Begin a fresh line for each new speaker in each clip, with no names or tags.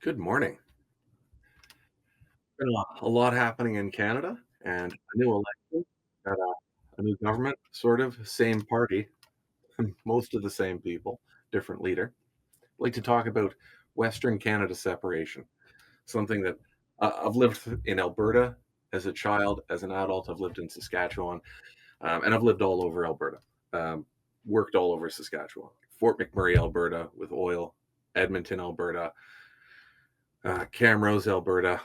Good morning. Been a lot happening in Canada and a new election, got a new government, sort of, same party, most of the same people, different leader. I'd like to talk about Western Canada separation, something that I've lived in Alberta as a child, as an adult. I've lived in Saskatchewan, and I've lived all over Alberta, worked all over Saskatchewan, Fort McMurray, Alberta, with oil, Edmonton, Alberta, Camrose, Alberta,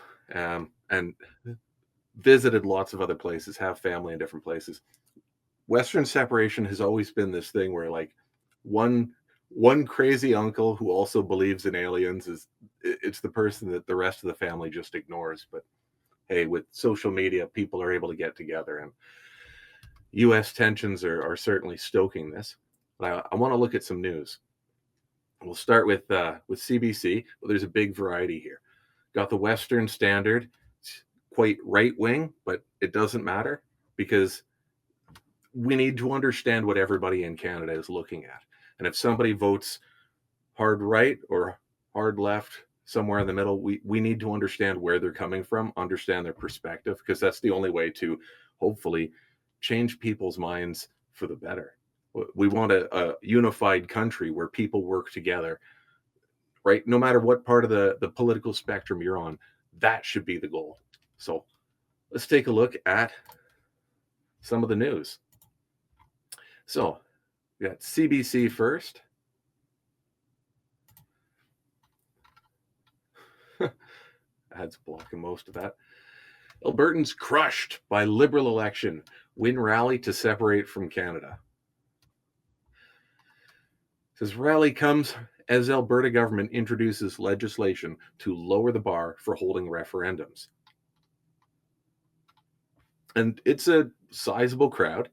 and visited lots of other places, have family in different places. Western separation has always been this thing where like one one crazy uncle who also believes in aliens it's the person that the rest of the family just ignores. But hey, with social media, people are able to get together, and US tensions are certainly stoking this. But I want to look at some news. We'll start with CBC. Well, there's a big variety here. Got the Western Standard. It's quite right wing, but it doesn't matter because we need to understand what everybody in Canada is looking at. And if somebody votes hard right or hard left, somewhere in the middle, we need to understand where they're coming from, understand their perspective, because that's the only way to hopefully change people's minds for the better. We want a unified country where people work together, right? No matter what part of the political spectrum you're on, that should be the goal. So let's take a look at some of the news. So we got CBC first. Ad's blocking most of that. Albertans crushed by Liberal election. Win rally to separate from Canada. Says rally comes as Alberta government introduces legislation to lower the bar for holding referendums. And it's a sizable crowd.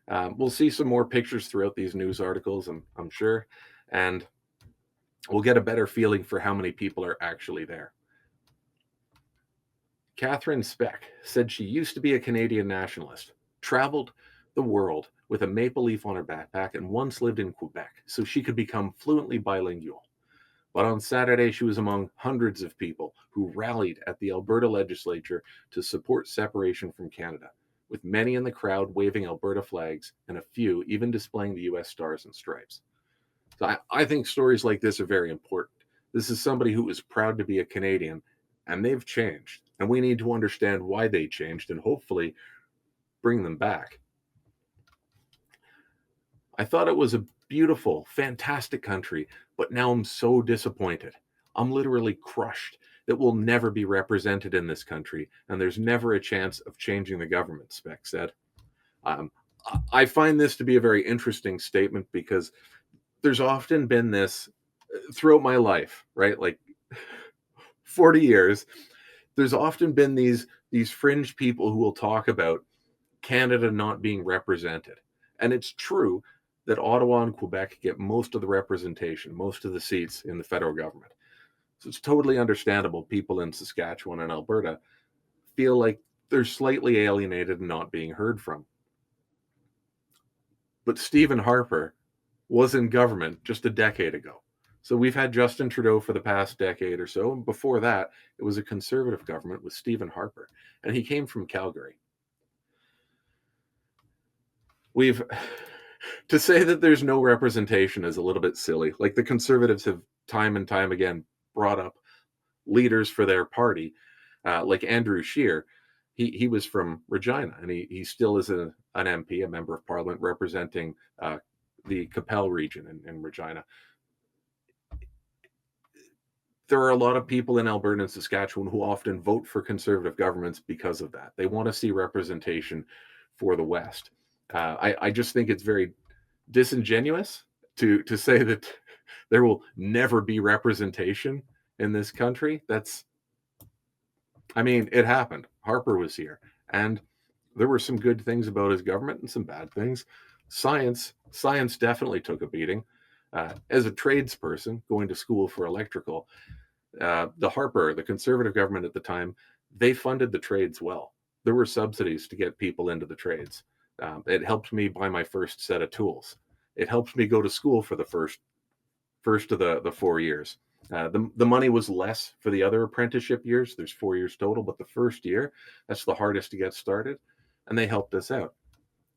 We'll see some more pictures throughout these news articles, I'm sure, and we'll get a better feeling for how many people are actually there. Catherine Speck said she used to be a Canadian nationalist, traveled the world with a maple leaf on her backpack, and once lived in Quebec so she could become fluently bilingual. But on Saturday, she was among hundreds of people who rallied at the Alberta legislature to support separation from Canada, with many in the crowd waving Alberta flags and a few even displaying the US stars and stripes. So I think stories like this are very important. This is somebody who is proud to be a Canadian, and they've changed. And we need to understand why they changed and hopefully bring them back. I thought it was a beautiful, fantastic country, but now I'm so disappointed. I'm literally crushed that we'll never be represented in this country, and there's never a chance of changing the government, Speck said. Um, I find this to be a very interesting statement because there's often been this throughout my life, right? Like 40 years, there's often been these fringe people who will talk about Canada not being represented. And it's true that Ottawa and Quebec get most of the representation, most of the seats in the federal government. So it's totally understandable people in Saskatchewan and Alberta feel like they're slightly alienated and not being heard from. But Stephen Harper was in government just a decade ago. So we've had Justin Trudeau for the past decade or so. And before that, it was a conservative government with Stephen Harper. And he came from Calgary. We've to say that there's no representation is a little bit silly. Like the conservatives have time and time again brought up leaders for their party, like Andrew Scheer. He was from Regina, and he still is an MP, a member of Parliament, representing the Capel region in Regina. There are a lot of people in Alberta and Saskatchewan who often vote for conservative governments because of that. They want to see representation for the West. I just think it's very disingenuous to say that there will never be representation in this country. That's, I mean, it happened. Harper was here, and there were some good things about his government and some bad things. Science definitely took a beating. As a tradesperson going to school for electrical, the conservative government at the time, they funded the trades well. There were subsidies to get people into the trades. It helped me buy my first set of tools. It helped me go to school for the first of the 4 years. The money was less for the other apprenticeship years. There's 4 years total, but the first year, that's the hardest to get started, and they helped us out.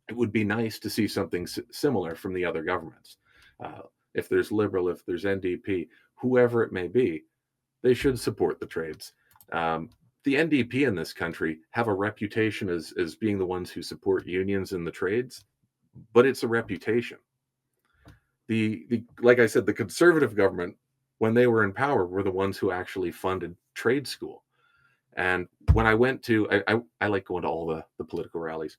It would be nice to see something similar from the other governments. Uh, if there's Liberal, if there's NDP, whoever it may be, they should support the trades. Um, the NDP in this country have a reputation as being the ones who support unions and the trades, but it's a reputation. The like I said, the conservative government, when they were in power, were the ones who actually funded trade school. And when I went to, I like going to all the political rallies.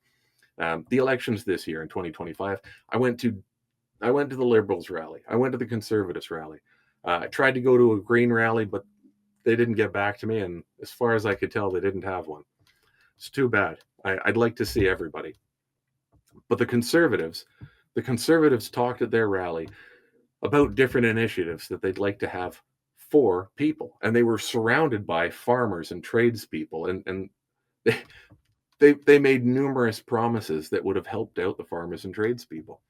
The elections this year in 2025, I went to the Liberals rally. I went to the Conservatives rally. I tried to go to a Green rally, but they didn't get back to me. And as far as I could tell, they didn't have one. It's too bad. I'd like to see everybody. But the Conservatives talked at their rally about different initiatives that they'd like to have for people. And they were surrounded by farmers and tradespeople. And they, they made numerous promises that would have helped out the farmers and tradespeople.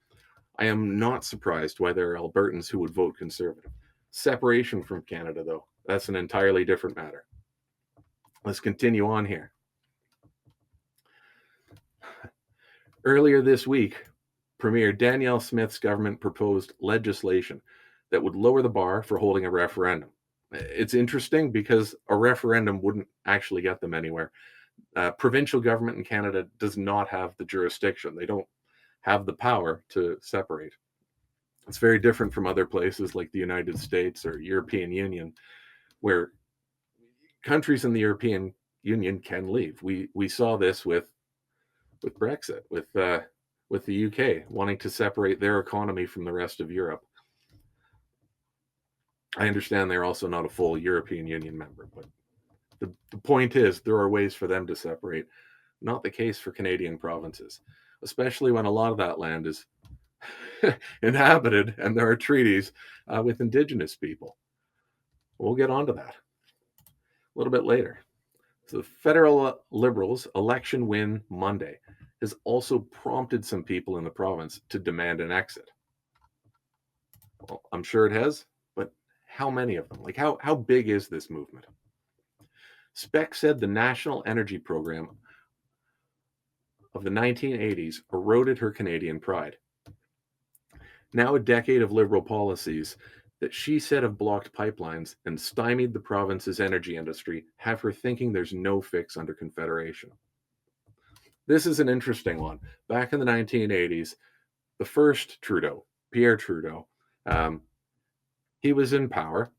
I am not surprised why there are Albertans who would vote Conservative. Separation from Canada, though, that's an entirely different matter. Let's continue on here. Earlier this week, Premier Danielle Smith's government proposed legislation that would lower the bar for holding a referendum. It's interesting because a referendum wouldn't actually get them anywhere. Provincial government in Canada does not have the jurisdiction. They don't have the power to separate. It's very different from other places like the United States or European Union, where countries in the European Union can leave. We saw this with Brexit, with the UK wanting to separate their economy from the rest of Europe. I understand they're also not a full European Union member, but the point is there are ways for them to separate. Not the case for Canadian provinces, especially when a lot of that land is inhabited and there are treaties with Indigenous people. We'll get onto that a little bit later. So the federal Liberals' election win Monday has also prompted some people in the province to demand an exit. Well, I'm sure it has, but how many of them? Like how big is this movement? Speck said the National Energy Program of the 1980s eroded her Canadian pride. Now a decade of Liberal policies that she said have blocked pipelines and stymied the province's energy industry have her thinking there's no fix under Confederation. This is an interesting one. Back in the 1980s, the first Trudeau, Pierre Trudeau, he was in power,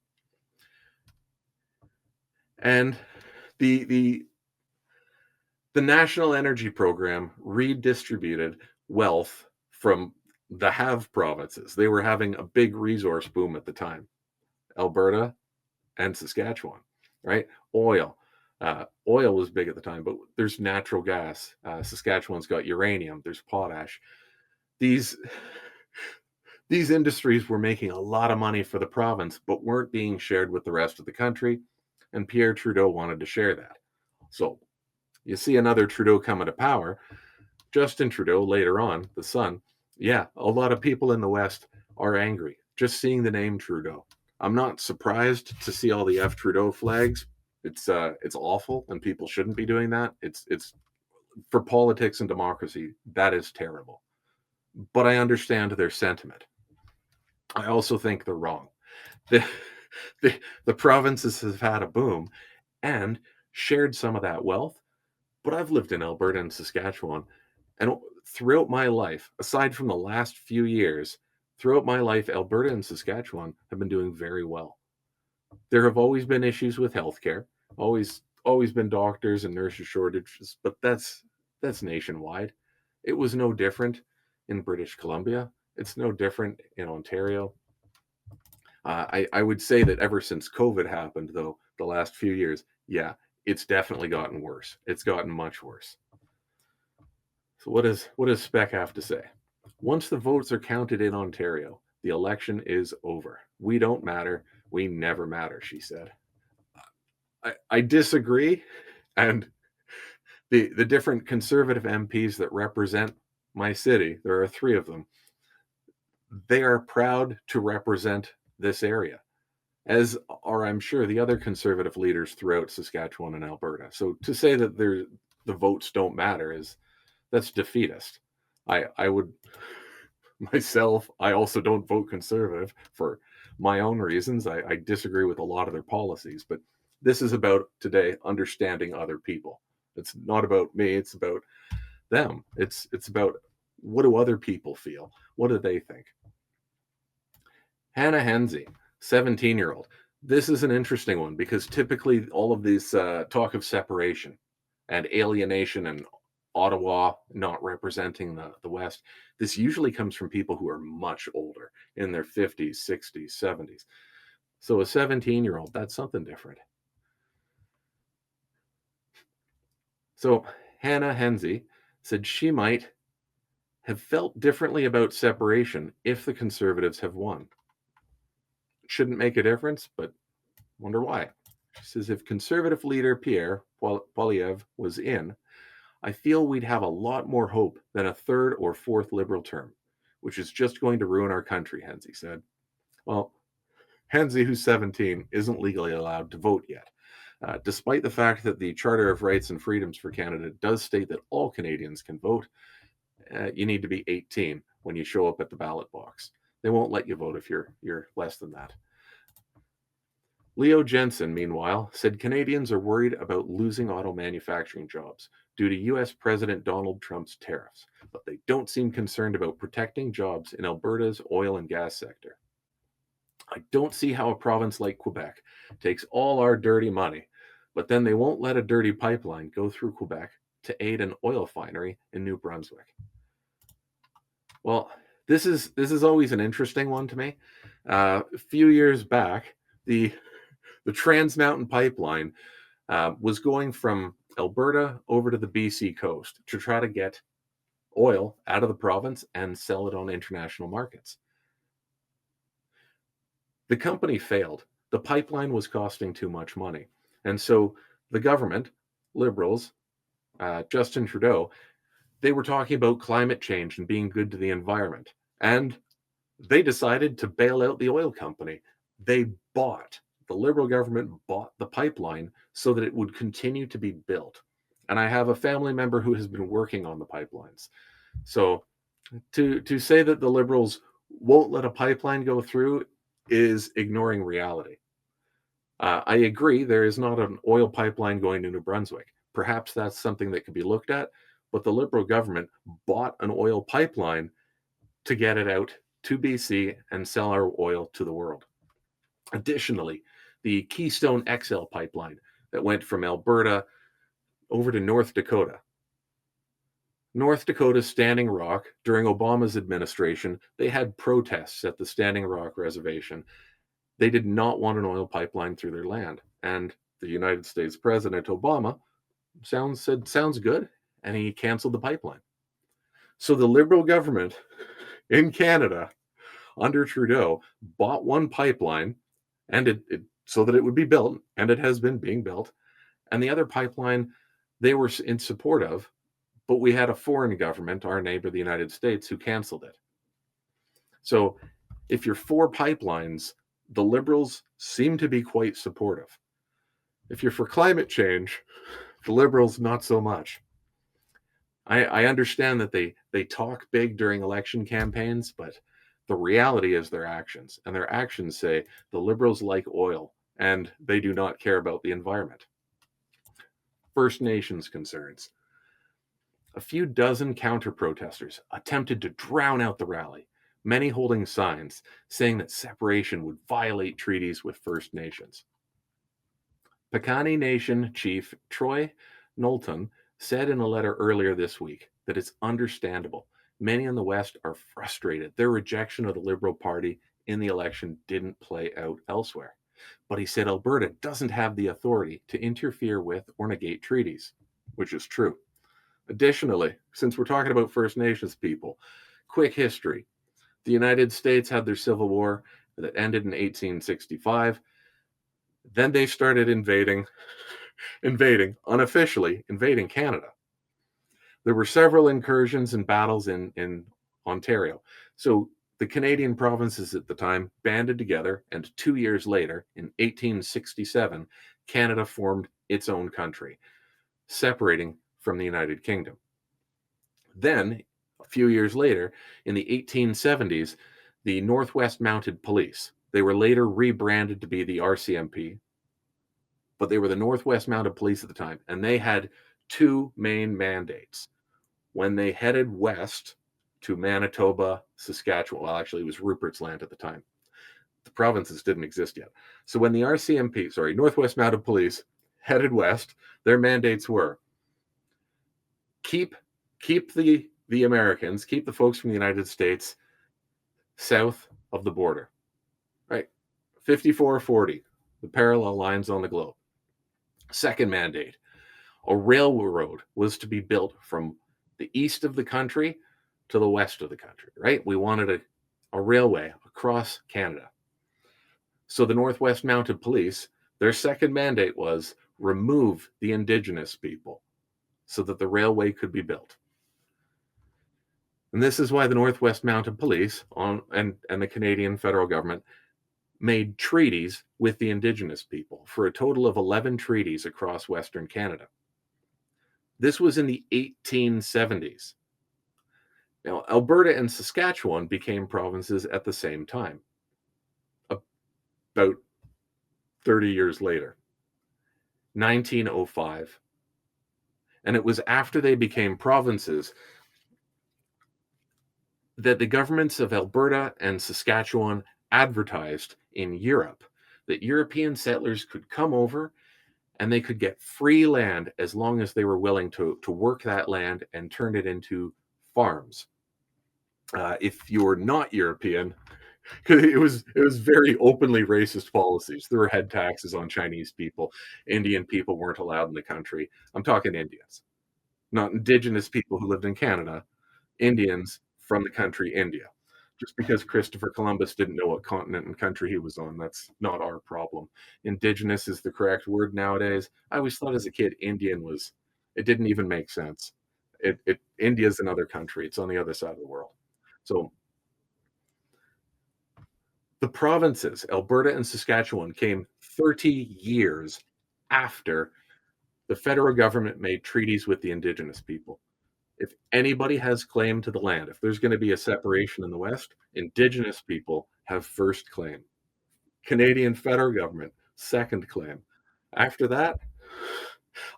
and the National Energy Program redistributed wealth from the have provinces. They were having a big resource boom at the time, Alberta and Saskatchewan, right? Oil. Oil was big at the time, but there's natural gas. Saskatchewan's got uranium. There's potash. These industries were making a lot of money for the province, but weren't being shared with the rest of the country. And Pierre Trudeau wanted to share that. So you see another Trudeau coming to power. Justin Trudeau, later on, the son, yeah, a lot of people in the West are angry just seeing the name Trudeau. I'm not surprised to see all the F Trudeau flags. It's awful, and people shouldn't be doing that. It's for politics and democracy, that is terrible. But I understand their sentiment. I also think they're wrong. The provinces have had a boom and shared some of that wealth. But I've lived in Alberta and Saskatchewan, and throughout my life, aside from the last few years, throughout my life, Alberta and Saskatchewan have been doing very well. There have always been issues with healthcare, always been doctors and nurses shortages, but that's nationwide. It was no different in British Columbia. It's no different in Ontario. I would say that ever since COVID happened, though, the last few years, yeah, it's definitely gotten worse. It's gotten much worse. So what does Speck have to say? Once the votes are counted in Ontario, the election is over. We don't matter. We never matter, she said. I disagree. And the different Conservative MPs that represent my city, there are 3 of them, they are proud to represent this area. as are, I'm sure, the other conservative leaders throughout Saskatchewan and Alberta. So to say that the votes don't matter is that's defeatist. I would myself, I also don't vote conservative for my own reasons. I disagree with a lot of their policies, but this is about today understanding other people. It's not about me, it's about them. It's about what do other people feel? What do they think? Hannah Hensey, 17-year-old. This is an interesting one because typically all of these talk of separation and alienation and Ottawa not representing the West, this usually comes from people who are much older, in their 50s, 60s, 70s. So a 17-year-old, that's something different. So Hannah Hensey said she might have felt differently about separation if the Conservatives have won. Shouldn't make a difference, but wonder why. She says, if Conservative leader Pierre Poilievre was in, I feel we'd have a lot more hope than a third or fourth Liberal term, which is just going to ruin our country, Hensey said. Well, Hensey, who's 17, isn't legally allowed to vote yet, despite the fact that the Charter of Rights and Freedoms for Canada does state that all Canadians can vote. You need to be 18 when you show up at the ballot box. They won't let you vote if you're less than that. Leo Jensen, meanwhile, said Canadians are worried about losing auto manufacturing jobs due to US President Donald Trump's tariffs, but they don't seem concerned about protecting jobs in Alberta's oil and gas sector. I don't see how a province like Quebec takes all our dirty money, but then they won't let a dirty pipeline go through Quebec to aid an oil refinery in New Brunswick. Well, this is always an interesting one to me. A few years back, the Trans Mountain Pipeline was going from Alberta over to the BC coast to try to get oil out of the province and sell it on international markets. The company failed. The pipeline was costing too much money. And so the government, Liberals, Justin Trudeau, they were talking about climate change and being good to the environment. And they decided to bail out the oil company. The Liberal government bought the pipeline so that it would continue to be built. And I have a family member who has been working on the pipelines. So to say that the Liberals won't let a pipeline go through is ignoring reality. I agree there is not an oil pipeline going to New Brunswick. Perhaps that's something that could be looked at, but the Liberal government bought an oil pipeline to get it out to BC and sell our oil to the world. Additionally, the Keystone XL pipeline that went from Alberta over to North Dakota. North Dakota's Standing Rock, during Obama's administration, they had protests at the Standing Rock Reservation. They did not want an oil pipeline through their land. And the United States President Obama said, sounds good, and he canceled the pipeline. So the Liberal government in Canada under Trudeau bought one pipeline and it so that it would be built, and it has been being built. And the other pipeline they were in support of, but we had a foreign government, our neighbor, the United States, who canceled it. So if you're for pipelines, the Liberals seem to be quite supportive. If you're for climate change, the Liberals, not so much. I understand that they talk big during election campaigns, but the reality is their actions. And their actions say the Liberals like oil and they do not care about the environment. First Nations concerns. A few dozen counter-protesters attempted to drown out the rally, many holding signs saying that separation would violate treaties with First Nations. Piikani Nation Chief Troy Knowlton said in a letter earlier this week that it's understandable. Many in the West are frustrated. Their rejection of the Liberal Party in the election didn't play out elsewhere. But he said Alberta doesn't have the authority to interfere with or negate treaties, which is true. Additionally, since we're talking about First Nations people, quick history. The United States had their Civil War that ended in 1865. Then they started unofficially invading Canada. There were several incursions and battles in Ontario. So The Canadian provinces at the time banded together, and 2 years later, in 1867, Canada formed its own country, separating from the United Kingdom. Then, a few years later, in the 1870s, the Northwest Mounted Police, they were later rebranded to be the RCMP, but they were the Northwest Mounted Police at the time, and they had two main mandates. When they headed west to Manitoba, Saskatchewan, well, actually, it was Rupert's Land at the time. The provinces didn't exist yet. So when the RCMP, sorry, Northwest Mounted Police, headed west, their mandates were keep the Americans, keep the folks from the United States south of the border, right? 5440, the parallel lines on the globe. Second mandate, a railroad was to be built from the east of the country to the west of the country, right? We wanted a railway across Canada. So the Northwest Mounted Police, their second mandate was remove the Indigenous people so that the railway could be built. And this is why the Northwest Mounted Police and the Canadian federal government made treaties with the Indigenous people for a total of 11 treaties across Western Canada. This was in the 1870s. Now, Alberta and Saskatchewan became provinces at the same time, about 30 years later, 1905. And it was after they became provinces that the governments of Alberta and Saskatchewan advertised in Europe that European settlers could come over and they could get free land as long as they were willing to work that land and turn it into farms. If you're not European, because it was very openly racist policies. There were head taxes on Chinese people. Indian people weren't allowed in the country. I'm talking Indians, not Indigenous people who lived in Canada. Indians from the country India. Just because Christopher Columbus didn't know what continent and country he was on, that's not our problem. Indigenous is the correct word nowadays. I always thought as a kid Indian was, it didn't even make sense. India's another country. It's on the other side of the world. So the provinces, Alberta and Saskatchewan, came 30 years after the federal government made treaties with the Indigenous people. If anybody has claim to the land, if there's going to be a separation in the West, Indigenous people have first claim. Canadian federal government, second claim. After that,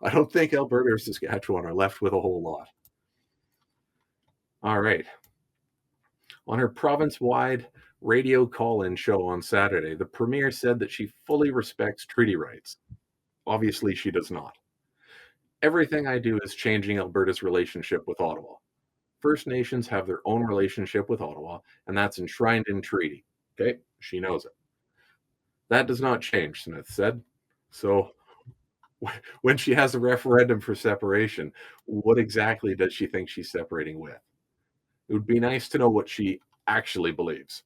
I don't think Alberta or Saskatchewan are left with a whole lot. All right. On her province-wide radio call-in show on Saturday, the premier said that she fully respects treaty rights. Obviously, she does not. Everything I do is changing Alberta's relationship with Ottawa. First Nations have their own relationship with Ottawa, and that's enshrined in treaty. Okay, she knows it. That does not change, Smith said. So when she has a referendum for separation, what exactly does she think she's separating with? It would be nice to know what she actually believes.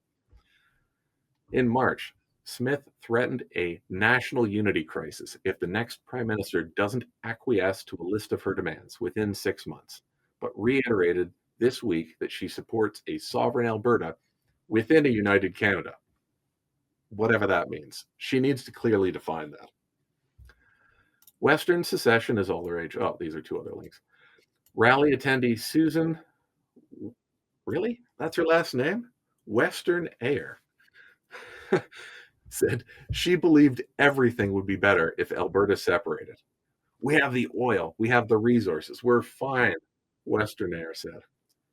In March, Smith threatened a national unity crisis if the next prime minister doesn't acquiesce to a list of her demands within 6 months, but reiterated this week that she supports a sovereign Alberta within a united Canada. Whatever that means. She needs to clearly define that. Western secession is all the rage. Oh, these are two other links. Rally attendee Susan, really? That's her last name? Western Air. Said she believed everything would be better if Alberta separated. We have the oil, we have the resources, we're fine, Western Air said,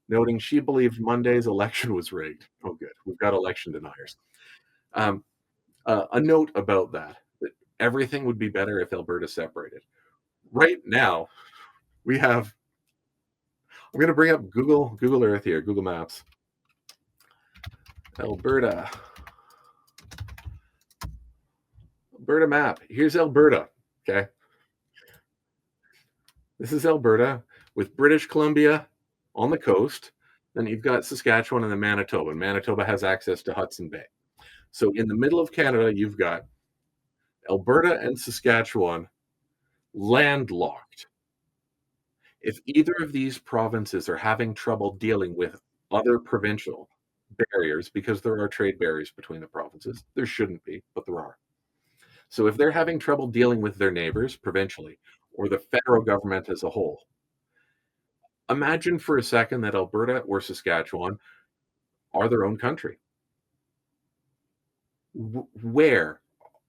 noting she believed Monday's election was rigged. Oh, good. We've got election deniers. A note about that everything would be better if Alberta separated. Right now, we have, I'm going to bring up Google Earth here, Google Maps. Alberta map. Here's Alberta. Okay. This is Alberta with British Columbia on the coast. Then you've got Saskatchewan and then Manitoba. And Manitoba has access to Hudson Bay. So in the middle of Canada, you've got Alberta and Saskatchewan landlocked. If either of these provinces are having trouble dealing with other provincial, barriers because there are trade barriers between the provinces. There shouldn't be, but there are. So if they're having trouble dealing with their neighbors provincially or the federal government as a whole, imagine for a second that Alberta or Saskatchewan are their own country. Where,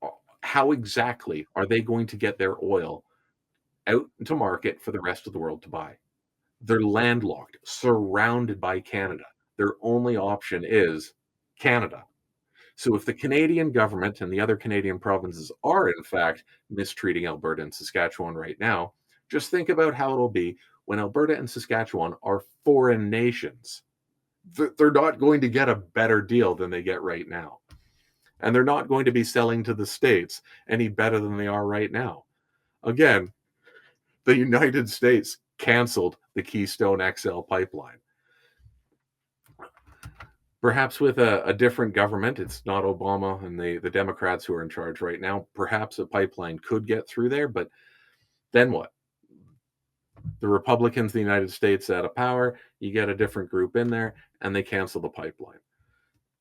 uh, how exactly are they going to get their oil out into market for the rest of the world to buy? They're landlocked, surrounded by Canada. Their only option is Canada. So if the Canadian government and the other Canadian provinces are in fact mistreating Alberta and Saskatchewan right now, just think about how it'll be when Alberta and Saskatchewan are foreign nations. They're not going to get a better deal than they get right now. And they're not going to be selling to the States any better than they are right now. Again, the United States canceled the Keystone XL pipeline. Perhaps with a different government, it's not Obama and the Democrats who are in charge right now. Perhaps a pipeline could get through there, but then what? The Republicans, the United States out of power, you get a different group in there, and they cancel the pipeline.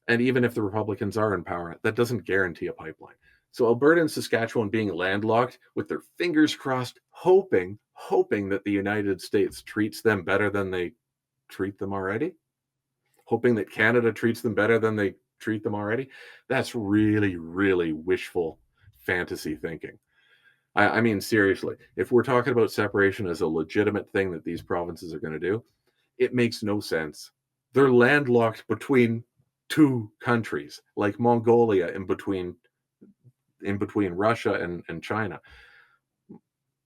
And even if the Republicans are in power, that doesn't guarantee a pipeline. So Alberta and Saskatchewan being landlocked with their fingers crossed, hoping that the United States treats them better than they treat them already, hoping that Canada treats them better than they treat them already. That's really, really wishful fantasy thinking. I mean, seriously, if we're talking about separation as a legitimate thing that these provinces are going to do, it makes no sense. They're landlocked between two countries, like Mongolia in between Russia and China.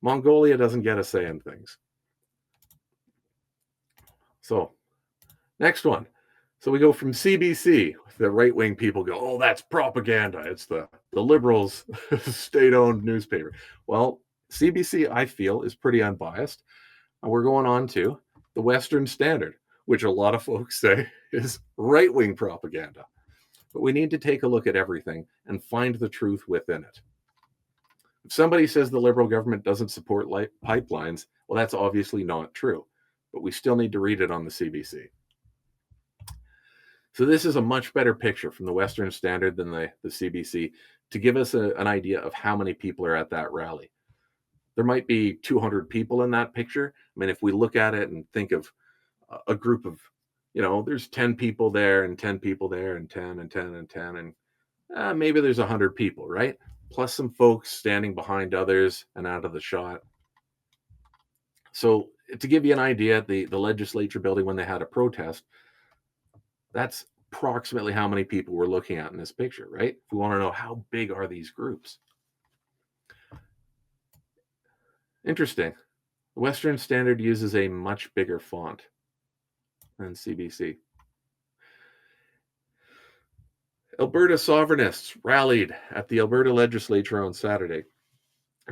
Mongolia doesn't get a say in things. So, next one. So we go from CBC. The right wing people go, oh, that's propaganda. It's the liberals' state owned newspaper. Well, CBC, I feel, is pretty unbiased. And we're going on to the Western Standard, which a lot of folks say is right wing propaganda. But we need to take a look at everything and find the truth within it. If somebody says the Liberal government doesn't support pipelines, well, that's obviously not true. But we still need to read it on the CBC. So this is a much better picture from the Western Standard than the CBC to give us an idea of how many people are at that rally. There might be 200 people in that picture. I mean, if we look at it and think of a group of, there's 10 people there and 10 people there and 10 and 10 and 10 and maybe there's 100 people, right? Plus some folks standing behind others and out of the shot. So to give you an idea, the legislature building, when they had a protest, that's approximately how many people we're looking at in this picture, right? If we want to know how big are these groups. Interesting. The Western Standard uses a much bigger font than CBC. Alberta sovereignists rallied at the Alberta legislature on Saturday,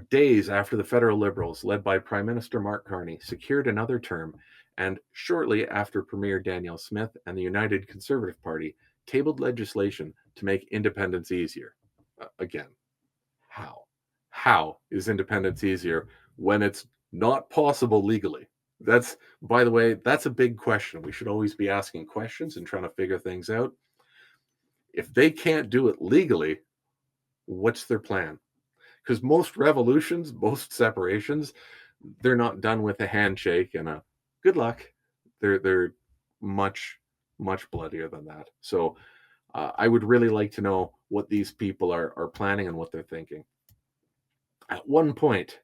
days after the federal Liberals, led by Prime Minister Mark Carney, secured another term, and shortly after Premier Danielle Smith and the United Conservative Party tabled legislation to make independence easier. Again, how? How is independence easier when it's not possible legally? That's, by the way, that's a big question. We should always be asking questions and trying to figure things out. If they can't do it legally, what's their plan? Because most revolutions, most separations, they're not done with a handshake and a good luck. They're much bloodier than that. So I would really like to know what these people are planning and what they're thinking. At one point,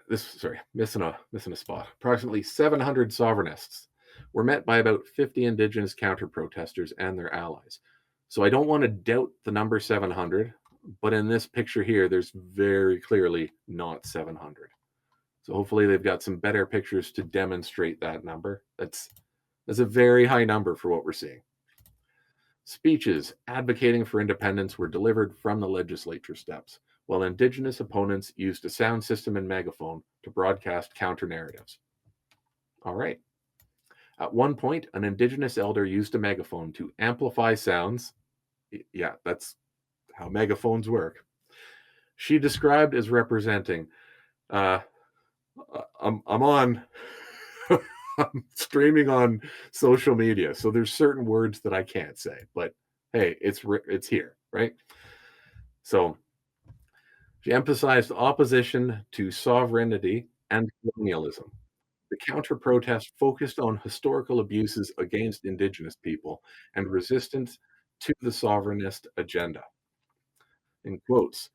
missing a spot. Approximately 700 sovereignists were met by about 50 Indigenous counter-protesters and their allies. So I don't want to doubt the number 700, but in this picture here, there's very clearly not 700. So hopefully they've got some better pictures to demonstrate that number. That's a very high number for what we're seeing. Speeches advocating for independence were delivered from the legislature steps, while Indigenous opponents used a sound system and megaphone to broadcast counter narratives. All right. At one point, an Indigenous elder used a megaphone to amplify sounds. Yeah, that's how megaphones work. She described as representing, I'm on streaming on social media. So there's certain words that I can't say, but hey, it's here, right? So she emphasized opposition to sovereignty and colonialism. The counter protest focused on historical abuses against Indigenous people and resistance to the sovereignist agenda. In quotes,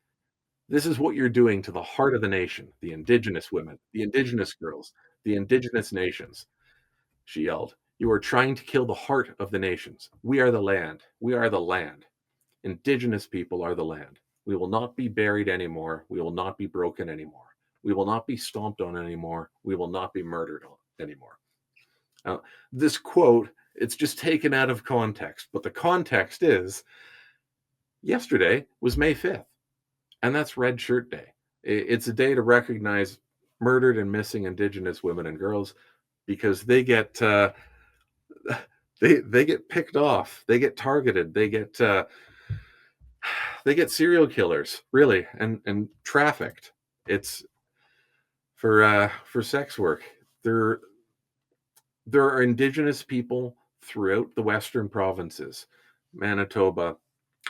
this is what you're doing to the heart of the nation, the Indigenous women, the Indigenous girls, the Indigenous nations, she yelled. You are trying to kill the heart of the nations. We are the land. We are the land. Indigenous people are the land. We will not be buried anymore. We will not be broken anymore. We will not be stomped on anymore. We will not be murdered anymore. Now, this quote, it's just taken out of context, but the context is yesterday was May 5th, and that's Red Shirt Day. It's a day to recognize murdered and missing Indigenous women and girls because they get picked off, they get targeted, they get serial killers, really, and trafficked. It's for sex work. There there are Indigenous people throughout the Western provinces, Manitoba.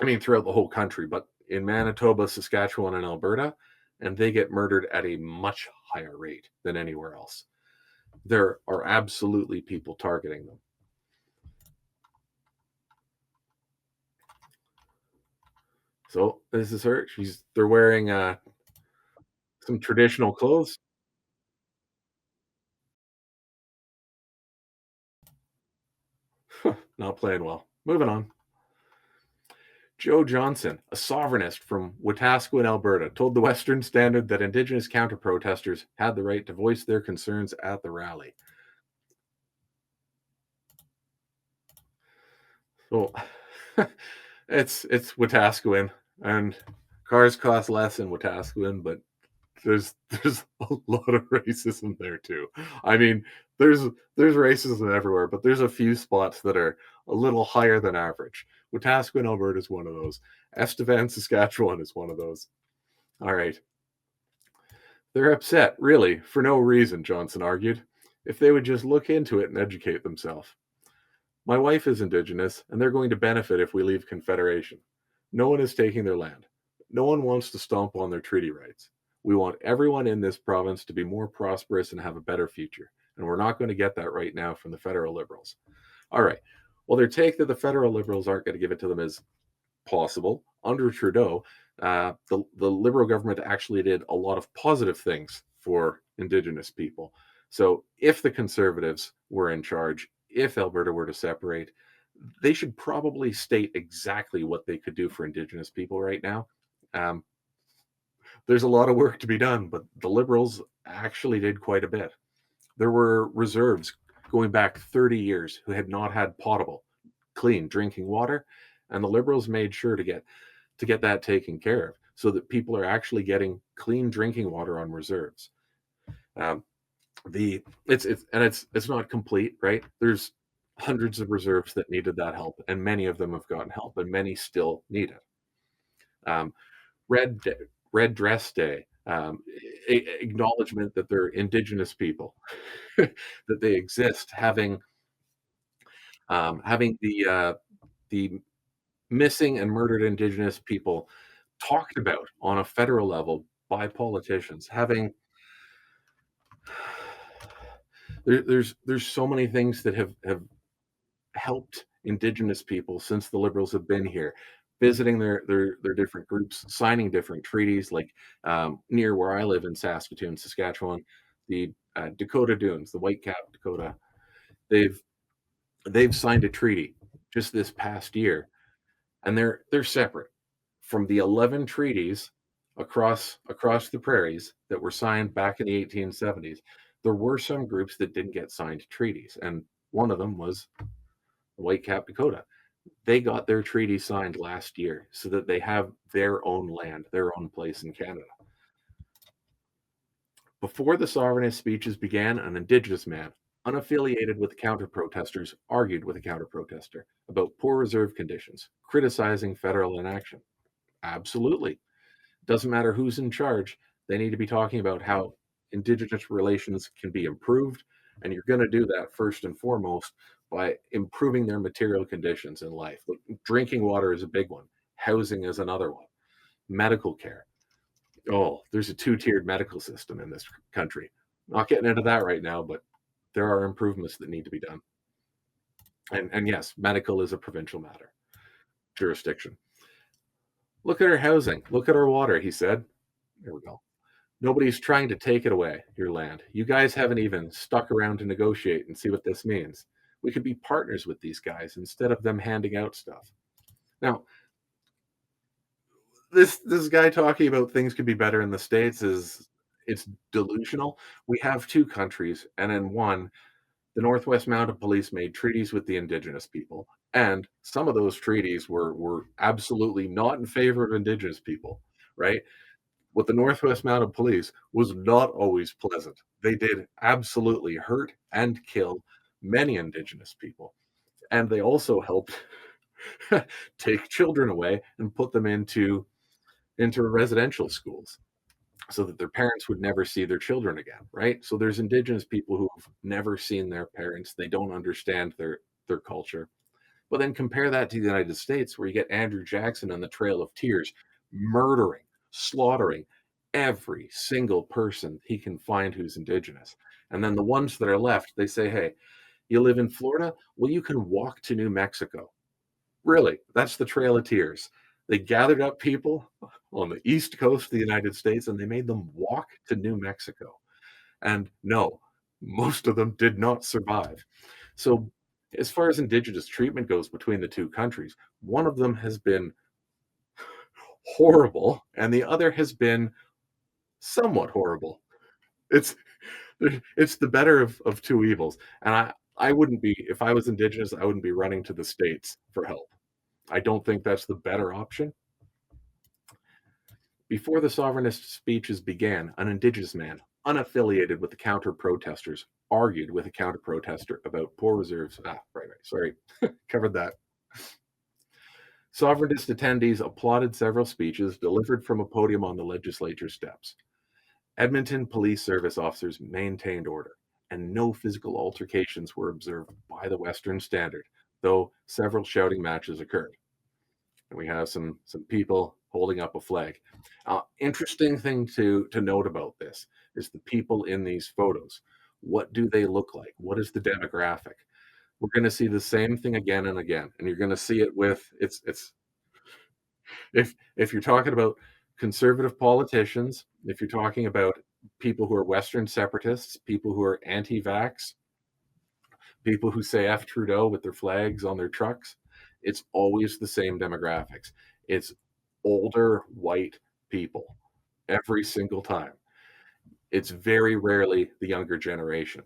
I mean, throughout the whole country, but in Manitoba, Saskatchewan, and Alberta, and they get murdered at a much higher rate than anywhere else. There are absolutely people targeting them. So this is her. They're wearing some traditional clothes. Not playing well. Moving on. Joe Johnson, a sovereignist from Wetaskiwin, Alberta, told the Western Standard that Indigenous counter-protesters had the right to voice their concerns at the rally. So it's Wetaskiwin, and cars cost less in Wetaskiwin, but there's a lot of racism there too. I mean, there's there's racism everywhere, but there's a few spots that are a little higher than average. Wetaskiwin, Alberta is one of those. Estevan, Saskatchewan is one of those. All right. They're upset, really, for no reason, Johnson argued. If they would just look into it and educate themselves. My wife is Indigenous, and they're going to benefit if we leave Confederation. No one is taking their land. No one wants to stomp on their treaty rights. We want everyone in this province to be more prosperous and have a better future. And we're not going to get that right now from the federal Liberals. All right. Well, their take that the federal Liberals aren't going to give it to them is possible. Under Trudeau, the Liberal government actually did a lot of positive things for Indigenous people. So if the Conservatives were in charge, if Alberta were to separate, they should probably state exactly what they could do for Indigenous people right now. Um, there's a lot of work to be done, but the Liberals actually did quite a bit. There were reserves going back 30 years who had not had potable, clean drinking water, and the Liberals made sure to get that taken care of so that people are actually getting clean drinking water on reserves. Um, the it's not complete, right? There's hundreds of reserves that needed that help, and many of them have gotten help, and many still need it. Um, Red Red Dress Day, acknowledgement that they're Indigenous people, that they exist, having the missing and murdered Indigenous people talked about on a federal level by politicians, having there's so many things that have helped Indigenous people since the Liberals have been here, visiting their different groups, signing different treaties, like near where I live in Saskatoon, Saskatchewan, the Dakota Dunes, the Whitecap Dakota, they've they've signed a treaty just this past year, and they're separate from the 11 treaties across the prairies that were signed back in the 1870s. There were some groups that didn't get signed treaties, and one of them was Whitecap Dakota. They got their treaty signed last year so that they have their own land, their own place in Canada. Before the sovereignist speeches began, an Indigenous man, unaffiliated with the counter protesters, argued with a counter protester about poor reserve conditions, criticizing federal inaction. Absolutely. Doesn't matter who's in charge, they need to be talking about how Indigenous relations can be improved, And you're going to do that first and foremost by improving their material conditions in life. Look, drinking water is a big one, housing is another one, medical care. Oh, there's a two-tiered medical system in this country. Not getting into that right now, but there are improvements that need to be done. And yes, medical is a provincial matter, jurisdiction. Look at our housing. Look at our water, he said. There we go. Nobody's trying to take it away, your land. You guys haven't even stuck around to negotiate and see what this means. We could be partners with these guys instead of them handing out stuff. Now, this guy talking about things could be better in the States is it's delusional. We have two countries, and in one, the Northwest Mounted Police made treaties with the indigenous people, and some of those treaties were absolutely not in favor of indigenous people, right? What the Northwest Mounted Police was not always pleasant. They did absolutely hurt and kill many indigenous people, and they also helped take children away and put them into residential schools so that their parents would never see their children again, right? So there's indigenous people who've never seen their parents. They don't understand their culture. But then compare that to the United States, where you get Andrew Jackson on the Trail of Tears, murdering, slaughtering every single person he can find who's indigenous. And then the ones that are left, they say, hey, you live in Florida? Well, you can walk to New Mexico. Really, that's the Trail of Tears. They gathered up people on the East Coast of the United States and they made them walk to New Mexico. And no, most of them did not survive. So, as far as indigenous treatment goes between the two countries, one of them has been horrible and the other has been somewhat horrible. It's it's the better of two evils. And I wouldn't be if I was indigenous, I wouldn't be running to the states for help. I don't think that's the better option. Before the sovereignist speeches began, an indigenous man, unaffiliated with the counter protesters, argued with a counter protester about poor reserves. Right, sorry, covered that. Sovereignist attendees applauded several speeches delivered from a podium on the legislature steps. Edmonton Police Service officers maintained order, and no physical altercations were observed by the Western Standard, though several shouting matches occurred. And we have some people holding up a flag. Interesting thing to note about this is the people in these photos. What do they look like? What is the demographic? We're going to see the same thing again and again, and you're going to see it with it's if you're talking about conservative politicians, if you're talking about people who are Western separatists, people who are anti-vax, people who say F Trudeau with their flags on their trucks, it's always the same demographics. It's older white people every single time. It's very rarely the younger generation.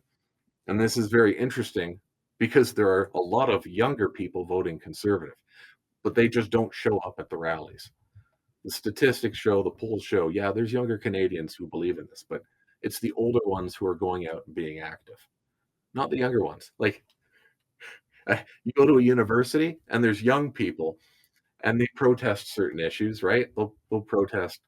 And this is very interesting because there are a lot of younger people voting conservative, but they just don't show up at the rallies. The statistics show, the polls show, yeah, there's younger Canadians who believe in this, but it's the older ones who are going out and being active, not the younger ones. Like you go to a university and there's young people and they protest certain issues, right? They'll protest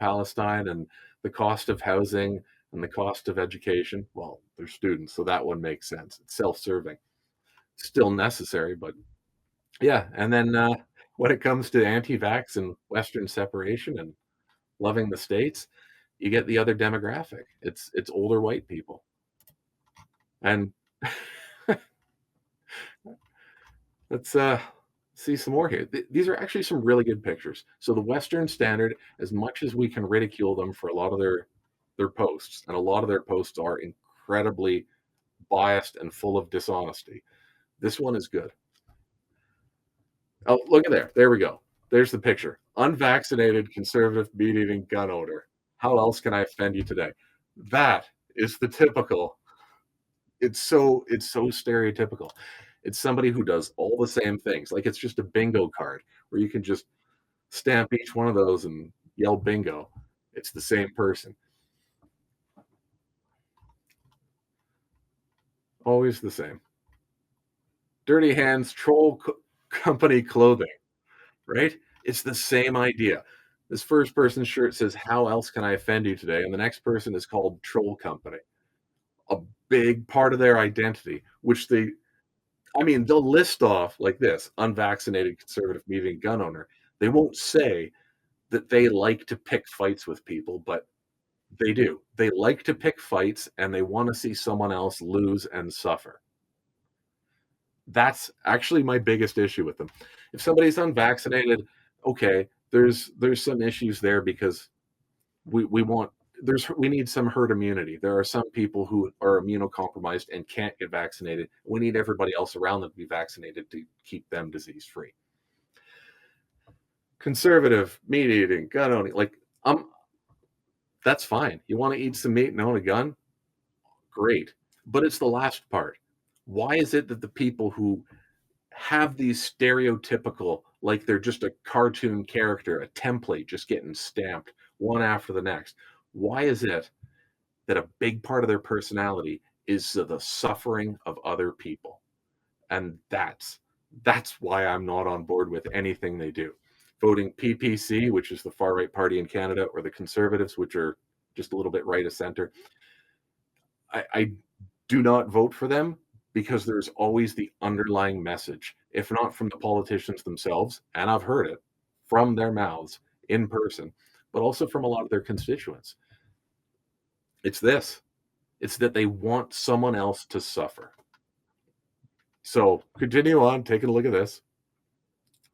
Palestine and the cost of housing and the cost of education. Well, they're students, so that one makes sense. It's self-serving, still necessary, but yeah. And then when it comes to anti-vax and Western separation and loving the states, you get the other demographic. It's older white people, and let's see some more here. These are actually some really good pictures. So the Western Standard, as much as we can ridicule them for a lot of their posts, and a lot of their posts are incredibly biased and full of dishonesty. This one is good. Oh, look at there. There we go. There's the picture. Unvaccinated conservative meat eating gun owner. How else can I offend you today? That is the typical. It's so stereotypical. It's somebody who does all the same things. Like it's just a bingo card where you can just stamp each one of those and yell bingo. It's the same person. Always the same. Dirty Hands Troll Company clothing, right? It's the same idea. This first person's shirt says, "How else can I offend you today?" And the next person is called Troll Company. A big part of their identity, which they I mean, they'll list off like this: unvaccinated conservative meeting gun owner. They won't say that they like to pick fights with people, but they do. They like to pick fights and they wanna see someone else lose and suffer. That's actually my biggest issue with them. If somebody's unvaccinated, okay, there's some issues there because we want we need some herd immunity. There are some people who are immunocompromised and can't get vaccinated. We need everybody else around them to be vaccinated to keep them disease free. Conservative, meat eating, gun owning, like that's fine. You want to eat some meat and own a gun? Great. But it's the last part. Why is it that the people who have these stereotypical, like they're just a cartoon character, a template just getting stamped one after the next? Why is it that a big part of their personality is the suffering of other people? And that's why I'm not on board with anything they do. Voting PPC, which is the far right party in Canada, or the Conservatives, which are just a little bit right of center, I do not vote for them because there's always the underlying message, if not from the politicians themselves, and I've heard it from their mouths in person, but also from a lot of their constituents. It's this. It's that they want someone else to suffer. So continue on, taking a look at this.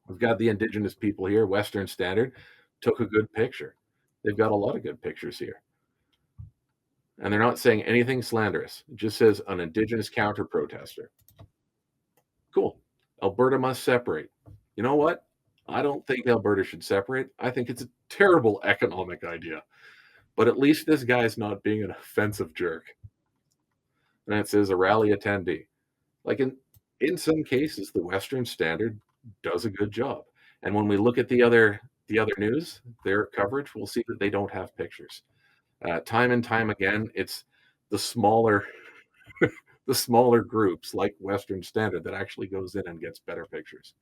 We've got the indigenous people here. Western Standard took a good picture. They've got a lot of good pictures here. And they're not saying anything slanderous. It just says an indigenous counter protester. Cool. Alberta must separate. You know what? I don't think Alberta should separate. I think it's a terrible economic idea. But at least this guy's not being an offensive jerk. And it says a rally attendee. Like in some cases, the Western Standard does a good job. And when we look at the other news, their coverage, we'll see that they don't have pictures. Time and time again, it's the smaller the smaller groups like Western Standard that actually goes in and gets better pictures.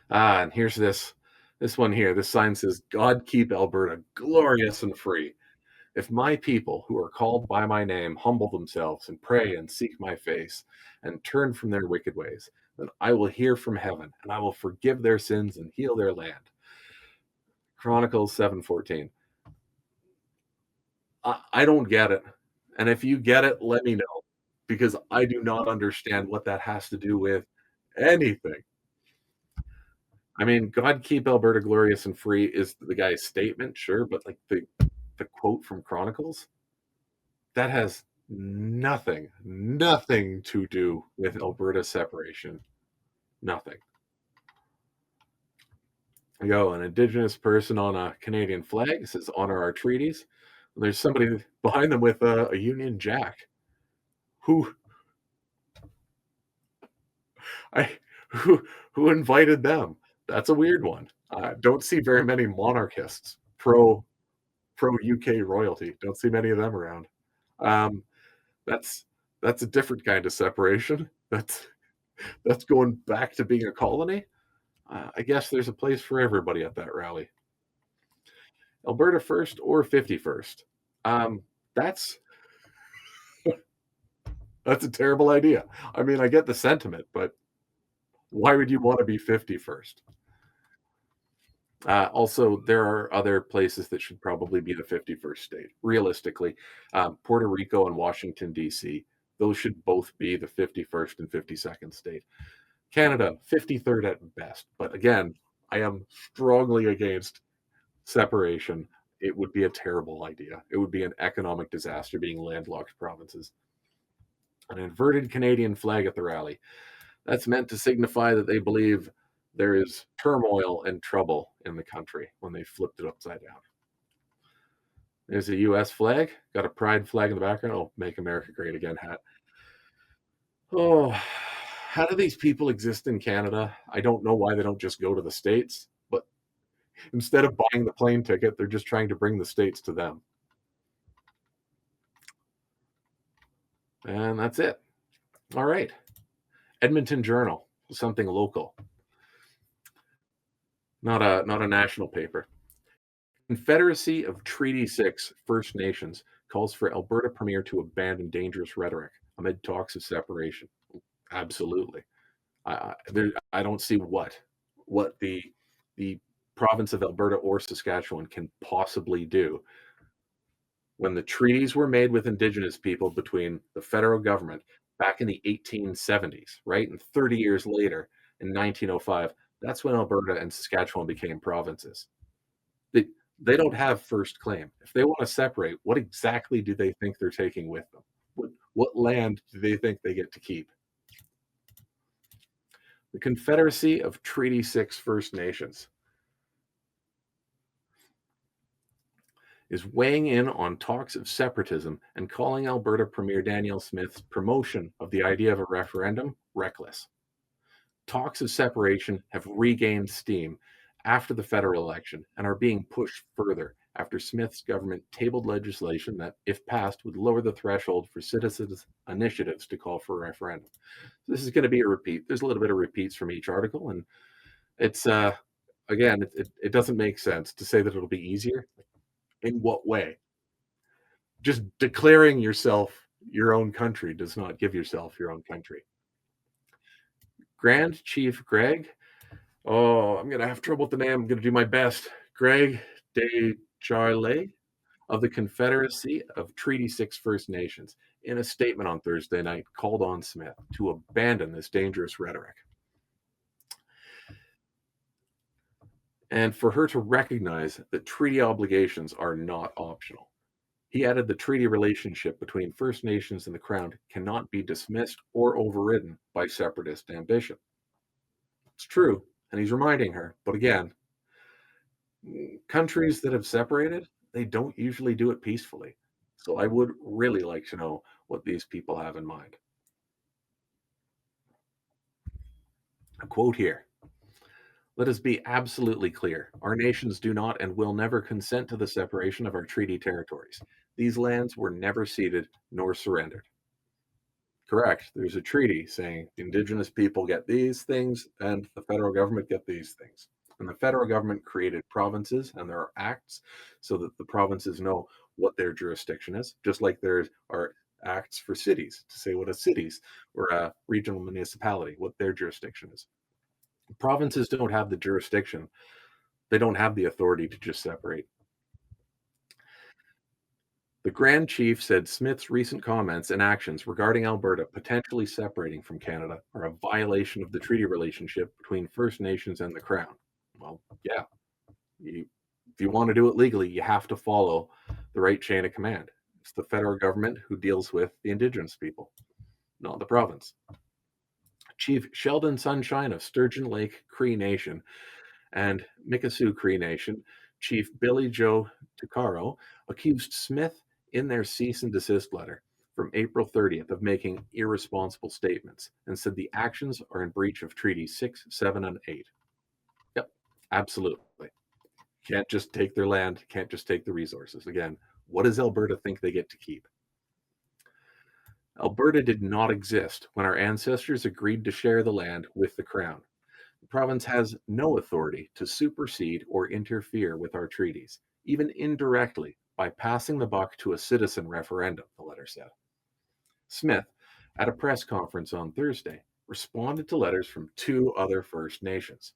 And here's this one here. This sign says, "God keep Alberta glorious and free. If my people who are called by my name humble themselves and pray and seek my face and turn from their wicked ways, then I will hear from heaven and I will forgive their sins and heal their land." Chronicles 7:14. I don't get it. And if you get it, let me know because I do not understand what that has to do with anything. I mean, God keep Alberta glorious and free is the guy's statement, sure, but like the quote from Chronicles, that has nothing to do with Alberta separation. Nothing. We go, an indigenous person on a Canadian flag says honor our treaties. And there's somebody behind them with a Union Jack. Who I who invited them? That's a weird one. Don't see very many monarchists pro UK royalty. Don't see many of them around. Um, that's that's a different kind of separation. That's going back to being a colony. I guess there's a place for everybody at that rally. Alberta first or 51st. That's that's a terrible idea. I mean, I get the sentiment, but why would you want to be 51st? Also, there are other places that should probably be the 51st state. Realistically, Puerto Rico and Washington, D.C., those should both be the 51st and 52nd state. Canada, 53rd at best. But again, I am strongly against separation. It would be a terrible idea. It would be an economic disaster being landlocked provinces. An inverted Canadian flag at the rally. That's meant to signify that they believe there is turmoil and trouble in the country when they flipped it upside down. There's a US flag, got a pride flag in the background. Oh, Make America Great Again hat. Oh, how do these people exist in Canada? I don't know why they don't just go to the States, but instead of buying the plane ticket, they're just trying to bring the States to them. And that's it. All right. Edmonton Journal, something local, not a national paper. Confederacy of Treaty 6 First Nations calls for Alberta Premier to abandon dangerous rhetoric amid talks of separation. Absolutely. I don't see what the province of Alberta or Saskatchewan can possibly do when the treaties were made with Indigenous people between the federal government back in the 1870s, right? And 30 years later, in 1905, that's when Alberta and Saskatchewan became provinces. They, they don't have first claim. If they want to separate, what exactly do they think they're taking with them? What land do they think they get to keep? The Confederacy of Treaty 6 First Nations is weighing in on talks of separatism and calling Alberta Premier Danielle Smith's promotion of the idea of a referendum reckless. Talks of separation have regained steam after the federal election and are being pushed further after Smith's government tabled legislation that, if passed, would lower the threshold for citizens' initiatives to call for a referendum. This is going to be a repeat. There's a little bit of repeats from each article, and it's again, it doesn't make sense to say that it'll be easier. In what way? Just declaring yourself your own country does not give yourself your own country. Grand Chief Greg, oh, I'm going to have trouble with the name. I'm going to do my best. Greg Desjardins of the Confederacy of Treaty 6 First Nations, in a statement on Thursday night, called on Smith to abandon this dangerous rhetoric. And for her to recognize that treaty obligations are not optional. He added the treaty relationship between First Nations and the Crown cannot be dismissed or overridden by separatist ambition. It's true, and he's reminding her, but again, countries that have separated, they don't usually do it peacefully. So I would really like to know what these people have in mind. A quote here. Let us be absolutely clear. Our nations do not and will never consent to the separation of our treaty territories. These lands were never ceded nor surrendered. Correct. There's a treaty saying the Indigenous people get these things and the federal government get these things. And the federal government created provinces, and there are acts so that the provinces know what their jurisdiction is, just like there are acts for cities to say what a city's or a regional municipality, what their jurisdiction is. Provinces don't have the jurisdiction. They don't have the authority to just separate. The Grand Chief said Smith's recent comments and actions regarding Alberta potentially separating from Canada are a violation of the treaty relationship between First Nations and the Crown. Well, yeah. If you want to do it legally, you have to follow the right chain of command. It's the federal government who deals with the Indigenous people, not the province. Chief Sheldon Sunshine of Sturgeon Lake Cree Nation and Mikisew Cree Nation, Chief Billy Joe Tuccaro, accused Smith in their cease and desist letter from April 30th of making irresponsible statements and said the actions are in breach of Treaties 6, 7, and 8. Yep, absolutely. Can't just take their land, can't just take the resources. Again, what does Alberta think they get to keep? Alberta did not exist when our ancestors agreed to share the land with the Crown. The province has no authority to supersede or interfere with our treaties, even indirectly by passing the buck to a citizen referendum, the letter said. Smith, at a press conference on Thursday, responded to letters from two other First Nations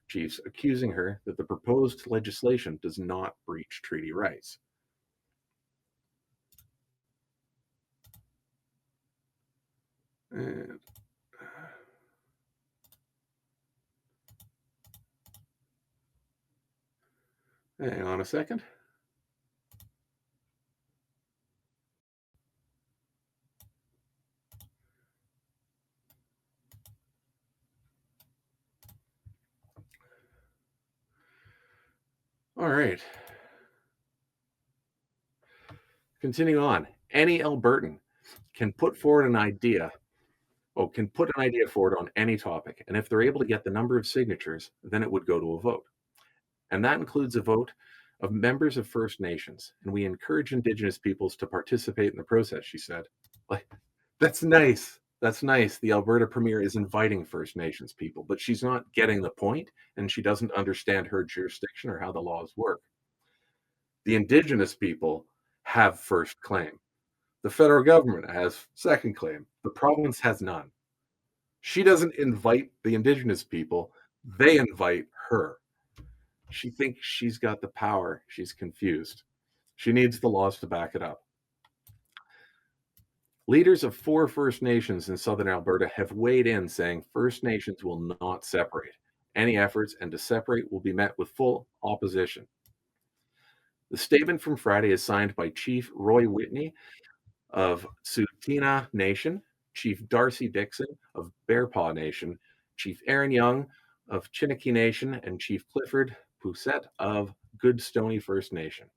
chiefs accusing her that the proposed legislation does not breach treaty rights. And hang on a second. All right. Continue on. Any Albertan can put forward an idea, can put an idea forward on any topic. And if they're able to get the number of signatures, then it would go to a vote. And that includes a vote of members of First Nations. And we encourage Indigenous peoples to participate in the process, she said. Like, that's nice. That's nice. The Alberta Premier is inviting First Nations people, but she's not getting the point, and she doesn't understand her jurisdiction or how the laws work. The Indigenous people have first claim. The federal government has second claim. The province has none. She doesn't invite the indigenous people, they invite her. She thinks she's got the power. She's confused. She needs the laws to back it up. Leaders of 4 First Nations in southern Alberta have weighed in saying First Nations will not separate. Any efforts and to separate will be met with full opposition. The statement from Friday is signed by Chief Roy Whitney of Tsuut'ina Nation, Chief Darcy Dixon of Bearpaw Nation, Chief Aaron Young of Chiniki Nation, and Chief Clifford Poussette of Goodstoney First Nation.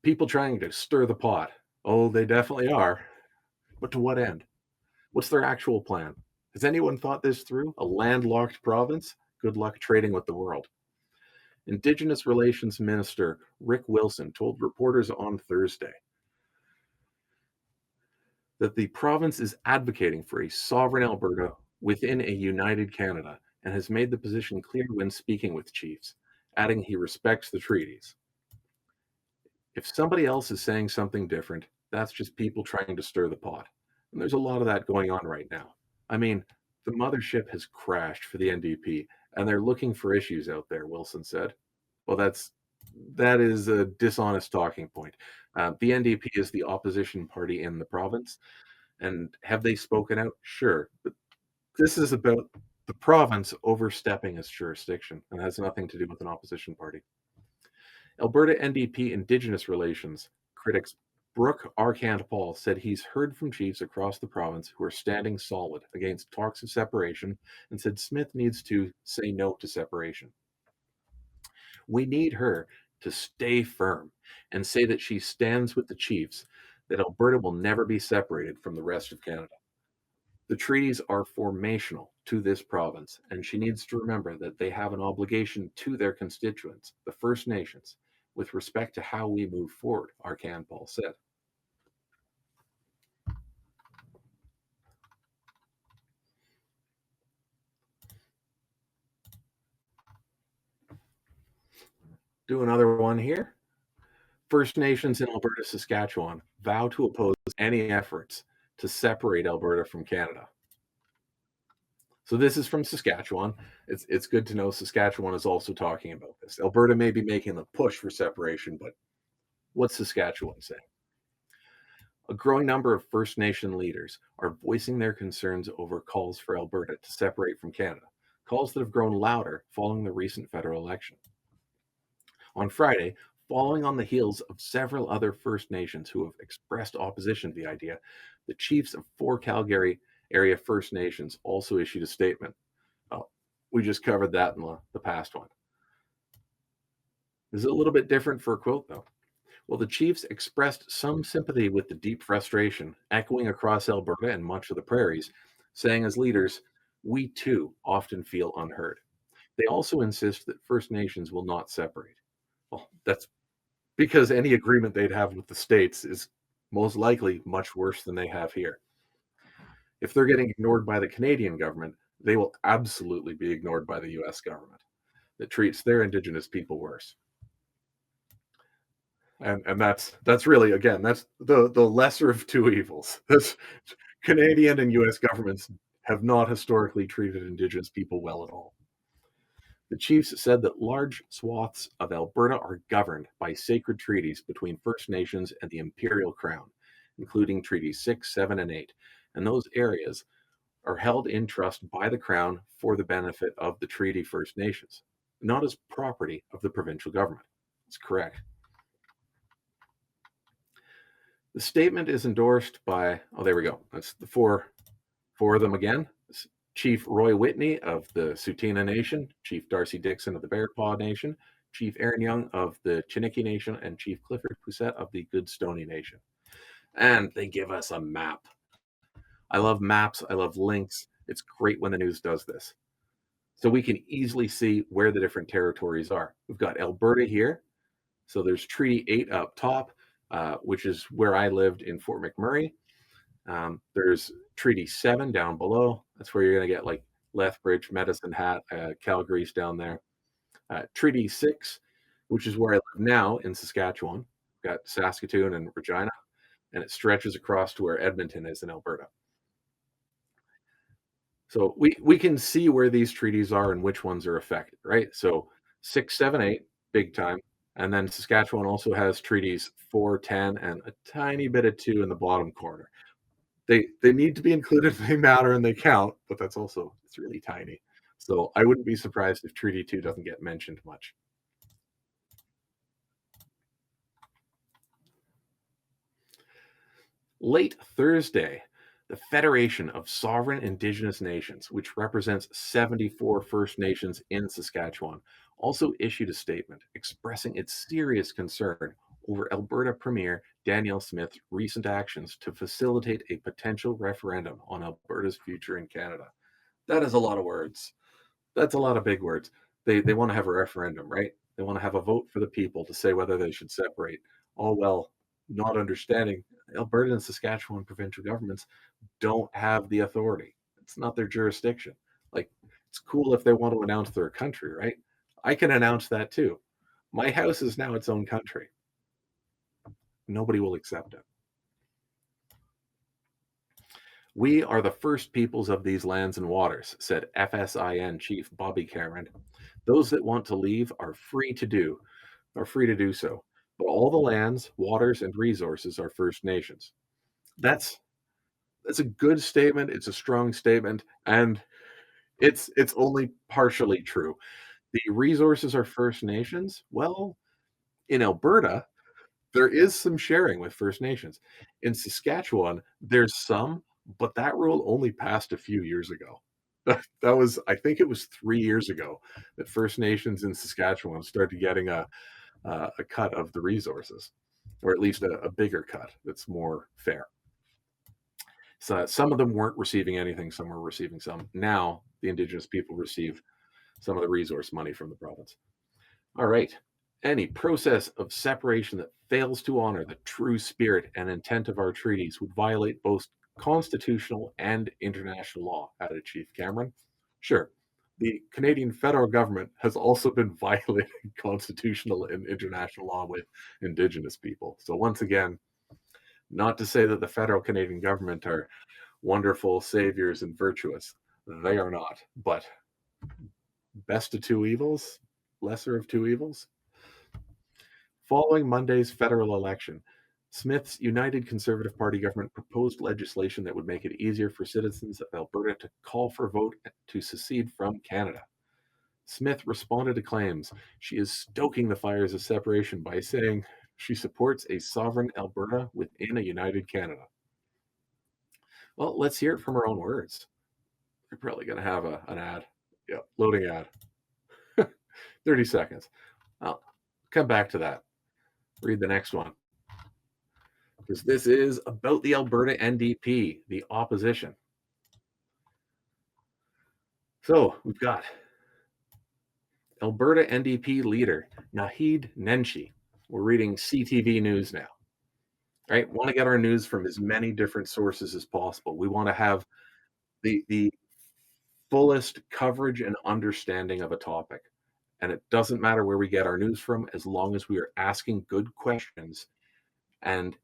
People trying to stir the pot. Oh, they definitely are. But to what end? What's their actual plan? Has anyone thought this through? A landlocked province? Good luck trading with the world. Indigenous Relations Minister Rick Wilson told reporters on Thursday that the province is advocating for a sovereign Alberta within a united Canada and has made the position clear when speaking with chiefs, adding he respects the treaties. If somebody else is saying something different, that's just people trying to stir the pot. And there's a lot of that going on right now. I mean, the mothership has crashed for the NDP and they're looking for issues out there, Wilson said. Well, that is a dishonest talking point. The NDP is the opposition party in the province. And have they spoken out? Sure. But this is about the province overstepping its jurisdiction and has nothing to do with an opposition party. Alberta NDP Indigenous Relations critics Brooke Arcand-Paul said he's heard from chiefs across the province who are standing solid against talks of separation and said Smith needs to say no to separation. We need her to stay firm and say that she stands with the chiefs, that Alberta will never be separated from the rest of Canada. The treaties are formational to this province, and she needs to remember that they have an obligation to their constituents, the First Nations, with respect to how we move forward, Arcand-Paul said. Do another one here. First Nations in Alberta, Saskatchewan vow to oppose any efforts to separate Alberta from Canada. So this is from Saskatchewan. It's good to know Saskatchewan is also talking about this. Alberta may be making the push for separation, but what's Saskatchewan saying? A growing number of First Nation leaders are voicing their concerns over calls for Alberta to separate from Canada, calls that have grown louder following the recent federal election. On Friday, following on the heels of several other First Nations who have expressed opposition to the idea, the chiefs of 4 Calgary area First Nations also issued a statement. Oh, we just covered that in the past one. This is a little bit different for a quote, though. Well, the chiefs expressed some sympathy with the deep frustration echoing across Alberta and much of the prairies, saying as leaders, we too often feel unheard. They also insist that First Nations will not separate. Well, that's because any agreement they'd have with the states is most likely much worse than they have here. If they're getting ignored by the Canadian government, they will absolutely be ignored by the US government that treats their Indigenous people worse. And that's really, again, that's the lesser of two evils. That's Canadian and US governments have not historically treated Indigenous people well at all. The chiefs said that large swaths of Alberta are governed by sacred treaties between First Nations and the Imperial Crown, including Treaties 6, 7, and 8, and those areas are held in trust by the Crown for the benefit of the Treaty First Nations, not as property of the provincial government. That's correct. The statement is endorsed by, oh, there we go. That's the four of them again. Chief Roy Whitney of the Tsuut'ina Nation, Chief Darcy Dixon of the Bearpaw Nation, Chief Aaron Young of the Chiniki Nation, and Chief Clifford Poussette of the Goodstoney Nation. And they give us a map. I love maps. I love links. It's great when the news does this. So we can easily see where the different territories are. We've got Alberta here. So there's Treaty 8 up top, which is where I lived in Fort McMurray. There's Treaty 7 down below. That's where you're going to get like Lethbridge, Medicine Hat, Calgary's down there. Treaty 6, which is where I live now in Saskatchewan. got Saskatoon and Regina, and it stretches across to where Edmonton is in Alberta. So we can see where these treaties are and which ones are affected, right? So 6, 7, 8, big time. And then Saskatchewan also has treaties 4, 10, and a tiny bit of 2 in the bottom corner. They need to be included, they matter and they count, but that's also it's really tiny. So I wouldn't be surprised if Treaty 2 doesn't get mentioned much. Late Thursday, the Federation of Sovereign Indigenous Nations, which represents 74 First Nations in Saskatchewan, also issued a statement expressing its serious concern over Alberta Premier Danielle Smith's recent actions to facilitate a potential referendum on Alberta's future in Canada. That is a lot of words. That's a lot of big words. They want to have a referendum, right? They want to have a vote for the people to say whether they should separate. All well, not understanding Alberta and Saskatchewan provincial governments don't have the authority. It's not their jurisdiction. Like, it's cool if they want to announce their country, right? I can announce that too. My house is now its own country. Nobody will accept it. We are the first peoples of these lands and waters, said FSIN Chief Bobby Cameron. Those that want to leave are free to do so. But all the lands, waters, and resources are First Nations. That's that's a good statement. It's a strong statement, and it's only partially true. The resources are First Nations. Well, in Alberta, there is some sharing with First Nations. In Saskatchewan, there's some, but that rule only passed a few years ago. That was, I think it was 3 years ago that First Nations in Saskatchewan started getting a cut of the resources, or at least a bigger cut that's more fair. So some of them weren't receiving anything, some were receiving some. Now the Indigenous people receive some of the resource money from the province. All right. Any process of separation that fails to honor the true spirit and intent of our treaties would violate both constitutional and international law, added Chief Cameron. Sure, the Canadian federal government has also been violating constitutional and international law with Indigenous people. So, once again, not to say that the federal Canadian government are wonderful saviors and virtuous. They are not. But best of two evils, lesser of two evils. Following Monday's federal election, Smith's United Conservative Party government proposed legislation that would make it easier for citizens of Alberta to call for a vote to secede from Canada. Smith responded to claims she is stoking the fires of separation by saying she supports a sovereign Alberta within a united Canada. Well, let's hear it from her own words. You're probably going to have an ad. Yeah, loading ad. 30 seconds. I'll come back to that. Read the next one. Because this is about the Alberta NDP, the opposition. So we've got Alberta NDP leader Naheed Nenshi. We're reading CTV News now. Right? Want to get our news from as many different sources as possible. We want to have the fullest coverage and understanding of a topic. And it doesn't matter where we get our news from as long as we are asking good questions, and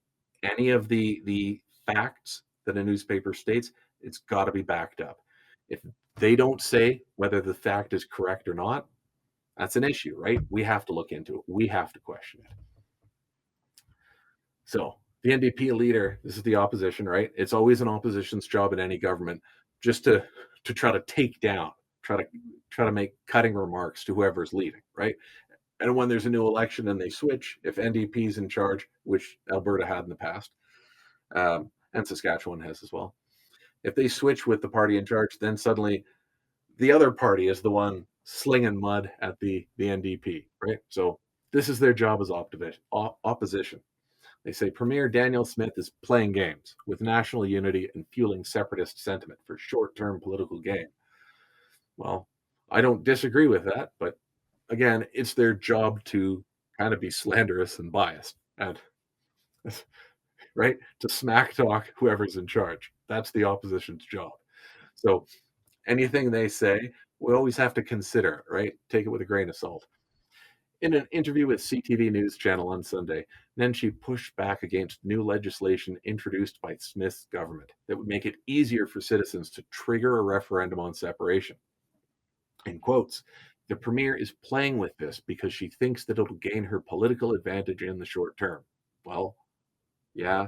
any of the facts that a newspaper states, it's got to be backed up. If they don't say whether the fact is correct or not, that's an issue, right? We have to look into it. We have to question it. So the NDP leader, this is the opposition, right? It's always an opposition's job in any government just to try to take down, try to make cutting remarks to whoever's leading, right? And when there's a new election and they switch, if NDP's in charge, which Alberta had in the past, and Saskatchewan has as well, if they switch with the party in charge, then suddenly the other party is the one slinging mud at the NDP, right? So this is their job as opposition. They say Premier Danielle Smith is playing games with national unity and fueling separatist sentiment for short-term political gain. Well, I don't disagree with that, but again, it's their job to kind of be slanderous and biased, and right, to smack talk whoever's in charge. That's the opposition's job. So anything they say, we always have to consider, right? Take it with a grain of salt. In an interview with CTV News Channel on Sunday, Nenshi pushed back against new legislation introduced by Smith's government that would make it easier for citizens to trigger a referendum on separation. In quotes, the premier is playing with this because she thinks that it'll gain her political advantage in the short term. Well, yeah,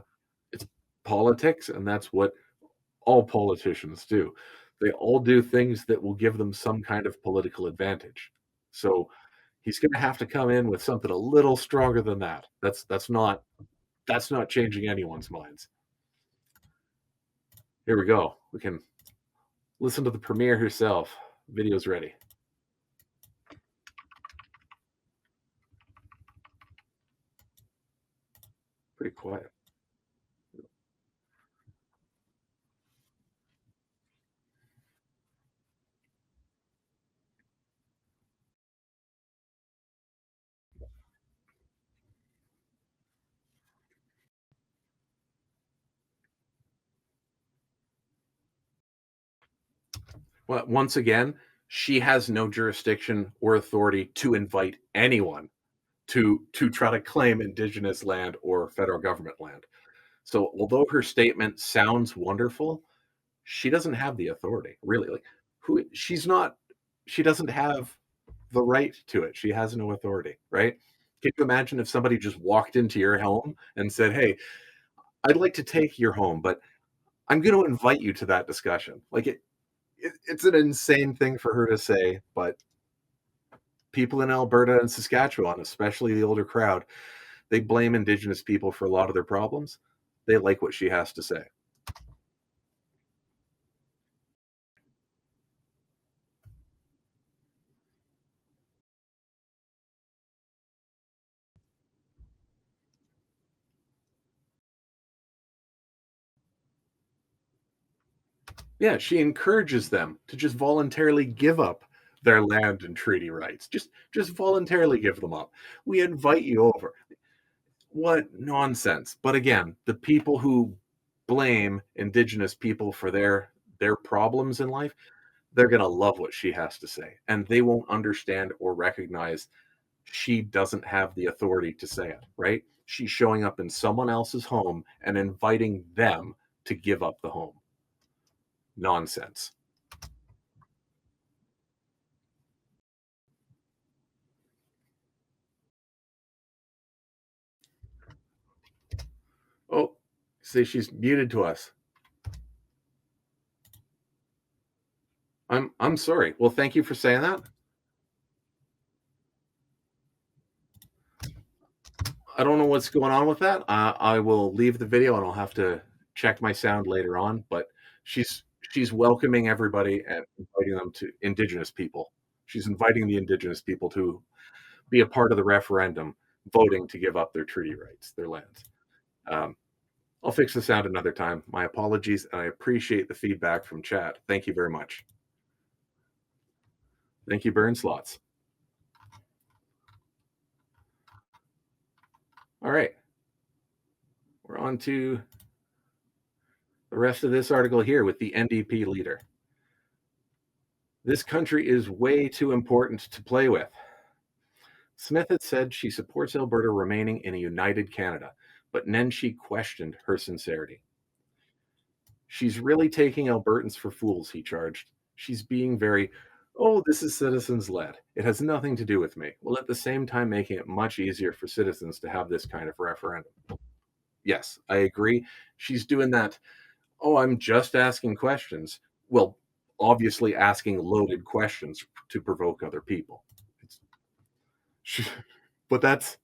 it's politics, and that's what all politicians do. They all do things that will give them some kind of political advantage. So he's going to have to come in with something a little stronger than that. That's not changing anyone's minds. Here we go. We can listen to the premier herself. Video's ready. Pretty quiet. Well, once again, she has no jurisdiction or authority to invite anyone to try to claim indigenous land or federal government land. So although her statement sounds wonderful, she doesn't have the authority, really. Like who she's not she doesn't have the right to it. She has no authority, right? Can you imagine if somebody just walked into your home and said, "Hey, I'd like to take your home, but I'm going to invite you to that discussion." Like it's an insane thing for her to say, but people in Alberta and Saskatchewan, especially the older crowd, they blame indigenous people for a lot of their problems. They like what she has to say. Yeah, she encourages them to just voluntarily give up their land and treaty rights. Just voluntarily give them up. We invite you over. What nonsense. But again, the people who blame indigenous people for their problems in life, they're going to love what she has to say, and they won't understand or recognize she doesn't have the authority to say it, right? She's showing up in someone else's home and inviting them to give up the home. Nonsense. Oh, say she's muted to us. I'm sorry. Well, thank you for saying that. I don't know what's going on with that. I will leave the video and I'll have to check my sound later on. But she's welcoming everybody and inviting them to indigenous people. She's inviting the indigenous people to be a part of the referendum, voting to give up their treaty rights, their lands. Um, I'll fix the sound another time. My apologies, and I appreciate the feedback from chat. Thank you very much. Thank you, Burn Slots. All right, we're on to the rest of this article here with the NDP leader. This country is way too important to play with. Smith had said she supports Alberta remaining in a united Canada, but Nenshi questioned her sincerity. She's really taking Albertans for fools, he charged. She's being very, oh, this is citizens led. It has nothing to do with me, while at the same time making it much easier for citizens to have this kind of referendum. Yes, I agree. She's doing that. Oh, I'm just asking questions. Well, obviously asking loaded questions to provoke other people. It's, but that's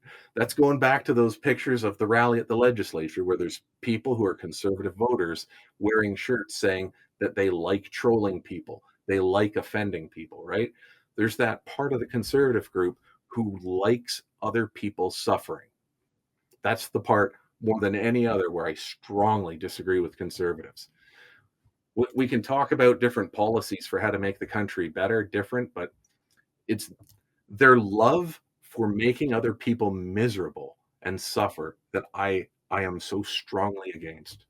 going back to those pictures of the rally at the legislature where there's people who are conservative voters wearing shirts saying that they like trolling people, they like offending people, right? There's that part of the conservative group who likes other people suffering. That's the part more than any other where I strongly disagree with conservatives. We can talk about different policies for how to make the country better, different, but it's their love for making other people miserable and suffer that I am so strongly against.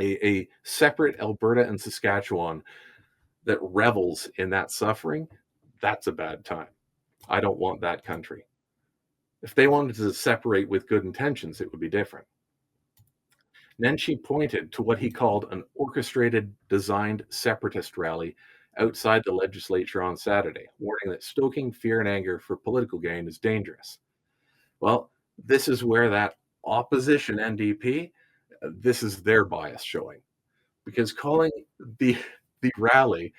A separate Alberta and Saskatchewan that revels in that suffering, that's a bad time. I don't want that country. If they wanted to separate with good intentions, it would be different. Then she pointed to what he called an orchestrated, designed separatist rally outside the legislature on Saturday, warning that stoking fear and anger for political gain is dangerous. Well, this is where that opposition NDP, this is their bias showing, because calling the rally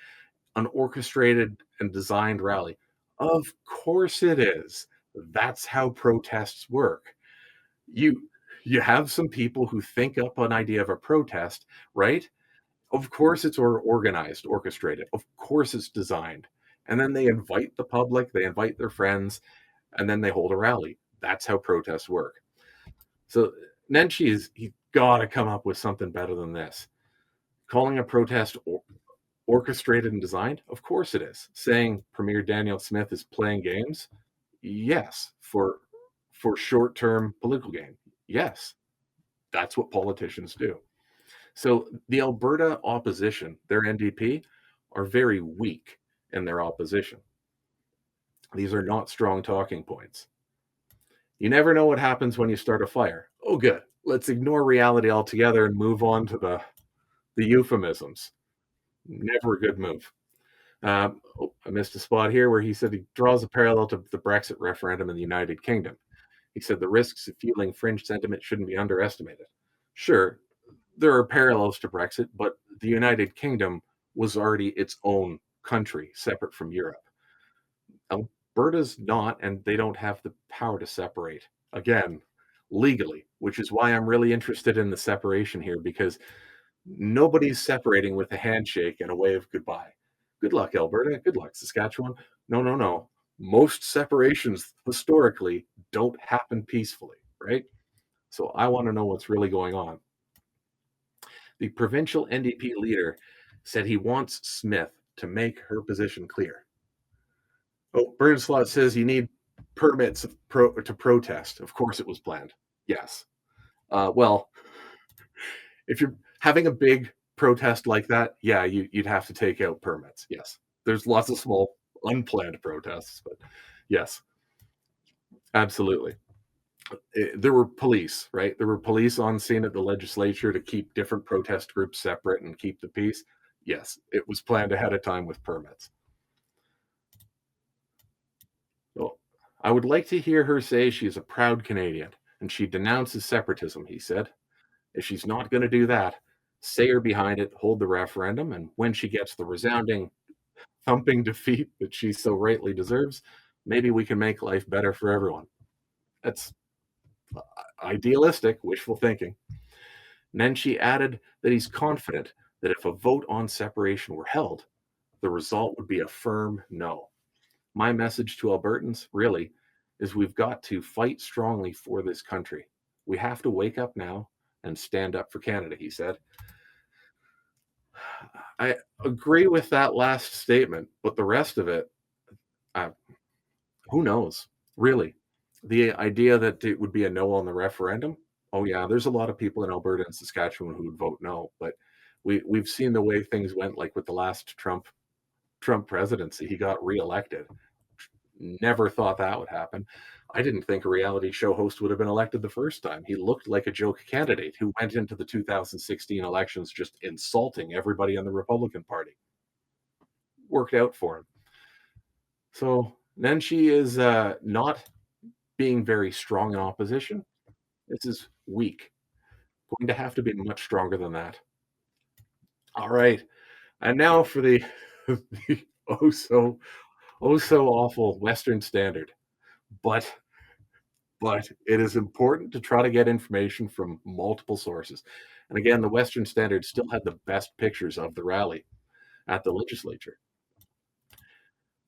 an orchestrated and designed rally, of course it is. That's how protests work. You you have some people who think up an idea of a protest, right? Of course it's organized, orchestrated. Of course it's designed. And then they invite the public, they invite their friends, and then they hold a rally. That's how protests work. So he got to come up with something better than this. Calling a protest orchestrated and designed? Of course it is. Saying Premier Danielle Smith is playing games? Yes, for short-term political gain. Yes, that's what politicians do. So the Alberta opposition, their NDP, are very weak in their opposition. These are not strong talking points. You never know what happens when you start a fire. Oh, good. Let's ignore reality altogether and move on to the euphemisms. Never a good move. I missed a spot here where he said he draws a parallel to the Brexit referendum in the United Kingdom. He said the risks of fueling fringe sentiment shouldn't be underestimated. Sure, there are parallels to Brexit, but the United Kingdom was already its own country, separate from Europe. Alberta's not, and they don't have the power to separate. Again, legally, which is why I'm really interested in the separation here, because nobody's separating with a handshake and a wave of goodbye. Good luck, Alberta. Good luck, Saskatchewan. No, no, no. Most separations historically don't happen peacefully, right? So I want to know what's really going on. The provincial NDP leader said he wants Smith to make her position clear. Oh, Burnslot says you need permits to protest. Of course it was planned. Yes. Well, if you're having a big protest like that, yeah, you'd have to take out permits. Yes. There's lots of small unplanned protests, but yes, absolutely. There were police, right? There were police on scene at the legislature to keep different protest groups separate and keep the peace. Yes, it was planned ahead of time with permits. Well, I would like to hear her say she is a proud Canadian and she denounces separatism, he said. If she's not going to do that, say her behind it, hold the referendum, and when she gets the resounding, thumping defeat that she so rightly deserves, maybe we can make life better for everyone. That's idealistic, wishful thinking. And then she added that he's confident that if a vote on separation were held, the result would be a firm no. My message to Albertans, really, is we've got to fight strongly for this country. We have to wake up now and stand up for Canada, he said. I agree with that last statement, but the rest of it, uh, who knows? Really, the idea that it would be a no on the referendum. Oh yeah, there's a lot of people in Alberta and Saskatchewan who would vote no, but we've seen the way things went, like with the last Trump presidency. He got reelected. Never thought that would happen. I didn't think a reality show host would have been elected the first time. He looked like a joke candidate who went into the 2016 elections just insulting everybody in the Republican Party. Worked out for him. So then she is not being very strong in opposition. This is weak. Going to have to be much stronger than that. All right. And now for the oh so awful Western Standard. But it is important to try to get information from multiple sources. And again, the Western Standard still had the best pictures of the rally at the legislature.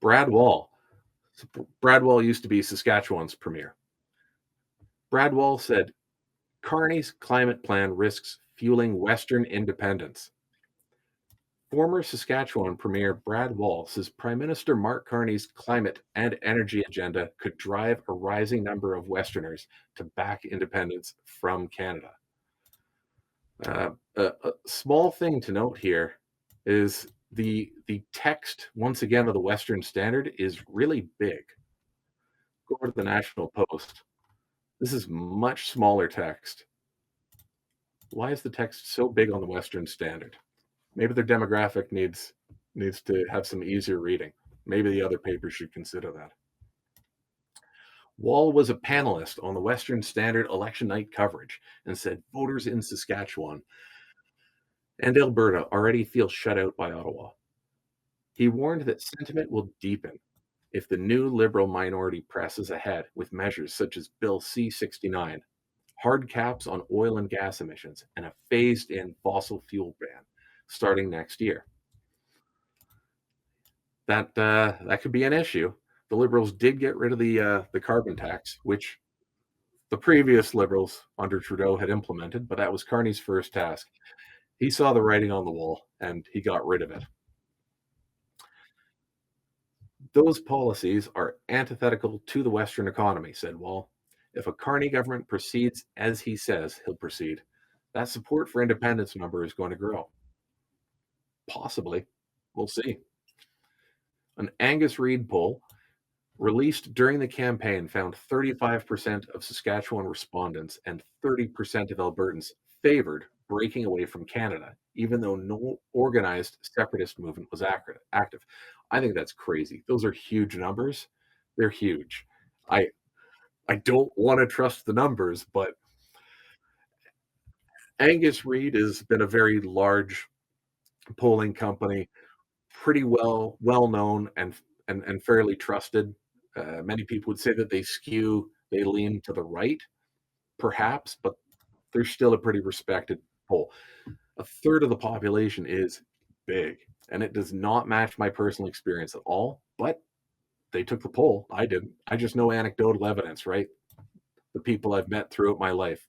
Brad Wall. Brad Wall used to be Saskatchewan's premier. Brad Wall said, Carney's climate plan risks fueling Western independence. Former Saskatchewan Premier Brad Wall says Prime Minister Mark Carney's climate and energy agenda could drive a rising number of Westerners to back independence from Canada. A small thing to note here is the text, once again, of the Western Standard is really big. Go over to the National Post. This is much smaller text. Why is the text so big on the Western Standard? Maybe their demographic needs to have some easier reading. Maybe the other papers should consider that. Wall was a panelist on the Western Standard election night coverage and said voters in Saskatchewan and Alberta already feel shut out by Ottawa. He warned that sentiment will deepen if the new Liberal minority presses ahead with measures such as Bill C-69, hard caps on oil and gas emissions, and a phased in fossil fuel ban starting next year. That could be an issue. The Liberals did get rid of the carbon tax, which the previous Liberals under Trudeau had implemented, but that was Carney's first task. He saw the writing on the wall and he got rid of it. Those policies are antithetical to the Western economy, said Wall. If a Carney government proceeds as he says he'll proceed, that support for independence number is going to grow. Possibly. We'll see. An Angus Reid poll released during the campaign found 35% of Saskatchewan respondents and 30% of Albertans favored breaking away from Canada, even though no organized separatist movement was active. I think that's crazy. Those are huge numbers. They're huge. I I don't want to trust the numbers, but Angus Reid has been a very large polling company, pretty well known and fairly trusted. Many people would say that they lean to the right, perhaps, but they're still a pretty respected poll. A third of the population is big, and it does not match my personal experience at all. But they took the poll. I didn't. I just know anecdotal evidence, right? The people I've met throughout my life.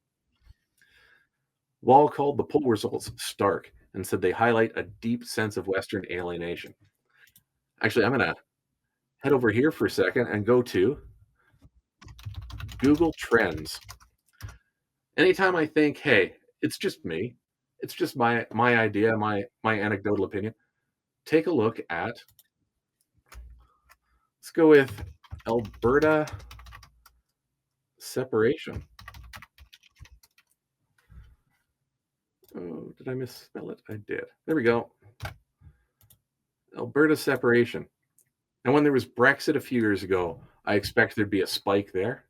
Wall called the poll results stark and said they highlight a deep sense of Western alienation. Actually, I'm going to head over here for a second and go to Google Trends. Anytime I think, hey, it's just me, it's just my idea, my anecdotal opinion, take a look at, let's go with Alberta separation. Oh, did I misspell it? I did. There we go. Alberta separation. And when there was Brexit a few years ago, I expected there'd be a spike there.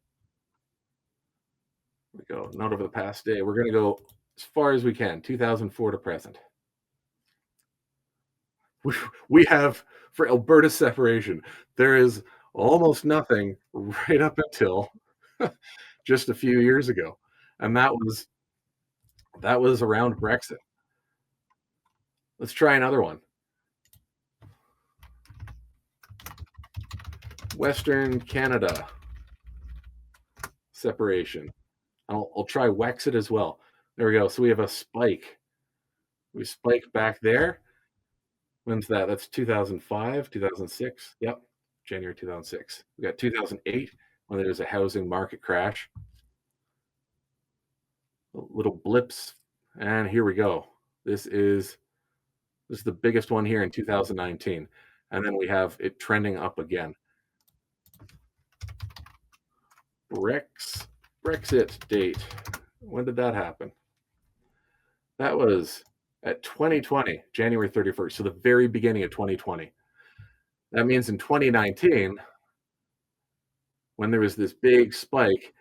Here we go. Not over the past day. We're going to go as far as we can, 2004 to present. We have, for Alberta separation, there is almost nothing right up until just a few years ago. And that was around Brexit. Let's try another one. Western Canada separation. I'll try Wexit as well. There we go. So we have a spike. We spike back there. When's that? That's 2005, 2006. Yep, January 2006. We got 2008 when there was a housing market crash. Little blips, and here we go. This is the biggest one here in 2019, and then we have it trending up again. Brexit date. When did that happen? That was at 2020, January 31st, so the very beginning of 2020. That means in 2019, when there was this big spike,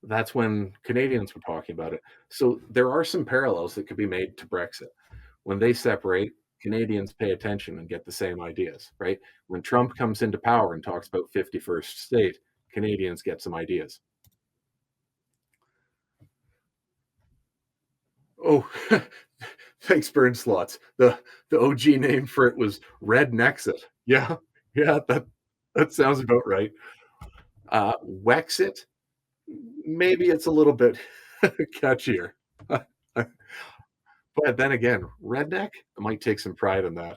that's when Canadians were talking about it. So there are some parallels that could be made to Brexit. When they separate, Canadians pay attention and get the same ideas, right? When Trump comes into power and talks about 51st state, Canadians get some ideas. Oh, thanks, Burn Slots. The OG name for it was Red Nexit. Yeah, yeah, that sounds about right. Wexit, maybe it's a little bit catchier. But then again, redneck, I might take some pride in that.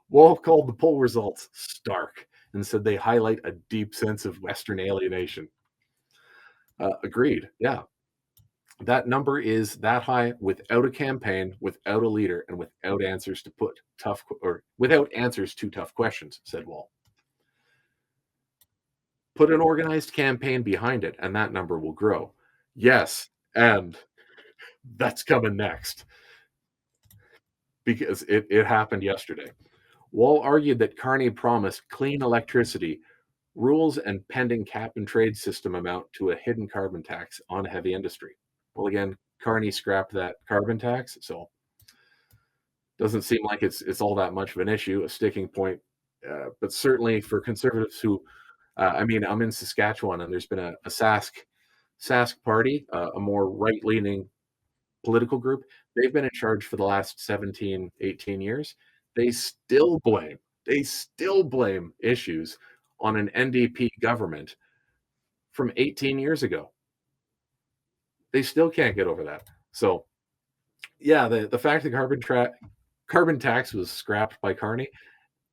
Wall called the poll results stark and said they highlight a deep sense of Western alienation. Agreed. Yeah. That number is that high without a campaign, without a leader, and without answers to tough questions, said Wall. Put an organized campaign behind it, and that number will grow. Yes, and that's coming next because it happened yesterday. Wall argued that Carney promised clean electricity, rules and pending cap and trade system amount to a hidden carbon tax on heavy industry. Well, again, Carney scrapped that carbon tax, so doesn't seem like it's all that much of an issue, a sticking point. But certainly for conservatives who, I mean, I'm in Saskatchewan, and there's been a Sask party, a more right leaning political group. They've been in charge for the last 17, 18 years. They still blame, they still blame issues on an NDP government from 18 years ago. They still can't get over that. So yeah, the fact that carbon tax was scrapped by Carney,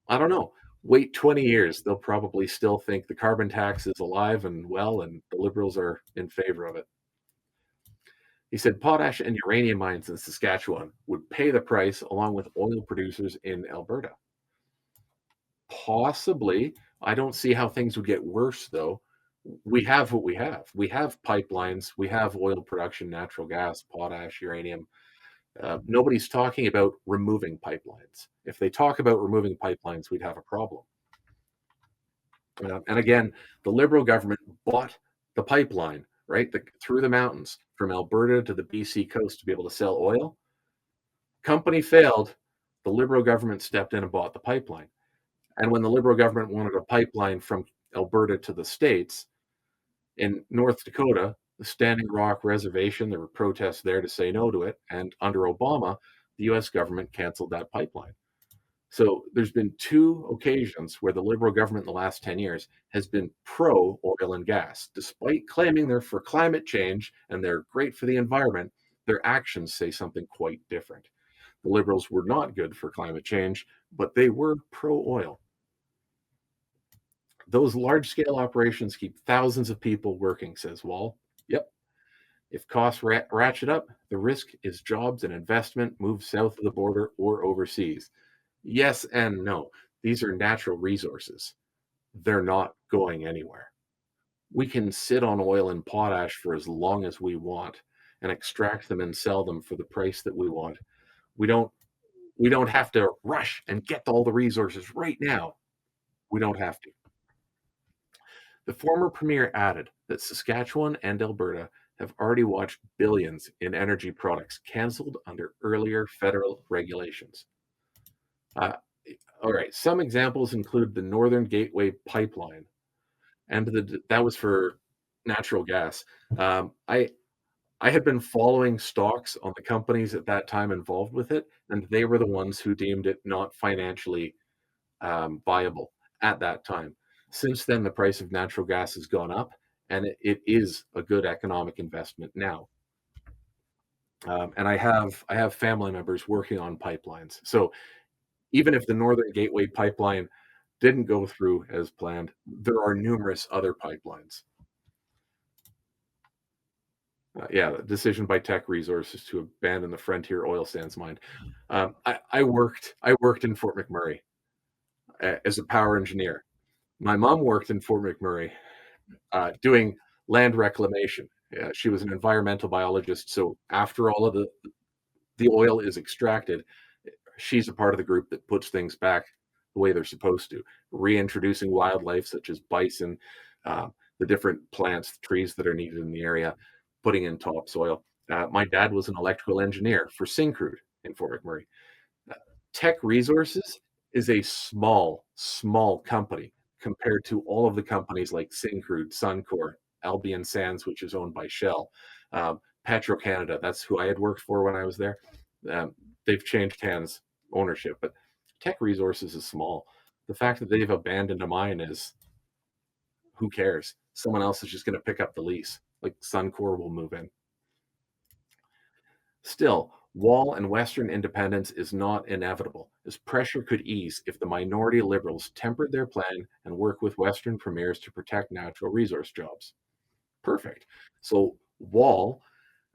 I don't know. Wait 20 years, they'll probably still think the carbon tax is alive and well, and the Liberals are in favor of it. He said potash and uranium mines in Saskatchewan would pay the price along with oil producers in Alberta. Possibly. I don't see how things would get worse, though. We have what we have. We have pipelines, we have oil production, natural gas, potash, uranium. Nobody's talking about removing pipelines. If they talk about removing pipelines, we'd have a problem. And again, the Liberal government bought the pipeline, right, through the mountains from Alberta to the BC coast to be able to sell oil. Company failed. The Liberal government stepped in and bought the pipeline. And when the Liberal government wanted a pipeline from Alberta to the States, in North Dakota, the Standing Rock Reservation, there were protests there to say no to it. And under Obama, the US government canceled that pipeline. So there's been two occasions where the Liberal government in the last 10 years has been pro oil and gas. Despite claiming they're for climate change and they're great for the environment, their actions say something quite different. The Liberals were not good for climate change, but they were pro oil. Those large scale operations keep thousands of people working, says Wall. Yep. If costs ratchet up, the risk is jobs and investment move south of the border or overseas. Yes and no. These are natural resources. They're not going anywhere. We can sit on oil and potash for as long as we want and extract them and sell them for the price that we want. We don't we don't have to rush and get all the resources right now. We don't have to. The former premier added that Saskatchewan and Alberta have already watched billions in energy products canceled under earlier federal regulations. Uh, all right, some examples include the Northern Gateway pipeline, and that was for natural gas. I had been following stocks on the companies at that time involved with it, and they were the ones who deemed it not financially viable at that time. Since then, the price of natural gas has gone up, and it is a good economic investment now. And I have family members working on pipelines. So even if the Northern Gateway pipeline didn't go through as planned, there are numerous other pipelines. Yeah, the decision by Teck Resources to abandon the Frontier oil sands mine. I worked in Fort McMurray as a power engineer. My mom worked in Fort McMurray doing land reclamation. She was an environmental biologist. So after all of the oil is extracted, she's a part of the group that puts things back the way they're supposed to, reintroducing wildlife such as bison, the different plants, trees that are needed in the area, putting in topsoil. My dad was an electrical engineer for Syncrude in Fort McMurray. Uh, Teck Resources is a small company compared to all of the companies like Syncrude, Suncor, Albion Sands, which is owned by Shell, Petro Canada. That's who I had worked for when I was there. Um, they've changed hands ownership, but Teck Resources is small. The fact that they've abandoned a mine is who cares? Someone else is just going to pick up the lease. Like Suncor will move in. Still, Wall and Western independence is not inevitable, as pressure could ease if the minority Liberals tempered their plan and work with Western premiers to protect natural resource jobs. Perfect. So, Wall,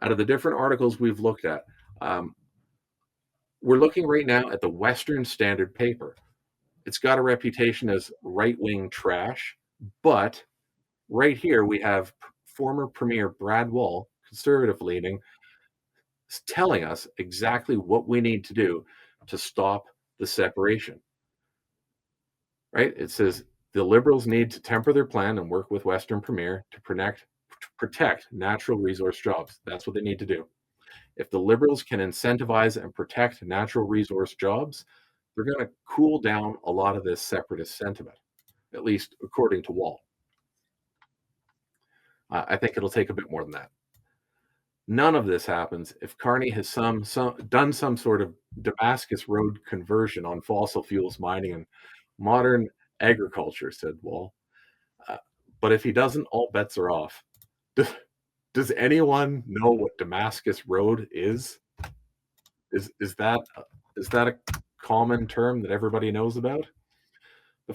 out of the different articles we've looked at, um, we're looking right now at the Western Standard paper. It's got a reputation as right wing trash, but Right here, we have former Premier Brad Wall, conservative leaning, telling us exactly what we need to do to stop the separation, right? It says the Liberals need to temper their plan and work with Western Premier to protect natural resource jobs. That's what they need to do. If the Liberals can incentivize and protect natural resource jobs, they're going to cool down a lot of this separatist sentiment, at least according to Wall. I think it'll take a bit more than that. None of this happens if Carney has done some sort of Damascus Road conversion on fossil fuels mining and modern agriculture, said Wall. Uh, but if he doesn't, all bets are off. Does, does anyone know what Damascus Road is? Is that a common term that everybody knows about? The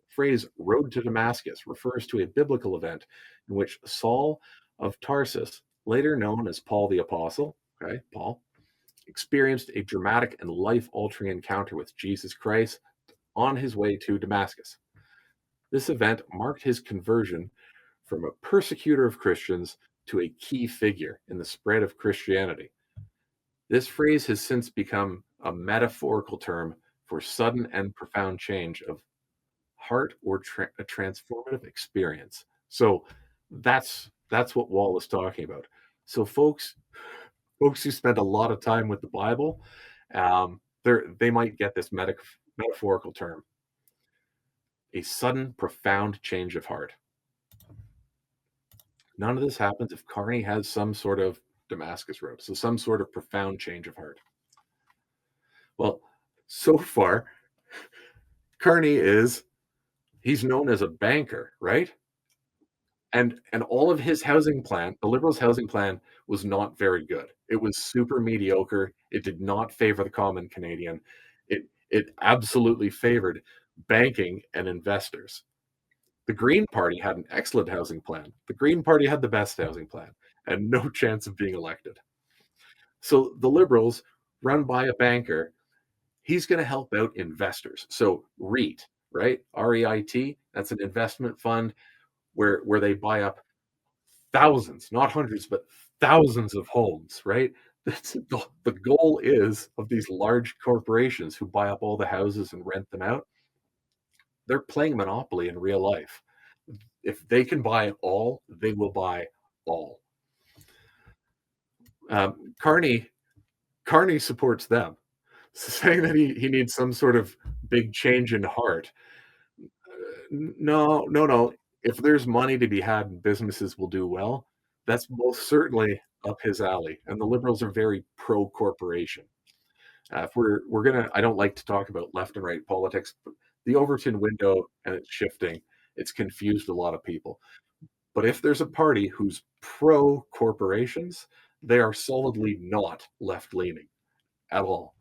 phrase "road to Damascus" refers to a biblical event in which Saul of Tarsus, later known as Paul the Apostle, okay, Paul, experienced a dramatic and life-altering encounter with Jesus Christ on his way to Damascus. This event marked his conversion from a persecutor of Christians to a key figure in the spread of Christianity. This phrase has since become a metaphorical term for sudden and profound change of heart or a transformative experience. So that's what Wall is talking about. So folks who spend a lot of time with the Bible, they might get this metaphorical term, a sudden, profound change of heart. None of this happens if Carney has some sort of Damascus Road, so some sort of profound change of heart. Well, so far, Carney he's known as a banker, right? And all of his housing plan, the Liberals' housing plan, was not very good. It was super mediocre. It did not favor the common Canadian. It absolutely favored banking and investors. The Green Party had an excellent housing plan. The Green Party had the best housing plan and no chance of being elected. So the Liberals, run by a banker, he's going to help out investors. So REIT, right? REIT, that's an investment fund where they buy up thousands, not hundreds, but thousands of homes, right? The goal is of these large corporations who buy up all the houses and rent them out. They're playing Monopoly in real life. If they can buy it all, they will buy all. Carney supports them, saying that he needs some sort of big change in heart. No, no, no. If there's money to be had and businesses will do well, that's most certainly up his alley. And the Liberals are very pro corporation. If we're gonna, I don't like to talk about left and right politics, but the Overton window and it's shifting. It's confused a lot of people. But if there's a party who's pro corporations, they are solidly not left leaning at all.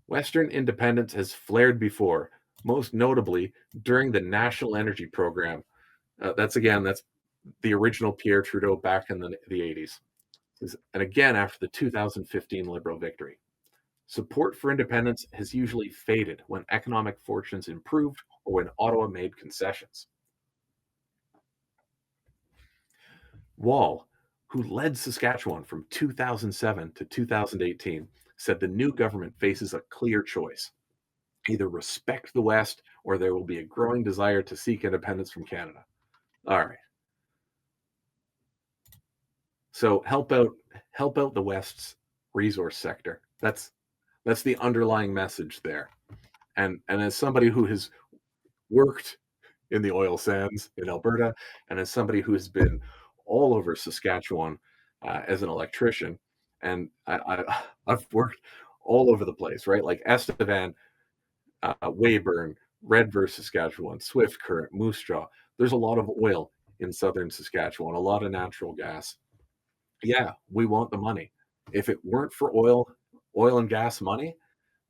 Western independence has flared before, most notably during the National Energy Program. That's the original Pierre Trudeau back in the 80s. And again after the 2015 Liberal victory. Support for independence has usually faded when economic fortunes improved or when Ottawa made concessions. Wall, who led Saskatchewan from 2007 to 2018, said the new government faces a clear choice: either respect the West or there will be a growing desire to seek independence from Canada. All right. So help out the West's resource sector. That's the underlying message there. And as somebody who has worked in the oil sands in Alberta, and as somebody who has been all over Saskatchewan as an electrician, and I've worked all over the place, right? Like Estevan, Weyburn, Redverse, Saskatchewan, Swift Current, Moose Jaw. There's a lot of oil in southern Saskatchewan, a lot of natural gas. Yeah, we want the money. If it weren't for oil and gas money,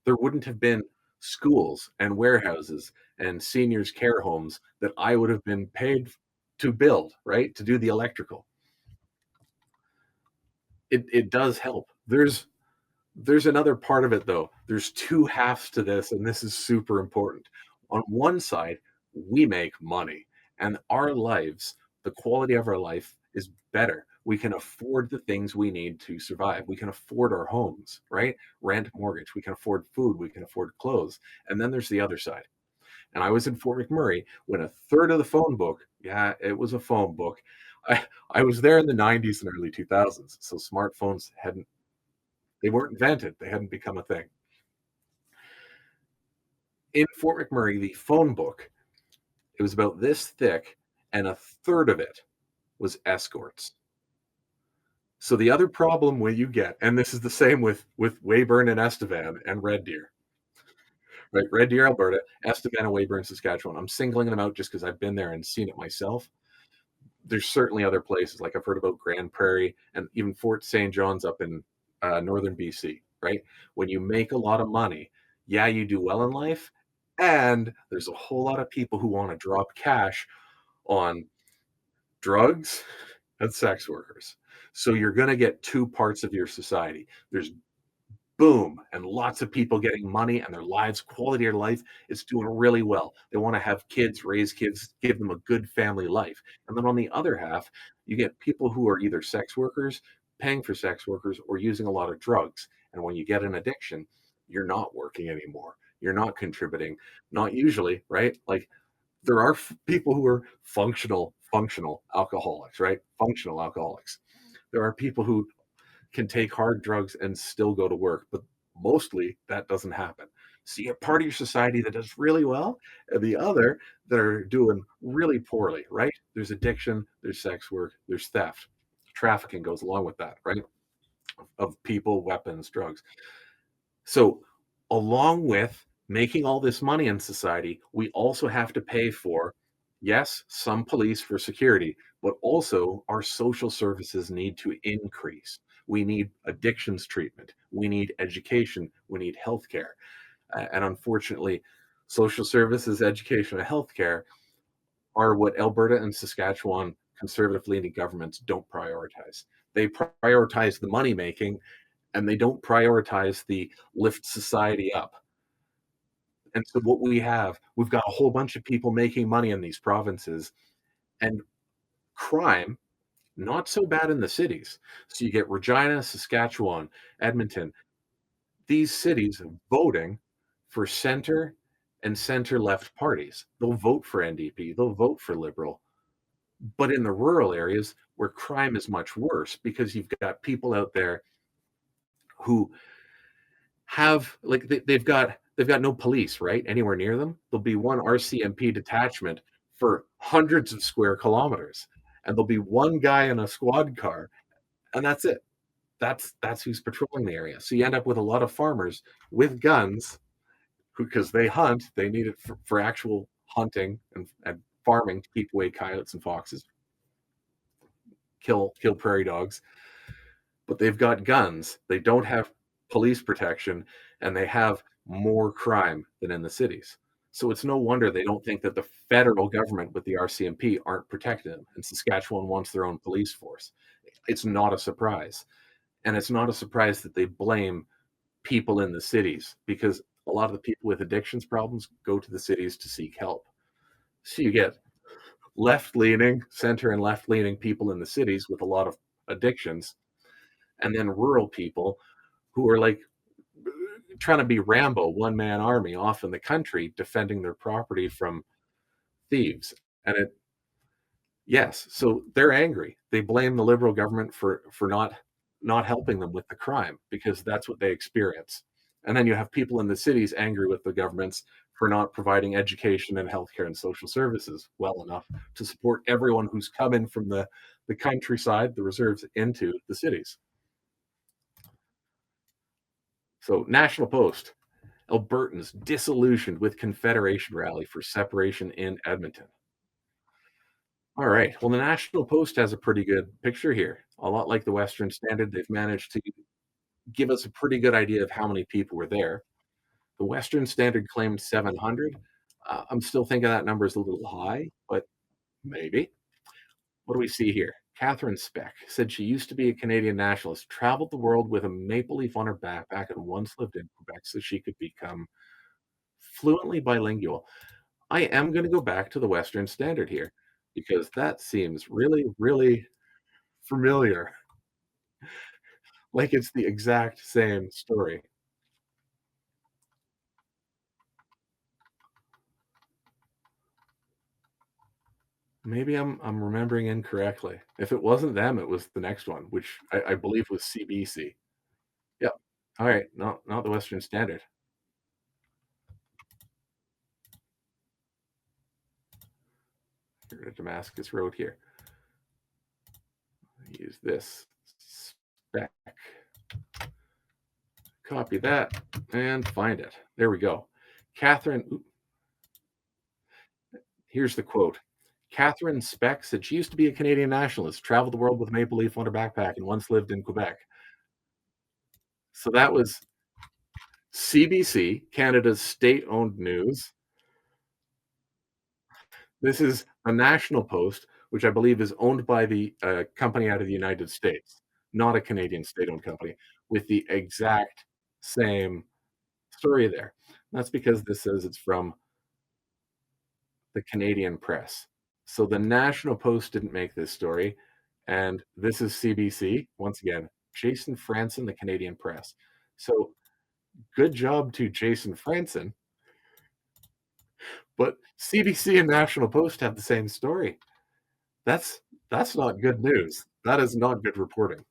there wouldn't have been schools and warehouses and seniors care homes that I would have been paid to build, right? To do the electrical. It does help. There's another part of it though. There's two halves to this, and this is super important. On one side, we make money and our lives, the quality of our life is better. We can afford the things we need to survive. We can afford our homes, right? Rent, mortgage, we can afford food, we can afford clothes. And then there's the other side. And I was in Fort McMurray when a third of the phone book, yeah, it was a phone book. I was there in the 90s and early 2000s, so smartphones hadn't they weren't invented. They hadn't become a thing. In Fort McMurray, the phone book, it was about this thick, and a third of it was escorts. So the other problem when you get, and this is the same with Weyburn and Estevan and Red Deer, right? Red Deer, Alberta, Estevan and Weyburn, Saskatchewan. I'm singling them out just because I've been there and seen it myself. There's certainly other places, like I've heard about Grand Prairie and even Fort St. John's up in northern BC, right? When you make a lot of money, yeah, you do well in life, and there's a whole lot of people who want to drop cash on drugs and sex workers. So you're going to get two parts of your society. There's boom, and lots of people getting money and their lives, quality of life is doing really well. They want to have kids, raise kids, give them a good family life. And then on the other half, you get people who are either sex workers, paying for sex workers, or using a lot of drugs. And when you get an addiction, you're not working anymore. You're not contributing, not usually, right? Like there are people who are functional alcoholics, right? Functional alcoholics. There are people who can take hard drugs and still go to work, but mostly that doesn't happen. So you have part of your society that does really well, and the other that are doing really poorly, right? There's addiction, there's sex work, there's theft. Trafficking goes along with that, right? Of people, weapons, drugs. So, along with making all this money in society, we also have to pay for, yes, some police for security, but also our social services need to increase. We need addictions treatment. We need education. We need healthcare. And unfortunately, social services, education, and healthcare are what Alberta and Saskatchewan conservative leaning governments don't prioritize. They prioritize the money making and they don't prioritize the lift society up. And so what we've got a whole bunch of people making money in these provinces and crime, not so bad in the cities. So you get Regina, Saskatchewan, Edmonton, these cities voting for center and center left parties. They'll vote for NDP, they'll vote for Liberal. But in the rural areas where crime is much worse because you've got people out there who have like they've got no police right anywhere near them. There'll be one RCMP detachment for hundreds of square kilometers, and there'll be one guy in a squad car, and that's it. That's who's patrolling the area. So you end up with a lot of farmers with guns because they hunt. They need it for actual hunting and farming to keep away coyotes and foxes, kill prairie dogs, but they've got guns. They don't have police protection, and they have more crime than in the cities. So it's no wonder they don't think that the federal government with the RCMP aren't protecting them. And Saskatchewan wants their own police force. It's not a surprise. And it's not a surprise that they blame people in the cities because a lot of the people with addictions problems go to the cities to seek help. So you get left leaning, center and left leaning people in the cities with a lot of addictions, and then rural people who are like trying to be Rambo, one man army off in the country defending their property from thieves. And it, yes, so they're angry. They blame the Liberal government for not helping them with the crime because that's what they experience. And then you have people in the cities angry with the governments for not providing education and healthcare and social services well enough to support everyone who's coming from the countryside, the reserves into the cities. So National Post, Albertans disillusioned with Confederation rally for separation in Edmonton. All right. Well, the National Post has a pretty good picture here. A lot like the Western Standard, they've managed to give us a pretty good idea of how many people were there. The Western Standard claimed 700. I'm still thinking that number is a little high, but maybe. What do we see here? Catherine Speck said she used to be a Canadian nationalist, traveled the world with a maple leaf on her backpack, and once lived in Quebec so she could become fluently bilingual. I am gonna go back to the Western Standard here because that seems really, really familiar, like it's the exact same story. Maybe I'm remembering incorrectly. If it wasn't them, it was the next one, which I believe was CBC. Yep. Alright, not the Western Standard. Here to Damascus Road here. Use this spec, copy that, and find it. There we go. Catherine, here's the quote. Catherine Speck said she used to be a Canadian nationalist, traveled the world with a maple leaf on her backpack, and once lived in Quebec. So that was CBC, Canada's state-owned news. This is a National Post, which I believe is owned by the company out of the United States, not a Canadian state-owned company, with the exact same story there. That's because this says it's from the Canadian press. So the National Post didn't make this story, and this is CBC. Once again, Jason Franson, the Canadian press. So good job to Jason Franson, but CBC and National Post have the same story. That's that's not good news. That is not good reporting.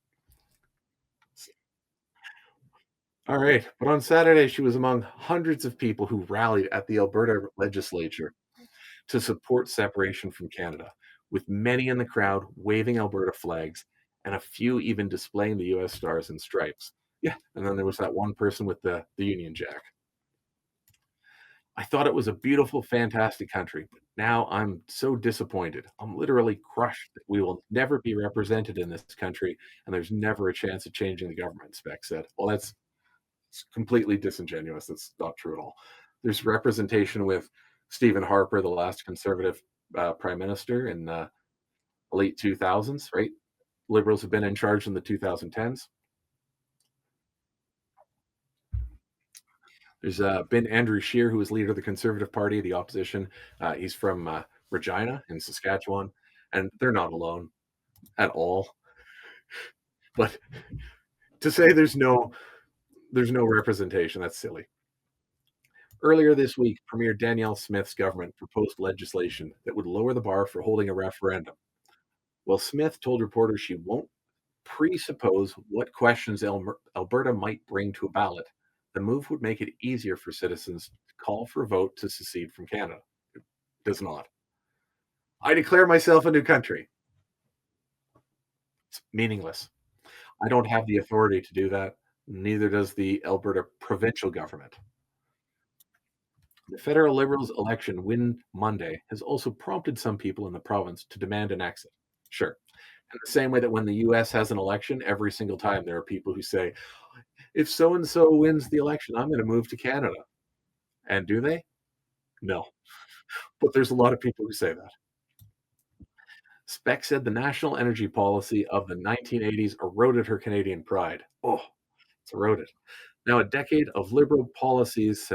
All right, but on Saturday, she was among hundreds of people who rallied at the Alberta legislature to support separation from Canada, with many in the crowd waving Alberta flags and a few even displaying the US stars and stripes. Yeah, and then there was that one person with the Union Jack. I thought it was a beautiful, fantastic country, but now I'm so disappointed. I'm literally crushed that we will never be represented in this country, and there's never a chance of changing the government, Speck said. Well, that's it's completely disingenuous. That's not true at all. There's representation with Stephen Harper, the last conservative prime minister in the late 2000s, right? Liberals have been in charge in the 2010s. There's been Andrew Scheer, who was leader of the Conservative Party, the opposition. He's from Regina in Saskatchewan, and they're not alone at all. But to say there's no representation, that's silly. Earlier this week, Premier Danielle Smith's government proposed legislation that would lower the bar for holding a referendum. Well, Smith told reporters she won't presuppose what questions Alberta might bring to a ballot. The move would make it easier for citizens to call for a vote to secede from Canada. It does not. I declare myself a new country. It's meaningless. I don't have the authority to do that. Neither does the Alberta provincial government. The federal Liberals election win Monday has also prompted some people in the province to demand an exit. Sure. In the same way that when the US has an election, every single time there are people who say, if so and so wins the election, I'm going to move to Canada. And do they? No. But there's a lot of people who say that. Speck said the national energy policy of the 1980s eroded her Canadian pride. Oh, it's eroded. Now, a decade of liberal policies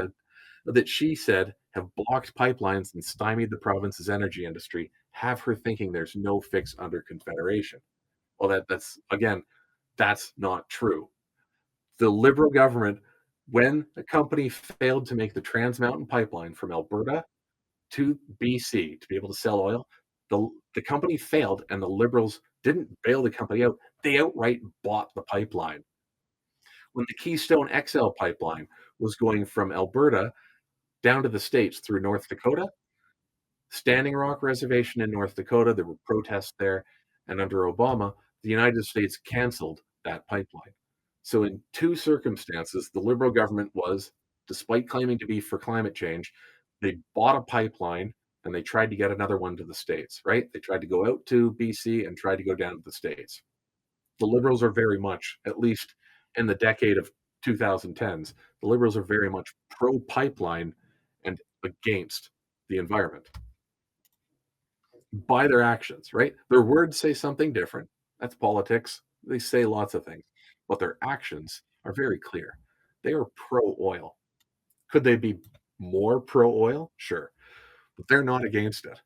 that she said have blocked pipelines and stymied the province's energy industry have her thinking there's no fix under Confederation. Well, that's again, that's not true. The Liberal government, when a company failed to make the Trans Mountain Pipeline from Alberta to BC to be able to sell oil, the company failed, and the Liberals didn't bail the company out; they outright bought the pipeline. When the Keystone XL pipeline was going from Alberta down to the States through North Dakota, Standing Rock Reservation in North Dakota, there were protests there, and under Obama, the United States canceled that pipeline. So in 2 circumstances, the Liberal government was, despite claiming to be for climate change, they bought a pipeline and they tried to get another one to the States, right? They tried to go out to BC and tried to go down to the States. The Liberals are very much, at least in the decade of 2010s, the Liberals are very much pro-pipeline and against the environment by their actions, right? Their words say something different. That's politics. They say lots of things, but their actions are very clear. They are pro oil. Could they be more pro oil? Sure. but they're not against it.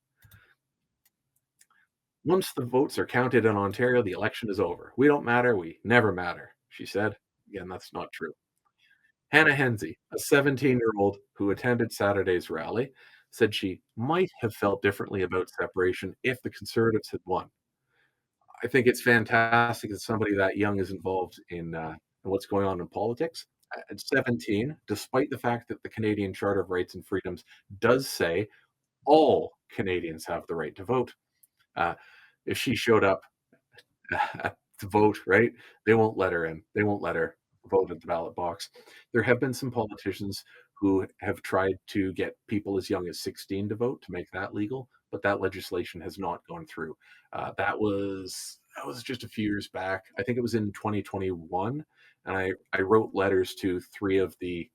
"Once the votes are counted in Ontario, the election is over. We don't matter, we never matter," she said. Again, that's not true. Hannah Hensey, a 17-year-old who attended Saturday's rally, said she might have felt differently about separation if the Conservatives had won. I think it's fantastic that somebody that young is involved in what's going on in politics. At 17, despite the fact that the Canadian Charter of Rights and Freedoms does say all Canadians have the right to vote, uh, if she showed up to vote, right? They won't let her in. They won't let her vote at the ballot box. There have been some politicians who have tried to get people as young as 16 to vote to make that legal, but that legislation has not gone through. That was just a few years back. I think it was in 2021, and I wrote letters to three of the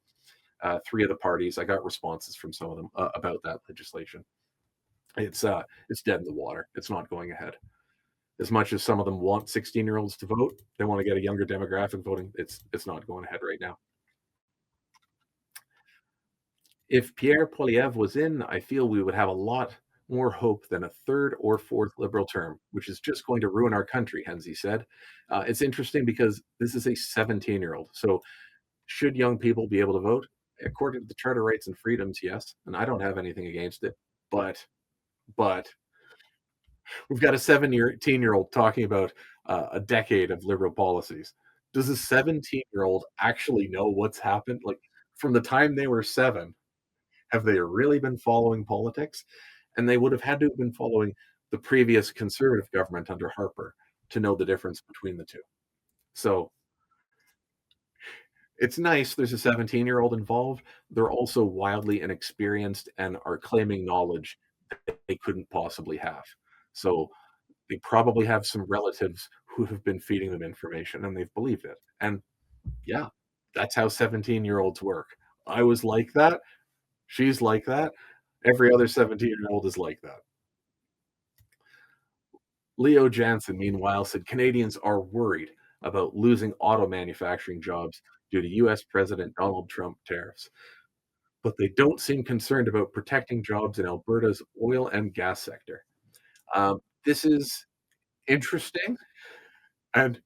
parties. I got responses from some of them about that legislation. It's dead in the water. It's not going ahead. As much as some of them want 16-year-olds to vote, they want to get a younger demographic voting. It's not going ahead right now. If Pierre Poilievre was in, I feel we would have a lot more hope than a third or fourth Liberal term, which is just going to ruin our country, Hensey said. It's interesting because this is a 17-year-old. So, should young people be able to vote? According to the Charter of Rights and Freedoms, yes. And I don't have anything against it. But we've got a 17-year-old talking about a decade of liberal policies. Does a 17-year-old actually know what's happened? Like from the time they were 7, have they really been following politics? And they would have had to have been following the previous conservative government under Harper to know the difference between the two. So it's nice there's a 17-year-old involved. They're also wildly inexperienced and are claiming knowledge that they couldn't possibly have. So they probably have some relatives who have been feeding them information and they've believed it. And yeah, that's how 17-year-olds work. I was like that. She's like that. Every other 17-year-old is like that. Leo Jansen, meanwhile, said Canadians are worried about losing auto manufacturing jobs due to US President Donald Trump tariffs, but they don't seem concerned about protecting jobs in Alberta's oil and gas sector. This is interesting. And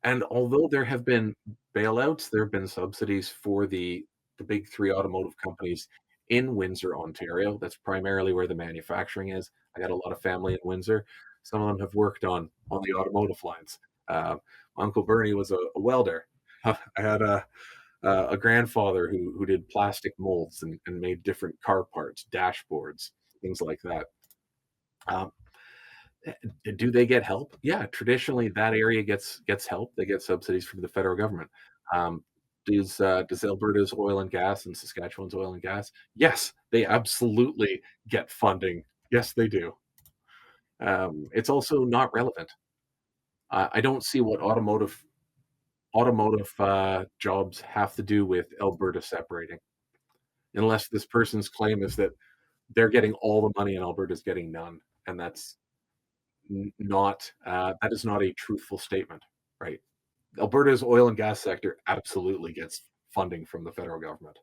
And although there have been bailouts, there have been subsidies for the big 3 automotive companies in Windsor, Ontario. That's primarily where the manufacturing is. I got a lot of family in Windsor. Some of them have worked on the automotive lines. My Uncle Bernie was a welder. I had a grandfather who did plastic molds and made different car parts, dashboards, things like that. Um, do they get help? Yeah, traditionally that area gets help. They get subsidies from the federal government. Um, does Alberta's oil and gas and Saskatchewan's oil and gas? Yes, they absolutely get funding. Yes, they do. It's also not relevant. I don't see what automotive jobs have to do with Alberta separating, unless this person's claim is that they're getting all the money and Alberta's getting none, and that's not that is not a truthful statement, right? Alberta's oil and gas sector absolutely gets funding from the federal government.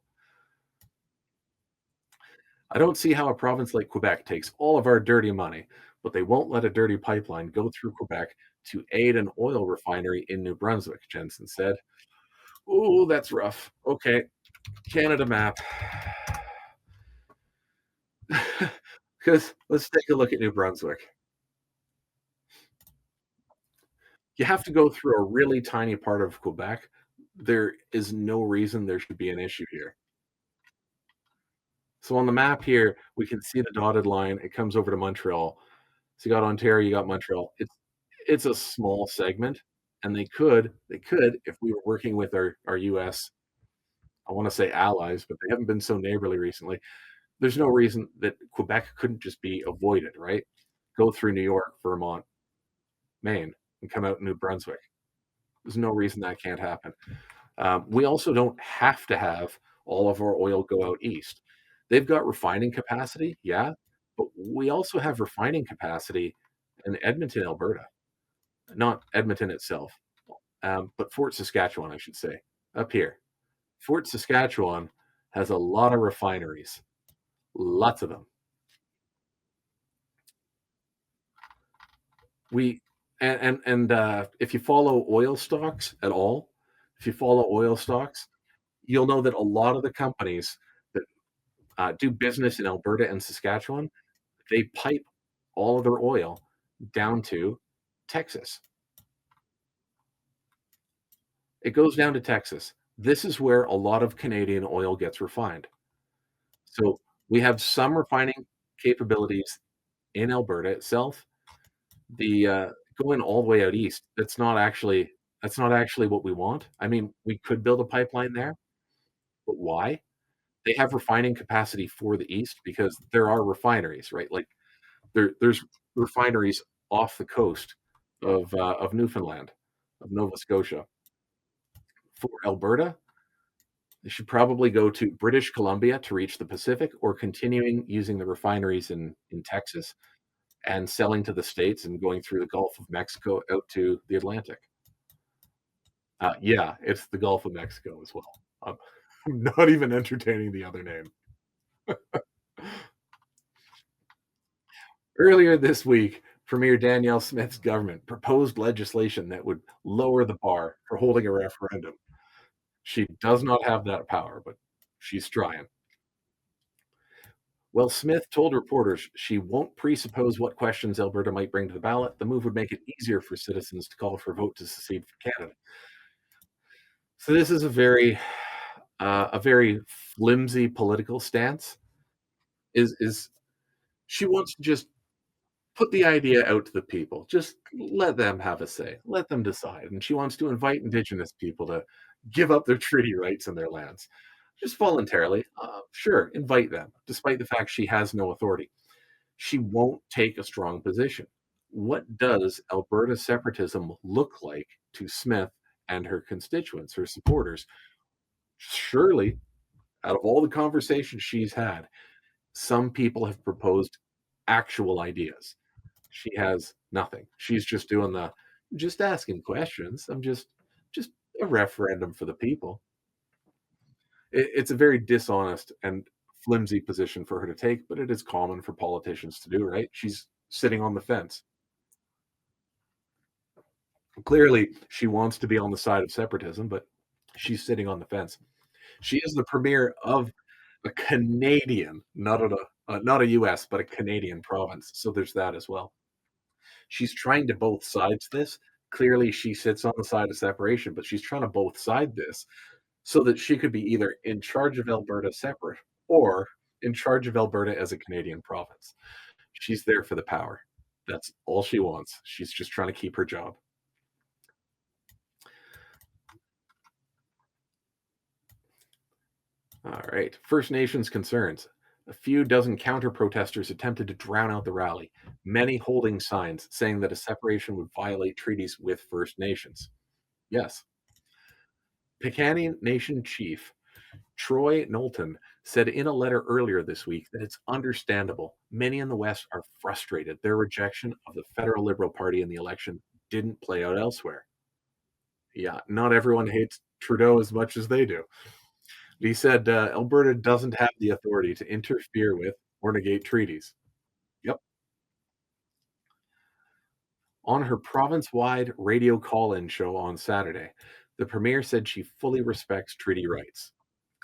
I don't see how a province like Quebec takes all of our dirty money, but they won't let a dirty pipeline go through Quebec to aid an oil refinery in New Brunswick, Jensen said. Oh, that's rough. Okay, Canada map. Because let's take a look at New Brunswick. You have to go through a really tiny part of Quebec. There is no reason there should be an issue here. So on the map here, we can see the dotted line. It comes over to Montreal. So you got Ontario, you got Montreal. It's a small segment, and they could if we were working with our US, I want to say allies, but they haven't been so neighborly recently. There's no reason that Quebec couldn't just be avoided, right? Go through New York, Vermont, Maine, and come out in New Brunswick. There's no reason that can't happen. We also don't have to have all of our oil go out east. They've got refining capacity, yeah, but we also have refining capacity in Edmonton, Alberta, not Edmonton itself, but Fort Saskatchewan, I should say, up here. Fort Saskatchewan has a lot of refineries, lots of them. We if you follow oil stocks at all, if you follow oil stocks, you'll know that a lot of the companies that, do business in Alberta and Saskatchewan, they pipe all of their oil down to Texas. It goes down to Texas. This is where a lot of Canadian oil gets refined. So, we have some refining capabilities in Alberta itself. The, going all the way out east, that's not actually what we want. I mean, we could build a pipeline there, but why? They have refining capacity for the east because there are refineries, right? Like, there's refineries off the coast of Newfoundland, of Nova Scotia. For Alberta, they should probably go to British Columbia to reach the Pacific or continuing using the refineries in Texas and selling to the States and going through the Gulf of Mexico out to the Atlantic. Yeah, it's the Gulf of Mexico as well. Um, I'm not even entertaining the other name. Earlier this week, Premier Danielle Smith's government proposed legislation that would lower the bar for holding a referendum. She does not have that power, but she's trying. Well, Smith told reporters she won't presuppose what questions Alberta might bring to the ballot. The move would make it easier for citizens to call for a vote to secede from Canada. So this is a very flimsy political stance. Is she wants to just put the idea out to the people. Just let them have a say. Let them decide. And she wants to invite Indigenous people to give up their treaty rights and their lands, just voluntarily. Sure, invite them, despite the fact she has no authority. She won't take a strong position. What does Alberta separatism look like to Smith and her constituents, her supporters? Surely, out of all the conversations she's had, some people have proposed actual ideas. She has nothing. She's just doing the just asking questions. I'm just a referendum for the people. It's a very dishonest and flimsy position for her to take, but it is common for politicians to do, right? She's sitting on the fence. Clearly, she wants to be on the side of separatism, but she's sitting on the fence. She is the premier of a Canadian, not a US, but a Canadian province. So there's that as well. She's trying to both sides this. Clearly, she sits on the side of separation, but she's trying to both side this so that she could be either in charge of Alberta separate or in charge of Alberta as a Canadian province. She's there for the power. That's all she wants. She's just trying to keep her job. All right. First Nations concerns. A few dozen counter protesters attempted to drown out the rally, many holding signs saying that a separation would violate treaties with First Nations. Yes. Piikani Nation Chief Troy Knowlton said in a letter earlier this week that it's understandable. Many in the West are frustrated. Their rejection of the federal Liberal Party in the election didn't play out elsewhere. Yeah, not everyone hates Trudeau as much as they do. He said Alberta doesn't have the authority to interfere with or negate treaties. Yep. On her province wide radio call in show on Saturday, the premier said she fully respects treaty rights.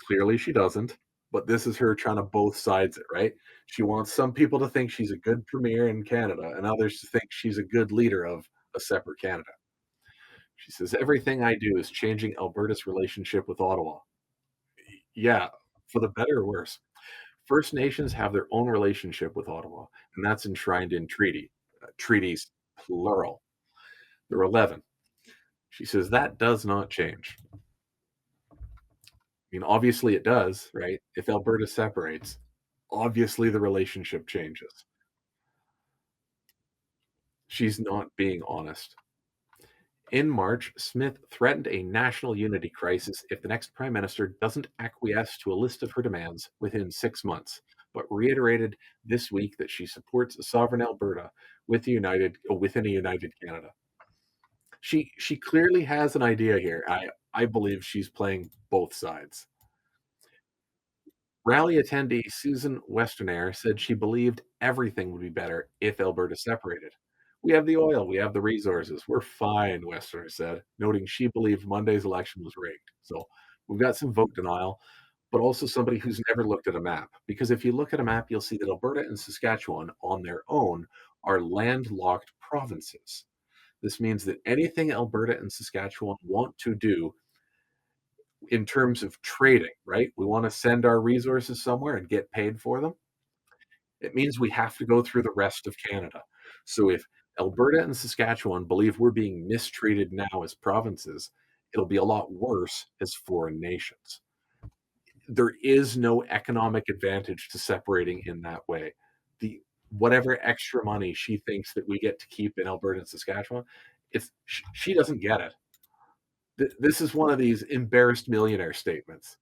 Clearly, she doesn't, but this is her trying to both sides it, right? She wants some people to think she's a good premier in Canada and others to think she's a good leader of a separate Canada. She says, everything I do is changing Alberta's relationship with Ottawa. Yeah, for the better or worse. First Nations have their own relationship with Ottawa, and that's enshrined in treaties, plural. There are 11. She says that does not change. I mean, obviously it does, right? If Alberta separates, obviously the relationship changes. She's not being honest. In March, Smith threatened a national unity crisis if the next prime minister doesn't acquiesce to a list of her demands within 6 months, but reiterated this week that she supports a sovereign Alberta within a united Canada. She clearly has an idea here. I believe she's playing both sides. Rally attendee Susan Westernair said she believed everything would be better if Alberta separated. We have the oil, we have the resources. We're fine, Westerners said, noting she believed Monday's election was rigged. So we've got some vote denial, but also somebody who's never looked at a map. Because if you look at a map, you'll see that Alberta and Saskatchewan on their own are landlocked provinces. This means that anything Alberta and Saskatchewan want to do in terms of trading, right? We want to send our resources somewhere and get paid for them. It means we have to go through the rest of Canada. So if Alberta and Saskatchewan believe we're being mistreated now as provinces, it'll be a lot worse as foreign nations. There is no economic advantage to separating in that way. The whatever extra money she thinks that we get to keep in Alberta and Saskatchewan, it's she doesn't get it. This is one of these embarrassed millionaire statements.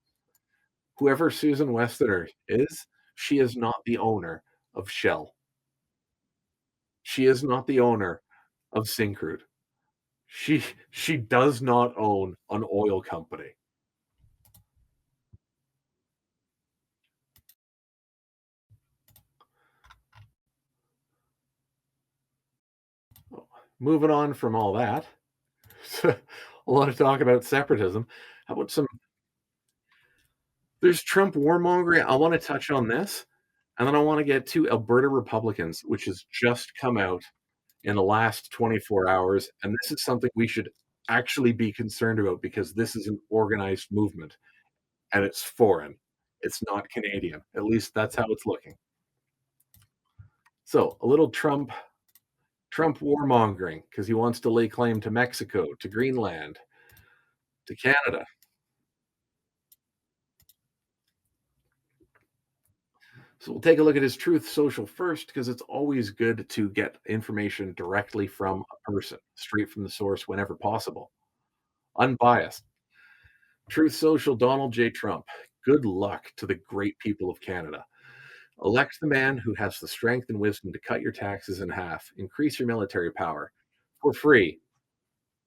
Whoever Susan Westeners is, she is not the owner of Shell. She is not the owner of Syncrude. She does not own an oil company. Moving on from all that, a lot of talk about separatism. How about some there's Trump warmongering. I wanna touch on this, and then I wanna get to Alberta Republicans, which has just come out in the last 24 hours, and this is something we should actually be concerned about because this is an organized movement, and it's foreign. It's not Canadian. At least that's how it's looking. So, a little Trump warmongering because he wants to lay claim to Mexico, to Greenland, to Canada. So we'll take a look at his Truth Social first because it's always good to get information directly from a person, straight from the source whenever possible. Unbiased. Truth Social Donald J. Trump. Good luck to the great people of Canada. Elect the man who has the strength and wisdom to cut your taxes in half, increase your military power for free.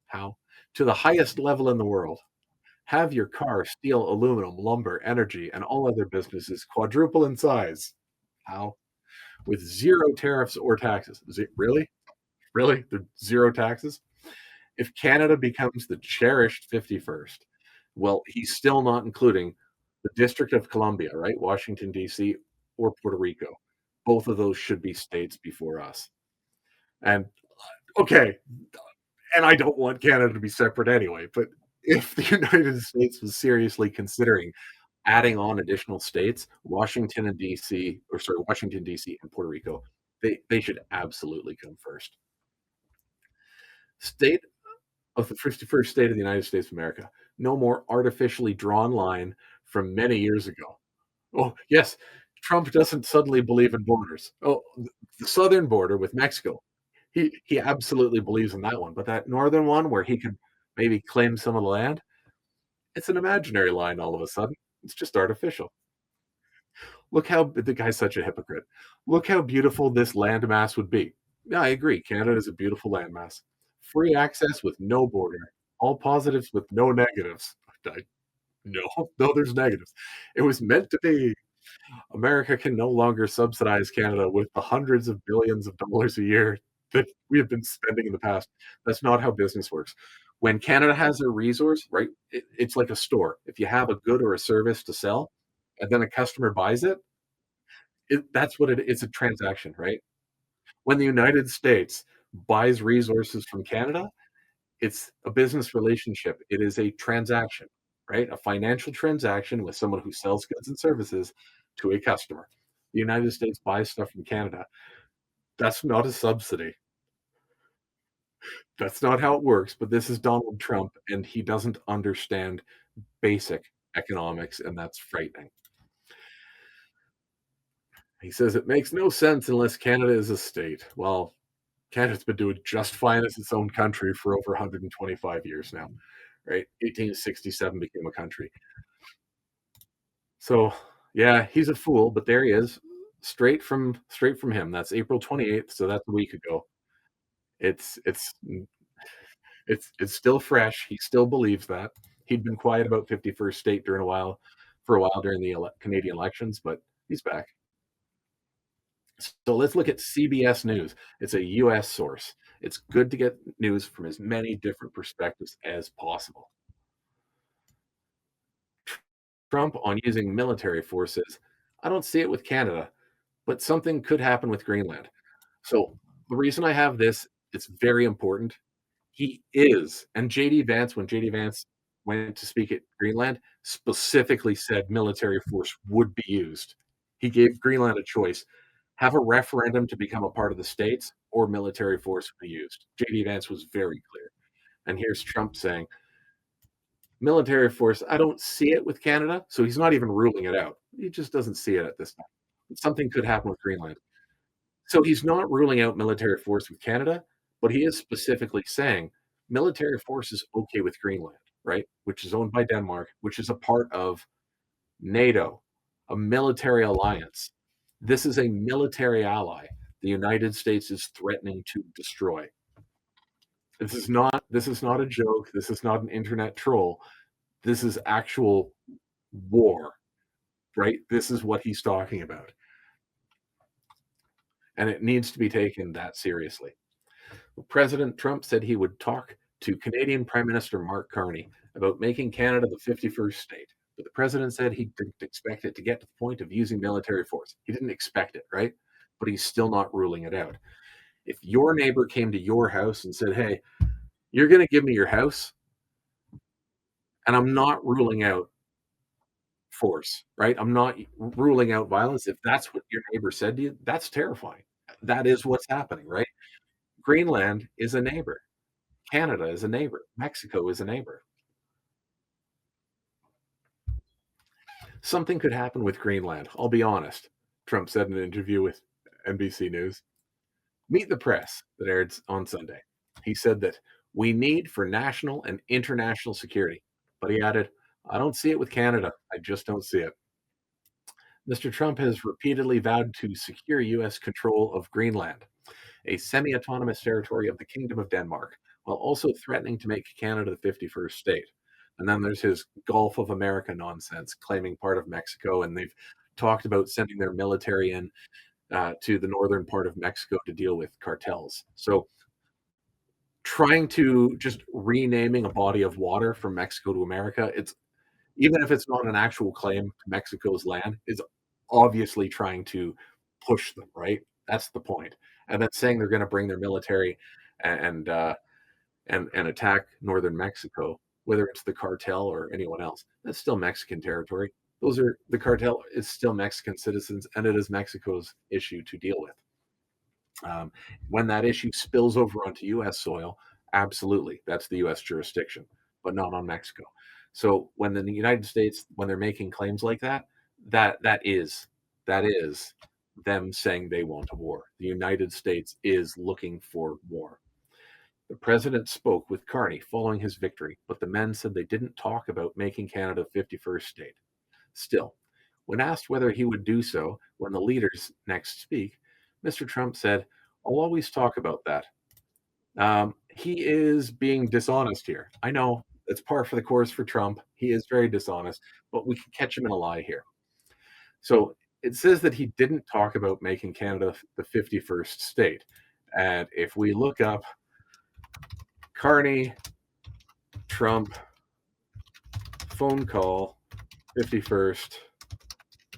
How? To the highest level in the world. Have your car, steel, aluminum, lumber, energy, and all other businesses quadruple in size. How? With zero tariffs or taxes. Is it really? Really? The zero taxes? If Canada becomes the cherished 51st, well, he's still not including the District of Columbia, right? Washington, D.C., or Puerto Rico. Both of those should be states before us. And okay, and I don't want Canada to be separate anyway, but if the United States was seriously considering adding on additional states, Washington and DC, or sorry, Washington, DC and Puerto Rico, they should absolutely come first. State of the 51st state of the United States of America. No more artificially drawn line from many years ago. Oh, yes, Trump doesn't suddenly believe in borders. Oh, the southern border with Mexico. He absolutely believes in that one, but that northern one where he could maybe claim some of the land, it's an imaginary line all of a sudden. It's just artificial. Look how the guy's such a hypocrite. Look how beautiful this landmass would be. Yeah, I agree. Canada is a beautiful landmass. Free access with no border. All positives with no negatives. I, no, no, there's negatives. It was meant to be. America can no longer subsidize Canada with the hundreds of billions of dollars a year that we have been spending in the past. That's not how business works. When Canada has a resource, right, it's like a store. If you have a good or a service to sell, and then a customer buys it, that's what it's a transaction, right? When the United States buys resources from Canada, it's a business relationship. It is a transaction, right? A financial transaction with someone who sells goods and services to a customer. The United States buys stuff from Canada. That's not a subsidy. That's not how it works. But this is Donald Trump, and he doesn't understand basic economics, and that's frightening. He says it makes no sense unless Canada is a state. Well, Canada's been doing just fine as its own country for over 125 years now, right? 1867 became a country. So, yeah, he's a fool, but there he is, straight from him. That's April 28th, so that's a week ago. It's still fresh. He still believes that. He'd been quiet about 51st state for a while during the Canadian elections, but he's back. So let's look at CBS News. It's a US source. It's good to get news from as many different perspectives as possible. Trump on using military forces. I don't see it with Canada, but something could happen with Greenland. So the reason I have this, it's very important. He is, and JD Vance, when JD Vance went to speak at Greenland, specifically said military force would be used. He gave Greenland a choice: have a referendum to become a part of the states or military force be used. JD Vance was very clear. And here's Trump saying, military force, I don't see it with Canada. So he's not even ruling it out. He just doesn't see it at this time. Something could happen with Greenland. So he's not ruling out military force with Canada, but he is specifically saying military force is okay with Greenland, right? Which is owned by Denmark, which is a part of NATO, a military alliance. This is a military ally the United States is threatening to destroy. This is not a joke. This is not an internet troll. This is actual war, right? This is what he's talking about. And it needs to be taken that seriously. President Trump said he would talk to Canadian Prime Minister Mark Carney about making Canada the 51st state. But the president said he didn't expect it to get to the point of using military force. He didn't expect it, right? But he's still not ruling it out. If your neighbor came to your house and said, hey, you're going to give me your house, and I'm not ruling out force, right? I'm not ruling out violence. If that's what your neighbor said to you, that's terrifying. That is what's happening, right? Greenland is a neighbor. Canada is a neighbor. Mexico is a neighbor. Something could happen with Greenland. I'll be honest. Trump said in an interview with NBC News. Meet the Press that aired on Sunday. He said that we need for national and international security. But he added, I don't see it with Canada. I just don't see it. Mr. Trump has repeatedly vowed to secure U.S. control of Greenland, a semi autonomous territory of the Kingdom of Denmark, while also threatening to make Canada the 51st state. And then there's his Gulf of America nonsense, claiming part of Mexico. And they've talked about sending their military in to the northern part of Mexico to deal with cartels. So trying to just renaming a body of water from Mexico to America, it's even if it's not an actual claim to Mexico's land, is obviously trying to push them, right? That's the point. And then saying they're going to bring their military and and attack northern Mexico, whether it's the cartel or anyone else, that's still Mexican territory. Those are the cartel is still Mexican citizens, and it is Mexico's issue to deal with. Um, when that issue spills over onto U.S. soil, absolutely, that's the U.S. jurisdiction, but not on Mexico. So when the United States, when they're making claims like that, that is them saying they want a war. The United States is looking for war. The president spoke with Carney following his victory, but the men said they didn't talk about making Canada 51st state. Still, when asked whether he would do so when the leaders next speak, Mr. Trump said, I'll always talk about that. He is being dishonest here. I know it's par for the course for Trump. He is very dishonest, but we can catch him in a lie here. So it says that he didn't talk about making Canada the 51st state. And if we look up Carney, Trump, phone call, 51st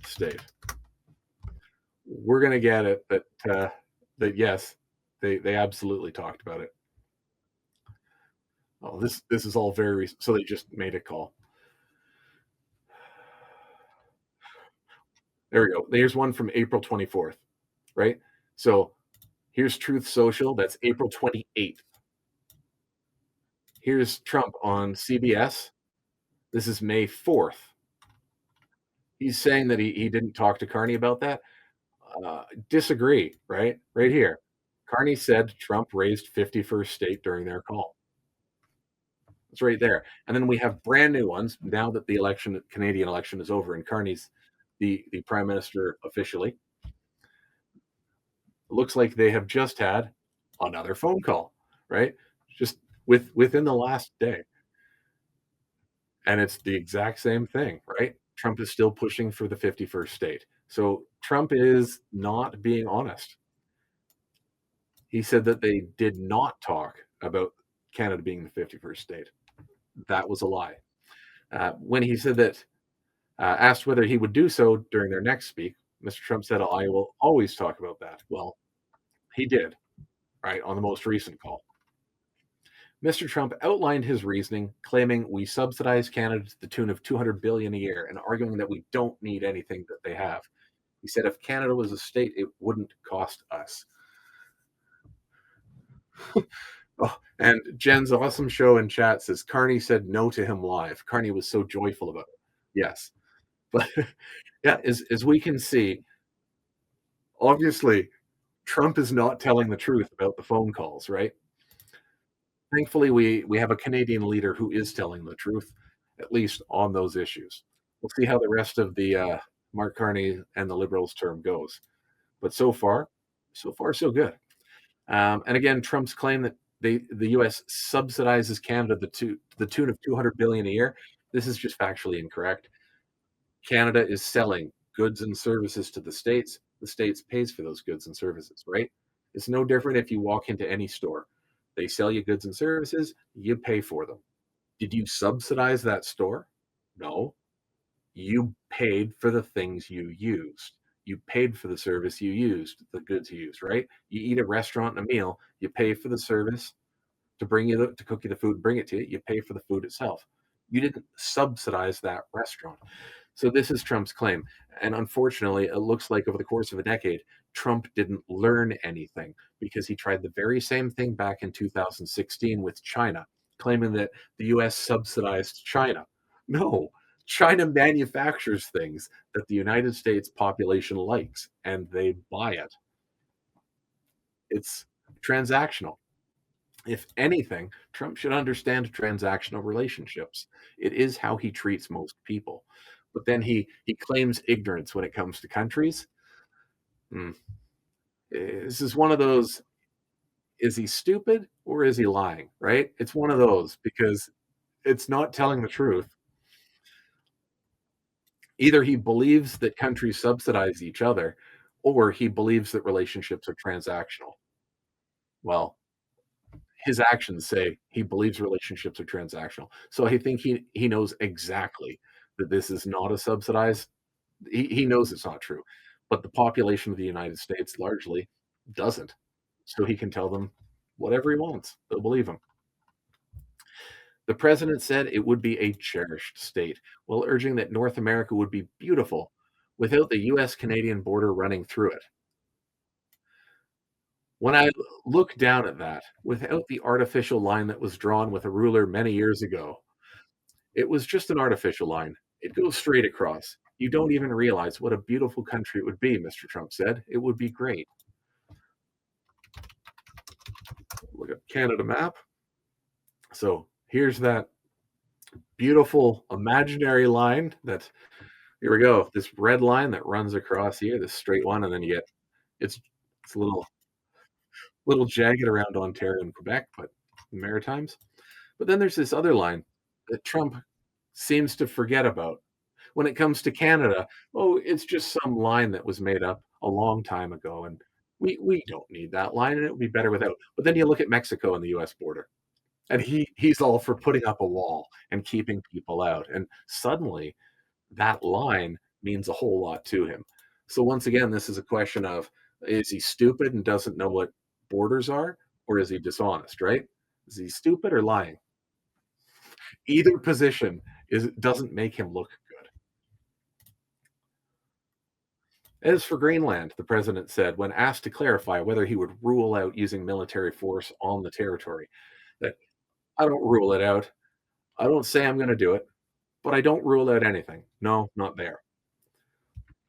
state, we're going to get it that yes, they absolutely talked about it. Oh, this is all very recent. So they just made a call. There we go. There's one from April 24th, right? So here's Truth Social. That's April 28th. Here's Trump on CBS. This is May 4th. He's saying that he didn't talk to Carney about that. Disagree, right? Right here. Carney said Trump raised 51st state during their call. It's right there. And then we have brand new ones now that the election, Canadian election, is over, and Carney's the prime minister officially. It looks like they have just had another phone call, right? Just within the last day. And it's the exact same thing, right? Trump is still pushing for the 51st state. So Trump is not being honest. He said that they did not talk about Canada being the 51st state. That was a lie. When he said that, asked whether he would do so during their next speak, Mr. Trump said, "I will always talk about that." Well, he did, right, on the most recent call. Mr. Trump outlined his reasoning, claiming we subsidize Canada to the tune of 200 billion a year and arguing that we don't need anything that they have. He said if Canada was a state, it wouldn't cost us. Oh, and Jen's awesome show in chat says Carney said no to him live. Carney was so joyful about it. Yes. But yeah, as we can see, obviously Trump is not telling the truth about the phone calls, right? Thankfully, we have a Canadian leader who is telling the truth, at least on those issues. We'll see how the rest of the Mark Carney and the Liberals term goes. But so far, so good. And again, Trump's claim that the U.S. subsidizes Canada to the tune of 200 billion a year. This is just factually incorrect. Canada is selling goods and services to the states. The states pays for those goods and services, right? It's no different if you walk into any store. They sell you goods and services, you pay for them. Did you subsidize that store? No. You paid for the things you used. You paid for the service you used, the goods you used, right? You eat at a restaurant and a meal, you pay for the service to bring you to cook you the food, bring it to you. You pay for the food itself. You didn't subsidize that restaurant. So this is Trump's claim. And unfortunately, it looks like over the course of a decade, Trump didn't learn anything because he tried the very same thing back in 2016 with China, claiming that the US subsidized China. No, China manufactures things that the United States population likes and they buy it. It's transactional. If anything, Trump should understand transactional relationships. It is how he treats most people. But then he claims ignorance when it comes to countries. Hmm. This is one of those, is he stupid or is he lying? Right? It's one of those because it's not telling the truth. Either he believes that countries subsidize each other or he believes that relationships are transactional. Well, his actions say he believes relationships are transactional. So I think he knows exactly that this is not a subsidized. He knows it's not true, but the population of the United States largely doesn't. So he can tell them whatever he wants. They'll believe him. The president said it would be a cherished state, while urging that North America would be beautiful without the US Canadian border running through it. When I look down at that, without the artificial line that was drawn with a ruler many years ago, it was just an artificial line. It goes straight across. You don't even realize what a beautiful country it would be, Mr. Trump said. It would be great. Look at Canada map. So here's that beautiful imaginary line that, here we go, this red line that runs across here, this straight one, and then you get, it's a little jagged around Ontario and Quebec, but the Maritimes. But then there's this other line that Trump seems to forget about. When it comes to Canada, oh, it's just some line that was made up a long time ago, and we don't need that line, and it would be better without. But then you look at Mexico and the U.S. border, and he's all for putting up a wall and keeping people out, and suddenly that line means a whole lot to him. So once again, this is a question of, is he stupid and doesn't know what borders are, or is he dishonest, right? Is he stupid or lying? Either position doesn't make him look good. As for Greenland, the president said when asked to clarify whether he would rule out using military force on the territory, that I don't rule it out. I don't say I'm going to do it, but I don't rule out anything. No, not there.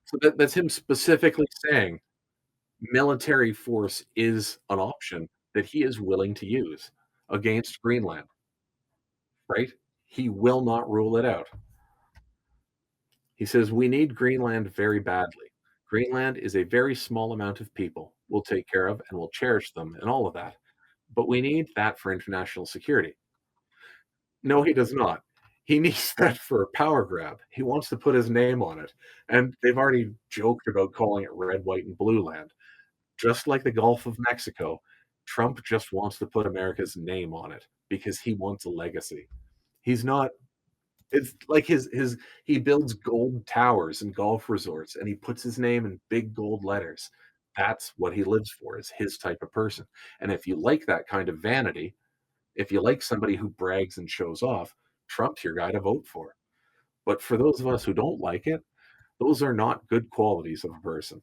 So that's him specifically saying military force is an option that he is willing to use against Greenland, right? He will not rule it out. He says, we need Greenland very badly. Greenland is a very small amount of people we'll take care of and we'll cherish them and all of that. But we need that for international security. No, he does not. He needs that for a power grab. He wants to put his name on it, and they've already joked about calling it red, white, and blue land. Just like the Gulf of Mexico, Trump just wants to put America's name on it because he wants a legacy. He's not it's like his he builds gold towers and golf resorts, and he puts his name in big gold letters. That's what he lives for, is his type of person, and if you like that kind of vanity, if you like somebody who brags and shows off, Trump's your guy to vote for. But for those of us who don't like it, those are not good qualities of a person.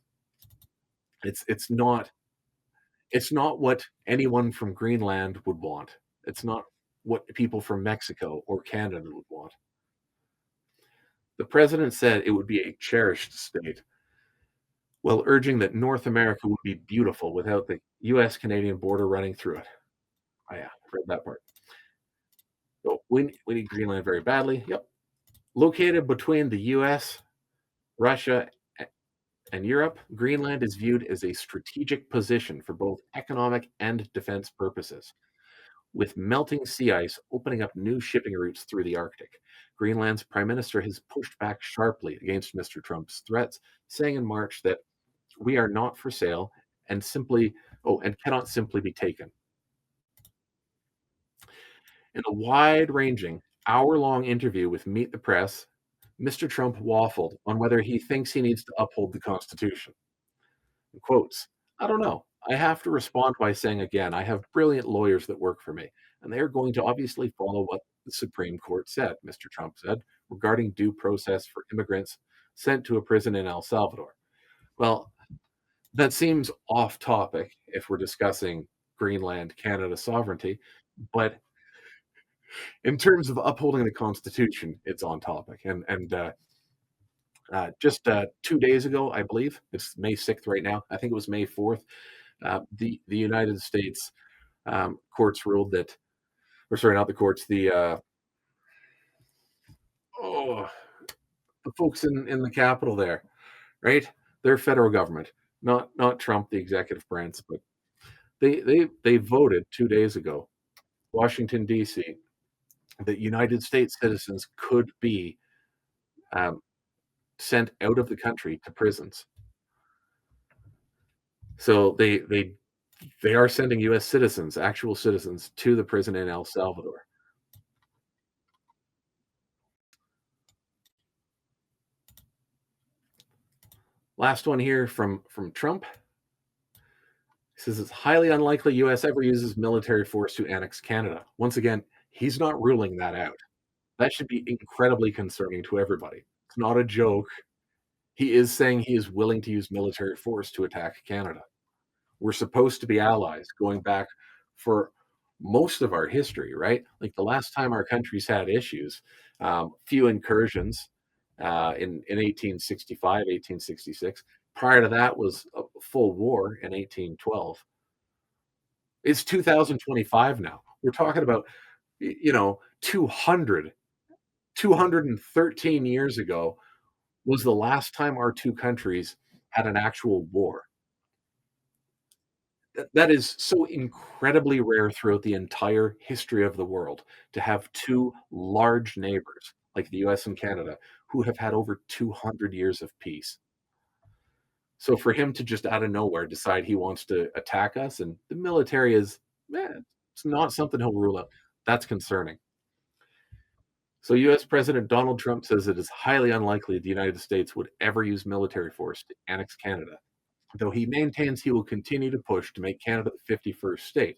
It's not it's not what anyone from Greenland would want. It's not what people from Mexico or Canada would want. The president said it would be a cherished state, while urging that North America would be beautiful without the US Canadian border running through it. Oh, yeah, I've read that part. So we need Greenland very badly. Yep. Located between the US, Russia, and Europe, Greenland is viewed as a strategic position for both economic and defense purposes. With melting sea ice opening up new shipping routes through the Arctic, Greenland's prime minister has pushed back sharply against Mr. Trump's threats, saying in March that we are not for sale and cannot simply be taken. In a wide-ranging, hour-long interview with Meet the Press, Mr. Trump waffled on whether he thinks he needs to uphold the Constitution. In quotes, I don't know. I have to respond by saying again, I have brilliant lawyers that work for me, and they are going to obviously follow what the Supreme Court said, Mr. Trump said, regarding due process for immigrants sent to a prison in El Salvador. Well, that seems off topic if we're discussing Greenland, Canada sovereignty, but in terms of upholding the Constitution, it's on topic. Just 2 days ago, I believe it's May 6th right now. I think it was May 4th. The United States courts ruled that, or sorry, not the courts, oh, the folks in the Capitol there, right? They're federal government, not Trump, the executive branch, but they voted 2 days ago, Washington D.C., that United States citizens could be um, sent out of the country to prisons. So they are sending U.S. citizens, actual citizens, to the prison in El Salvador. Last one here from Trump. He says it's highly unlikely U.S. ever uses military force to annex Canada. Once again, he's not ruling that out. That should be incredibly concerning to everybody. It's not a joke. He is saying he is willing to use military force to attack Canada. We're supposed to be allies going back for most of our history, right? Like the last time our countries had issues, few incursions in 1865, 1866. Prior to that was a full war in 1812. It's 2025 now. We're talking about, 213 years ago was the last time our two countries had an actual war. That is so incredibly rare throughout the entire history of the world to have two large neighbors like the US and Canada who have had over 200 years of peace. So for him to just out of nowhere decide he wants to attack us and the military is, it's not something he'll rule out. That's concerning. So US President Donald Trump says it is highly unlikely the United States would ever use military force to annex Canada, though he maintains he will continue to push to make Canada the 51st state.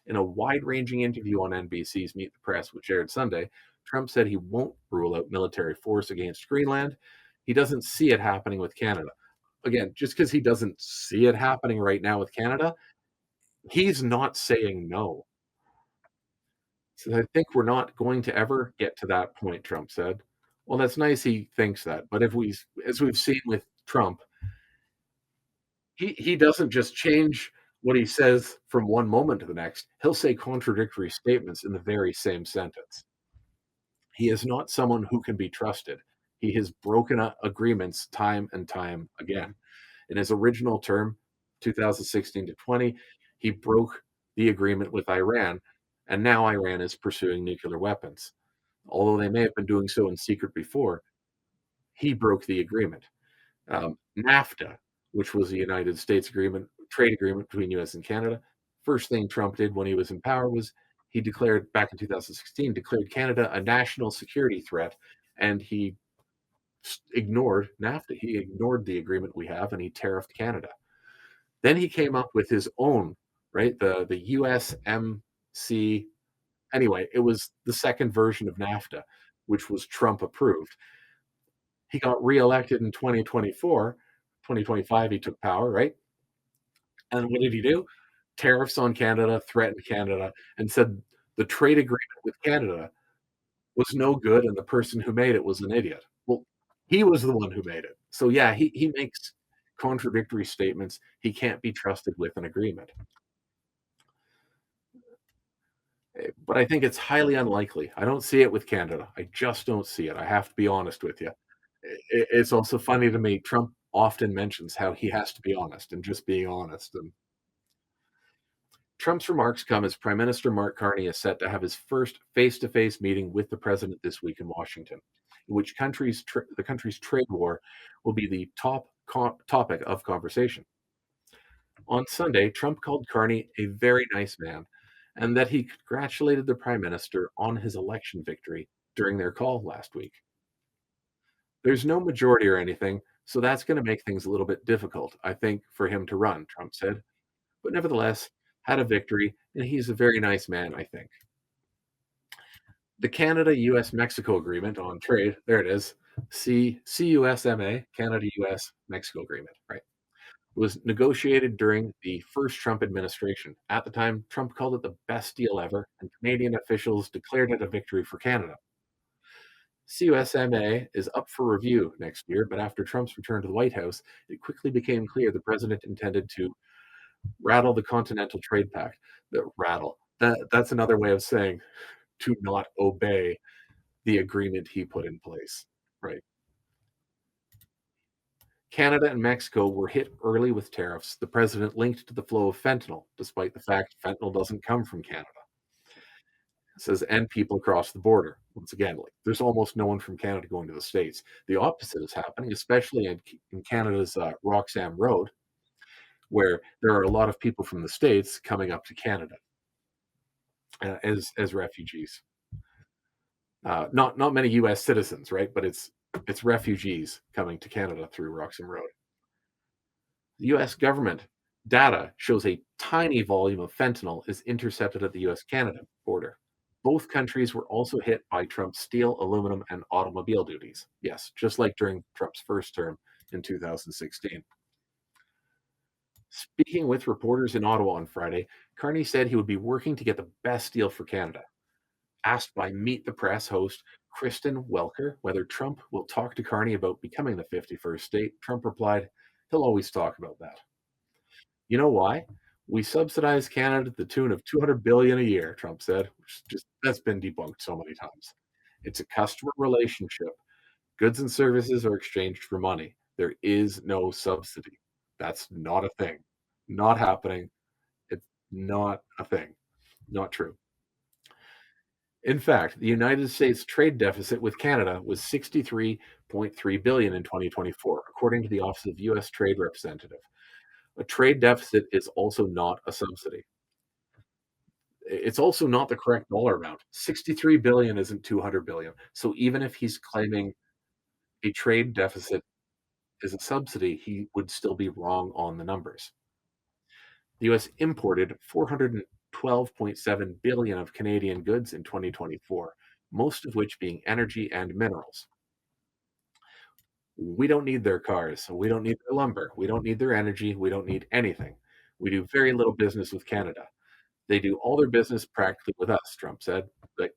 In a wide-ranging interview on NBC's Meet the Press, which aired Sunday, Trump said he won't rule out military force against Greenland. He doesn't see it happening with Canada. Again, just because he doesn't see it happening right now with Canada, he's not saying no. So I think we're not going to ever get to that point, Trump said. Well, that's nice he thinks that, but if we as we've seen with Trump, he doesn't just change what he says from one moment to the next. He'll say contradictory statements in the very same sentence. He is not someone who can be trusted. He has broken agreements time and time again. In his original term, 2016 to 20, he broke the agreement with Iran, and now Iran is pursuing nuclear weapons. Although they may have been doing so in secret before, he broke the agreement. NAFTA, which was the United States agreement, trade agreement between US and Canada, first thing Trump did when he was in power was he declared back in 2016, declared Canada a national security threat, and he ignored NAFTA. He ignored the agreement we have and he tariffed Canada. Then he came up with his own, right? The USMC. Anyway, it was the second version of NAFTA, which was Trump approved. He got reelected in 2024. 2025, he took power, right? And what did he do? Tariffs on Canada, threatened Canada, and said the trade agreement with Canada was no good and the person who made it was an idiot. Well, he was the one who made it. So yeah, he makes contradictory statements. He can't be trusted with an agreement. But I think it's highly unlikely. I don't see it with Canada. I just don't see it. I have to be honest with you. It's also funny to me. Trump often mentions how he has to be honest and just being honest. And Trump's remarks come as Prime Minister Mark Carney is set to have his first face to face meeting with the president this week in Washington, in which the country's trade war will be the topic of conversation. On Sunday, Trump called Carney a very nice man and that he congratulated the prime minister on his election victory during their call last week. There's no majority or anything, so that's going to make things a little bit difficult, I think, for him to run, Trump said. But nevertheless, had a victory, and he's a very nice man, I think. The Canada US Mexico Agreement on Trade, there it is, CUSMA, Canada US Mexico Agreement, right? Was negotiated during the first Trump administration. At the time, Trump called it the best deal ever, and Canadian officials declared it a victory for Canada. CUSMA is up for review next year, but after Trump's return to the White House, it quickly became clear the president intended to rattle the Continental Trade Pact. The rattle. That's another way of saying to not obey the agreement he put in place. Right. Canada and Mexico were hit early with tariffs. The president linked to the flow of fentanyl, despite the fact fentanyl doesn't come from Canada. It says, and people across the border. Once again, like there's almost no one from Canada going to the States. The opposite is happening, especially in Canada's Roxham Road, where there are a lot of people from the States coming up to Canada as refugees. Not many U.S. citizens, right? But it's refugees coming to Canada through Roxham Road. The US government data shows a tiny volume of fentanyl is intercepted at the US Canada border. Both countries were also hit by Trump's steel, aluminum, and automobile duties. Yes, just like during Trump's first term in 2016. Speaking with reporters in Ottawa on Friday, Carney said he would be working to get the best deal for Canada. Asked by Meet the Press host Kristen Welker whether Trump will talk to Carney about becoming the 51st state, Trump replied, he'll always talk about that. You know why? We subsidize Canada to the tune of 200 billion a year, Trump said, which just that's been debunked so many times. It's a customer relationship. Goods and services are exchanged for money. There is no subsidy. That's not a thing. Not happening. It's not a thing. Not true. In fact, the United States trade deficit with Canada was 63.3 billion in 2024, according to the Office of US Trade Representative. A trade deficit is also not a subsidy. It's also not the correct dollar amount. 63 billion isn't 200 billion. So even if he's claiming a trade deficit is a subsidy, he would still be wrong on the numbers. The US imported 412.7 billion of Canadian goods in 2024, most of which being energy and minerals. We don't need their cars, we don't need their lumber, we don't need their energy, we don't need anything. We do very little business with Canada. They do all their business practically with us, Trump said. Like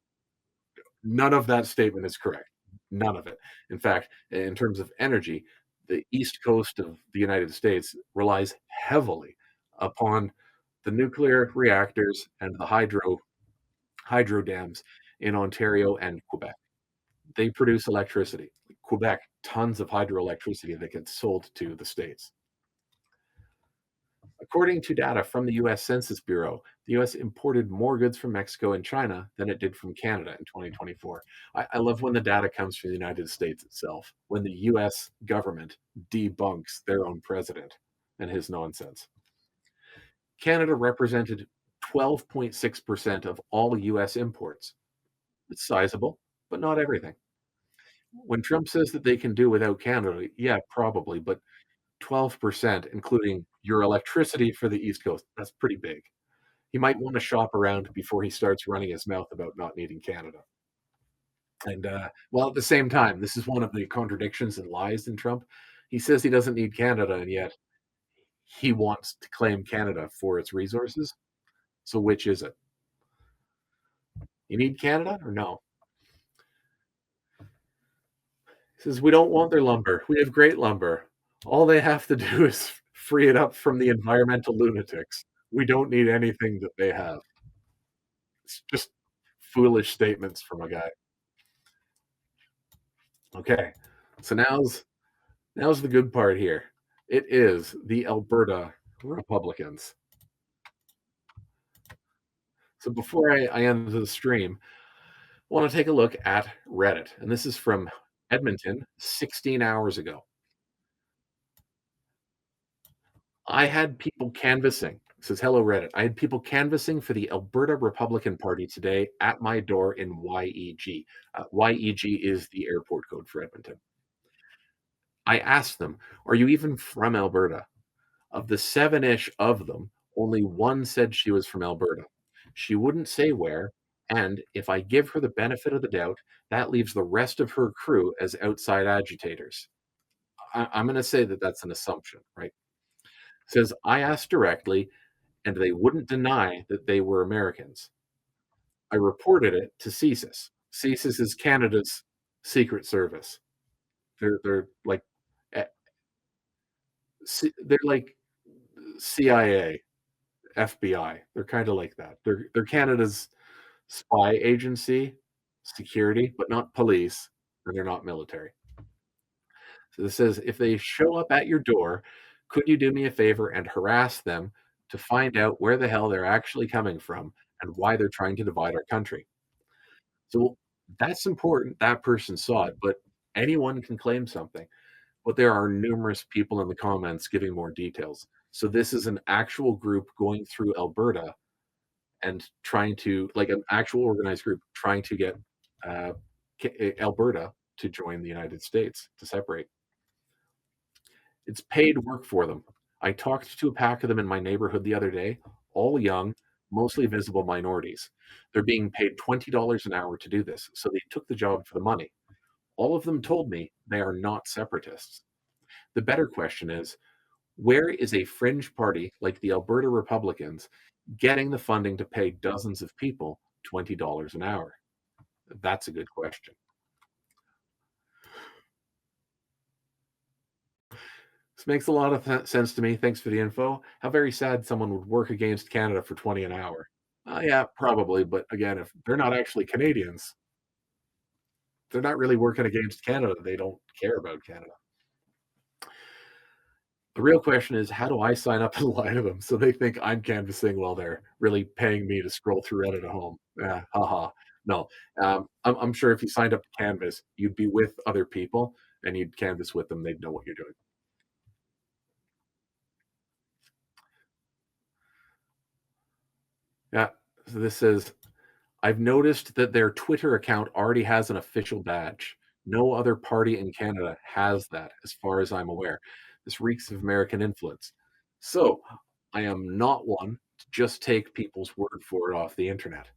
none of that statement is correct. None of it. In fact, in terms of energy, the east coast of the United States relies heavily upon the nuclear reactors and the hydro dams in Ontario and Quebec. They produce electricity. Quebec, tons of hydroelectricity that gets sold to the states. According to data from the US Census Bureau, the US imported more goods from Mexico and China than it did from Canada in 2024. I love when the data comes from the United States itself, when the US government debunks their own president and his nonsense. Canada represented 12.6% of all US imports. It's sizable, but not everything. When Trump says that they can do without Canada, yeah, probably, but 12%, including your electricity for the East Coast, that's pretty big. He might wanna shop around before he starts running his mouth about not needing Canada. And, well, at the same time, this is one of the contradictions and lies in Trump. He says he doesn't need Canada, and yet he wants to claim Canada for its resources. So which is it? You need Canada or no? He says, "We don't want their lumber. We have great lumber. All they have to do is free it up from the environmental lunatics. We don't need anything that they have." It's just foolish statements from a guy. Okay, so now's the good part here. It is the Alberta Republicans. So before I end the stream, I want to take a look at Reddit, and this is from Edmonton 16 hours ago. I had people canvassing. It says, "Hello, Reddit. I had people canvassing for the Alberta Republican Party today at my door in YEG." YEG is the airport code for Edmonton. I asked them, "Are you even from Alberta?" Of the 7-ish of them, only one said she was from Alberta. She wouldn't say where, and if I give her the benefit of the doubt, that leaves the rest of her crew as outside agitators. I'm gonna say that that's an assumption, right? Says, "I asked directly, and they wouldn't deny that they were Americans. I reported it to CSIS." CSIS is Canada's secret service. They're like, eh, they're like CIA, FBI. They're kinda like that. They're Canada's spy agency, security, but not police, and they're not military. So this says, "If they show up at your door, could you do me a favor and harass them to find out where the hell they're actually coming from and why they're trying to divide our country?" So that's important. That person saw it, but anyone can claim something. But there are numerous people in the comments giving more details. So this is an actual group going through Alberta and trying to, like, an actual organized group trying to get uh, Alberta to join the United States to separate. It's paid work for them. I talked to a pack of them in my neighborhood the other day, all young, mostly visible minorities. They're being paid $20 an hour to do this, so they took the job for the money. All of them told me they are not separatists. The better question is, where is a fringe party like the Alberta Republicans getting the funding to pay dozens of people $20 an hour? That's a good question. This makes a lot of sense to me. Thanks for the info. How very sad someone would work against Canada for 20 an hour. Yeah, probably. But again, if they're not actually Canadians, they're not really working against Canada. They don't care about Canada. The real question is, how do I sign up and lie to them so they think I'm canvassing while they're really paying me to scroll through Reddit at home? Yeah, haha. No, I'm sure if you signed up to Canvas, you'd be with other people and you'd canvas with them. They'd know what you're doing. Yeah. So this says, "I've noticed that their Twitter account already has an official badge. No other party in Canada has that, as far as I'm aware. This reeks of American influence." So I am not one to just take people's word for it off the internet.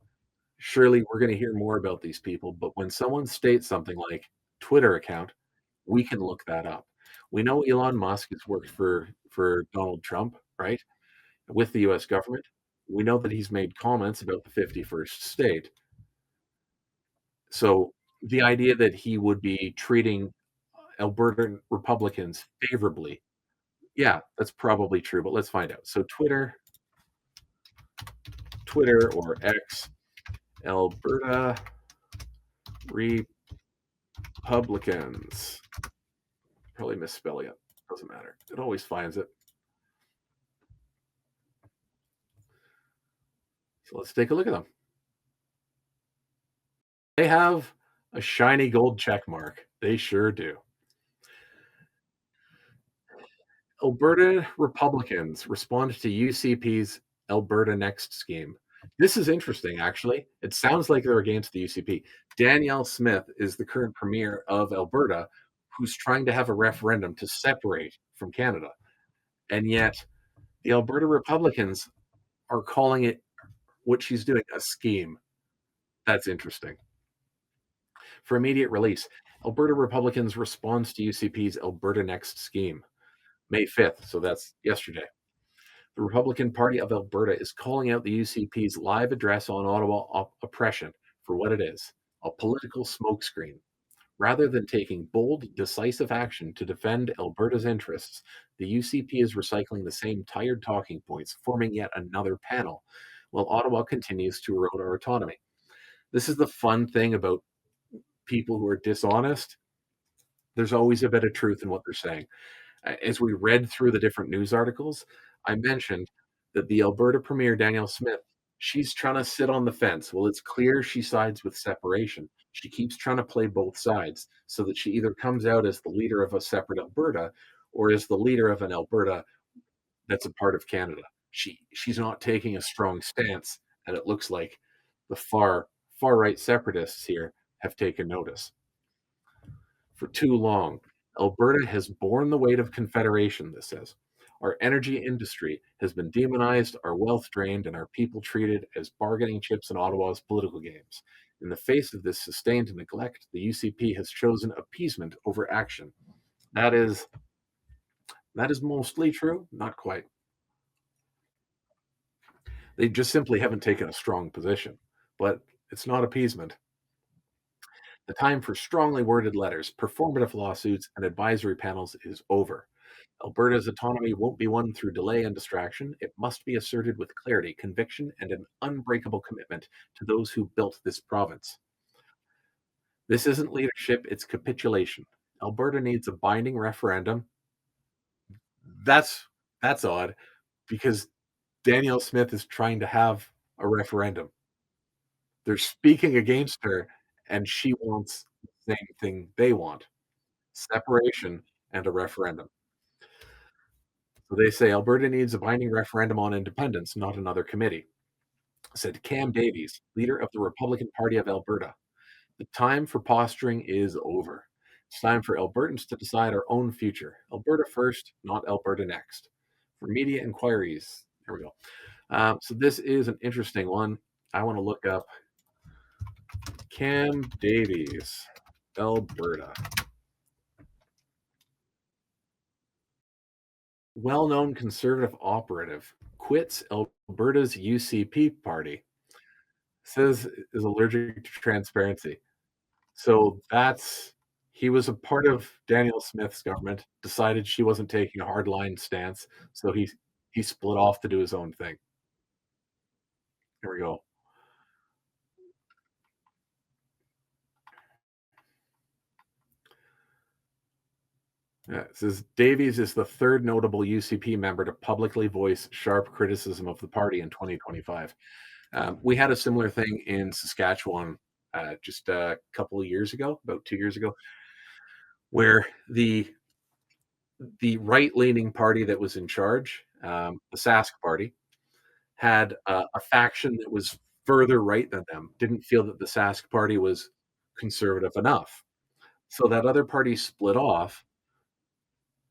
Surely we're going to hear more about these people, but when someone states something like Twitter account, we can look that up. We know Elon Musk has worked for Donald Trump, right? With the US government. We know that he's made comments about the 51st state. So the idea that he would be treating Albertan Republicans favorably, yeah, that's probably true, but let's find out. So Twitter or X, Alberta Republicans. Probably misspelling it. Doesn't matter. It always finds it. So let's take a look at them. They have a shiny gold check mark. They sure do. Alberta Republicans respond to UCP's Alberta Next scheme. This is interesting, actually. It sounds like they're against the UCP. Danielle Smith is the current premier of Alberta who's trying to have a referendum to separate from Canada. And yet, the Alberta Republicans are calling it what she's doing a scheme. That's interesting. For immediate release, Alberta Republicans responds to UCP's Alberta Next scheme, May 5th. So that's yesterday. The Republican Party of Alberta is calling out the UCP's live address on Ottawa oppression for what it is, a political smokescreen. Rather than taking bold, decisive action to defend Alberta's interests, the UCP is recycling the same tired talking points, forming yet another panel, while Ottawa continues to erode our autonomy. This is the fun thing about people who are dishonest. There's always a bit of truth in what they're saying. As we read through the different news articles, I mentioned that the Alberta Premier, Danielle Smith, she's trying to sit on the fence. Well, it's clear she sides with separation. She keeps trying to play both sides so that she either comes out as the leader of a separate Alberta or as the leader of an Alberta that's a part of Canada. She's not taking a strong stance, and it looks like the far right separatists here have taken notice. For too long, Alberta has borne the weight of Confederation, this says. Our energy industry has been demonized, our wealth drained, and our people treated as bargaining chips in Ottawa's political games. In the face of this sustained neglect, the UCP has chosen appeasement over action. That is that is mostly true, not quite. They just simply haven't taken a strong position. But it's not appeasement. The time for strongly worded letters, performative lawsuits, and advisory panels is over. Alberta's autonomy won't be won through delay and distraction. It must be asserted with clarity, conviction, and an unbreakable commitment to those who built this province. This isn't leadership, it's capitulation. Alberta needs a binding referendum. That's that's odd because Danielle Smith is trying to have a referendum. They're speaking against her and she wants the same thing they want, separation and a referendum. So they say Alberta needs a binding referendum on independence, not another committee, said Cam Davies, leader of the Republican Party of Alberta. The time for posturing is over. It's time for Albertans to decide our own future. Alberta first, not Alberta next. For media inquiries, here we go. So this is an interesting one. I want to look up Cam Davies, Alberta. Well-known conservative operative quits Alberta's UCP party. Says is allergic to transparency. So that's he was a part of Danielle Smith's government, decided she wasn't taking a hardline stance, so he split off to do his own thing. Here we go. Yeah, it says Davies is the third notable UCP member to publicly voice sharp criticism of the party in 2025. We had a similar thing in Saskatchewan just a couple of years ago, about 2 years ago, where the right leaning party that was in charge, the Sask party, had a faction that was further right than them, didn't feel that the Sask party was conservative enough. So that other party split off.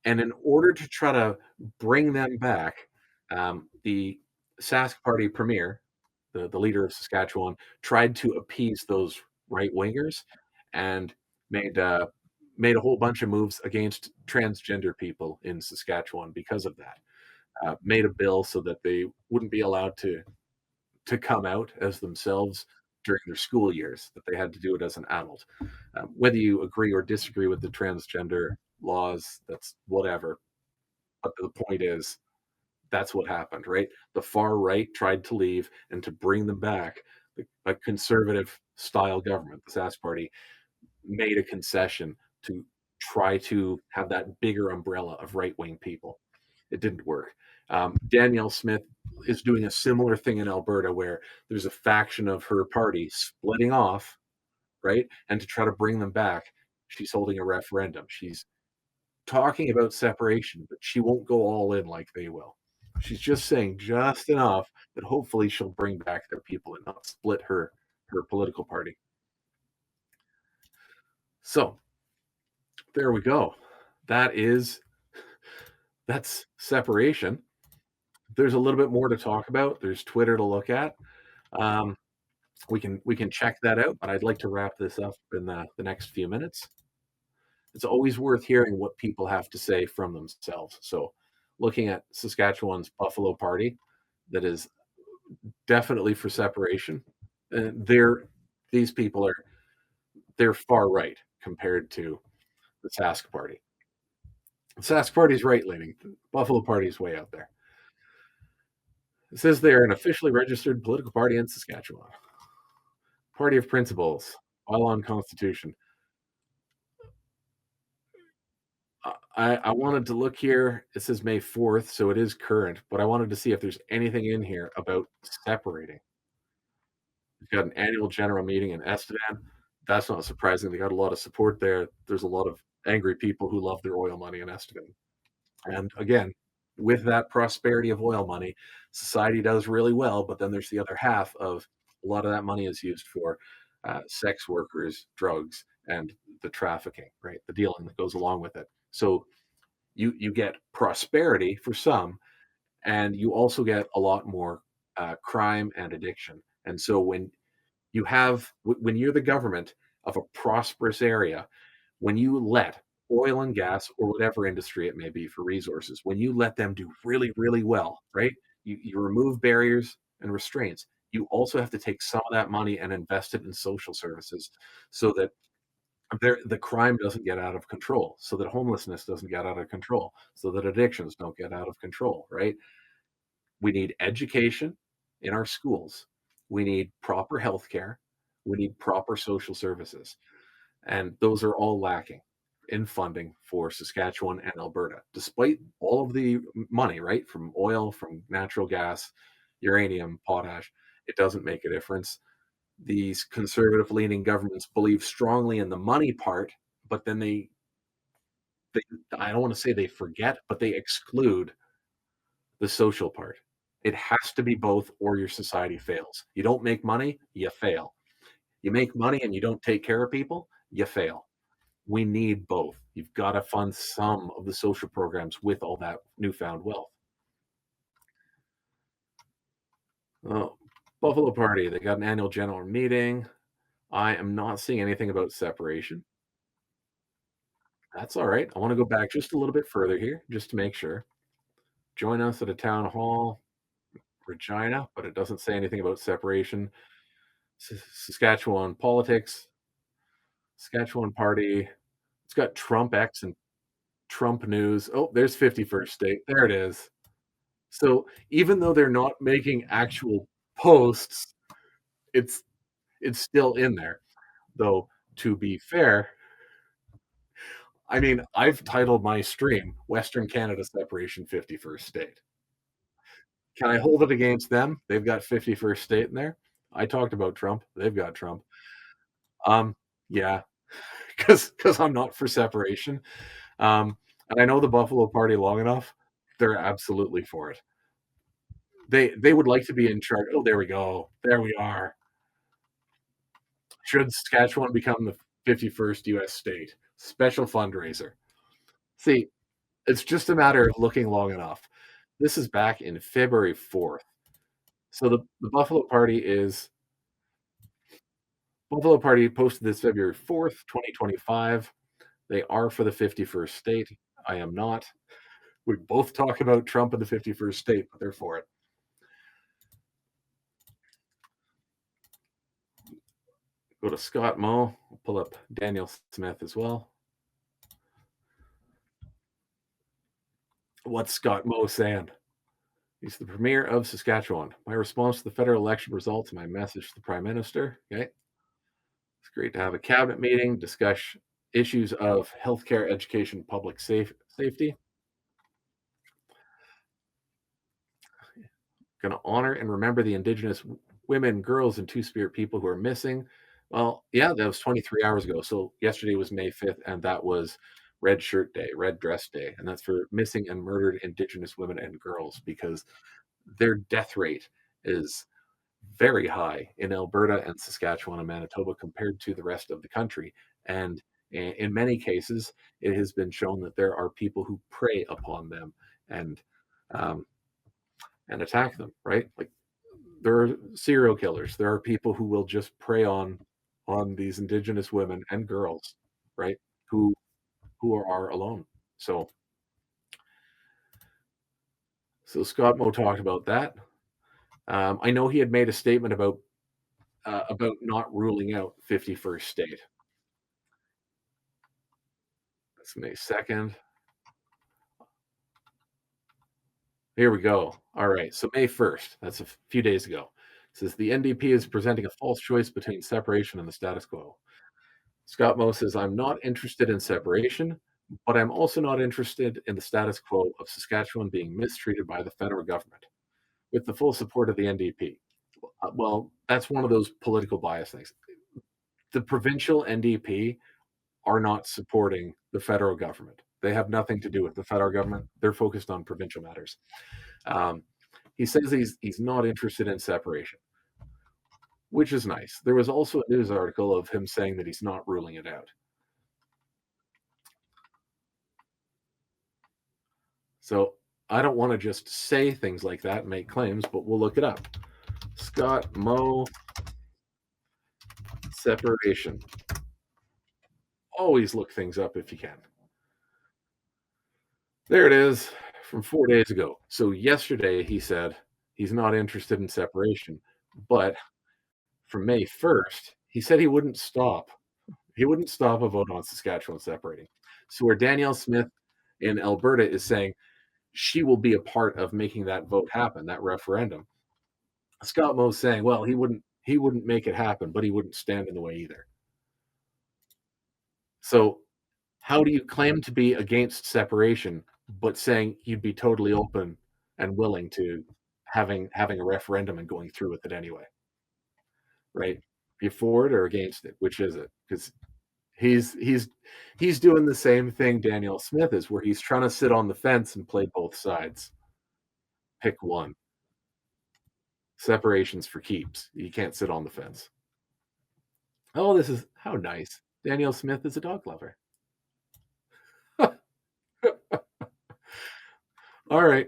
And in order to try to bring them back, the Sask party premier, the leader of Saskatchewan, tried to appease those right wingers and made made a whole bunch of moves against transgender people in Saskatchewan because of that. Made a bill so that they wouldn't be allowed to come out as themselves during their school years, that they had to do it as an adult. Whether you agree or disagree with the transgender laws, that's whatever. But the point is, that's what happened, right? The far right tried to leave and to bring them back. A conservative style government, the Sask Party, made a concession to try to have that bigger umbrella of right wing people. It didn't work. Danielle Smith is doing a similar thing in Alberta where there's a faction of her party splitting off, right? And to try to bring them back, she's holding a referendum. She's talking about separation, but she won't go all in like they will. She's just saying just enough that hopefully she'll bring back their people and not split her political party. So there we go. That is that's separation. There's a little bit more to talk about. There's Twitter to look at. Um, we can check that out, but I'd like to wrap this up in the next few minutes. It's always worth hearing what people have to say from themselves. So, looking at Saskatchewan's Buffalo Party, that is definitely for separation. They're these people are they're far right compared to the Sask Party. The Sask Party is right leaning. Buffalo Party is way out there. It says they're an officially registered political party in Saskatchewan. Party of principles, bylaw and constitution. I wanted to look here. It says May 4th, so it is current, but I wanted to see if there's anything in here about separating. We've got an annual general meeting in Estevan. That's not surprising. They got a lot of support there. There's a lot of angry people who love their oil money in Estevan. And again, with that prosperity of oil money, society does really well. But then there's the other half of a lot of that money is used for sex workers, drugs, and the trafficking, right? The dealing that goes along with it. So you get prosperity for some, and you also get a lot more crime and addiction. And so when you're the government of a prosperous area, when you let oil and gas or whatever industry it may be for resources, when you let them do really, really well, right? You remove barriers and restraints. You also have to take some of that money and invest it in social services so that the crime doesn't get out of control, so that homelessness doesn't get out of control, so that addictions don't get out of control, right? We need education in our schools. We need proper healthcare. We need proper social services. And those are all lacking in funding for Saskatchewan and Alberta, despite all of the money, right? From oil, from natural gas, uranium, potash. It doesn't make a difference. These conservative leaning governments believe strongly in the money part, but then they I don't want to say they forget, but they exclude the social part. It has to be both or your society fails. You don't make money, you fail. You make money and you don't take care of people, you fail. We need both. You've got to fund some of the social programs with all that newfound wealth. Oh, Buffalo Party, they got an annual general meeting. I am not seeing anything about separation. That's all right. I want to go back just a little bit further here, just to make sure. Join us at a town hall, Regina, but it doesn't say anything about separation. Saskatchewan politics, Saskatchewan Party. It's got Trump X and Trump news. Oh, there's 51st state. There it is. So even though they're not making actual posts, it's it's still in there. Though to be fair, I mean, I've titled my stream Western Canada Separation 51st State. Can I hold it against them? They've got 51st state in there. I talked about Trump. They've got Trump. Um, yeah, because I'm not for separation. And I know the Buffalo Party long enough. They're absolutely for it. They would like to be in charge. Oh, there we go. There we are. Should Saskatchewan become the 51st U.S. state? Special fundraiser. See, it's just a matter of looking long enough. This is back in February 4th. So the Buffalo Party posted this February 4th, 2025. They are for the 51st state. I am not. We both talk about Trump in the 51st state, but they're for it. Go to Scott Moe. We'll pull up Danielle Smith as well. What's Scott Moe saying? He's the premier of Saskatchewan. My response to the federal election results and my message to the prime minister. Okay. It's great to have a cabinet meeting, discuss issues of healthcare, education, public safety. going to honor and remember the Indigenous women, girls, and Two Spirit people who are missing. Well, yeah, that was 23 hours ago. So yesterday was May 5th, and that was Red Shirt Day, Red Dress Day. And that's for missing and murdered Indigenous women and girls because their death rate is very high in Alberta and Saskatchewan and Manitoba compared to the rest of the country. And in many cases, it has been shown that there are people who prey upon them and um, and attack them. Right? Like there are serial killers. There are people who will just prey on these Indigenous women and girls, right? Who are alone. So Scott Moe talked about that. I know he had made a statement about not ruling out 51st state. That's May 2nd. Here we go. All right. So May 1st, that's a few days ago. It says the NDP is presenting a false choice between separation and the status quo. Scott Moe says, I'm not interested in separation, but I'm also not interested in the status quo of Saskatchewan being mistreated by the federal government with the full support of the NDP. Well, that's one of those political bias things. The provincial NDP are not supporting the federal government. They have nothing to do with the federal government. They're focused on provincial matters. Um, he says he's not interested in separation, which is nice. There was also a news article of him saying that he's not ruling it out. So I don't want to just say things like that and make claims, but we'll look it up. Scott Moe separation. Always look things up if you can. There it is from 4 days ago. So yesterday he said he's not interested in separation, but from May 1st, he said he wouldn't stop. He wouldn't stop a vote on Saskatchewan separating. So where Danielle Smith in Alberta is saying she will be a part of making that vote happen, that referendum, Scott Moe's saying, well, he wouldn't make it happen, but he wouldn't stand in the way either. So how do you claim to be against separation, but saying you'd be totally open and willing to having a referendum and going through with it anyway, right? You for it or against it? Which is it? Because he's doing the same thing Danielle Smith is, where he's trying to sit on the fence and play both sides. Pick one. Separations for keeps. You can't sit on the fence. Oh, this is how nice. Danielle Smith is a dog lover. All right.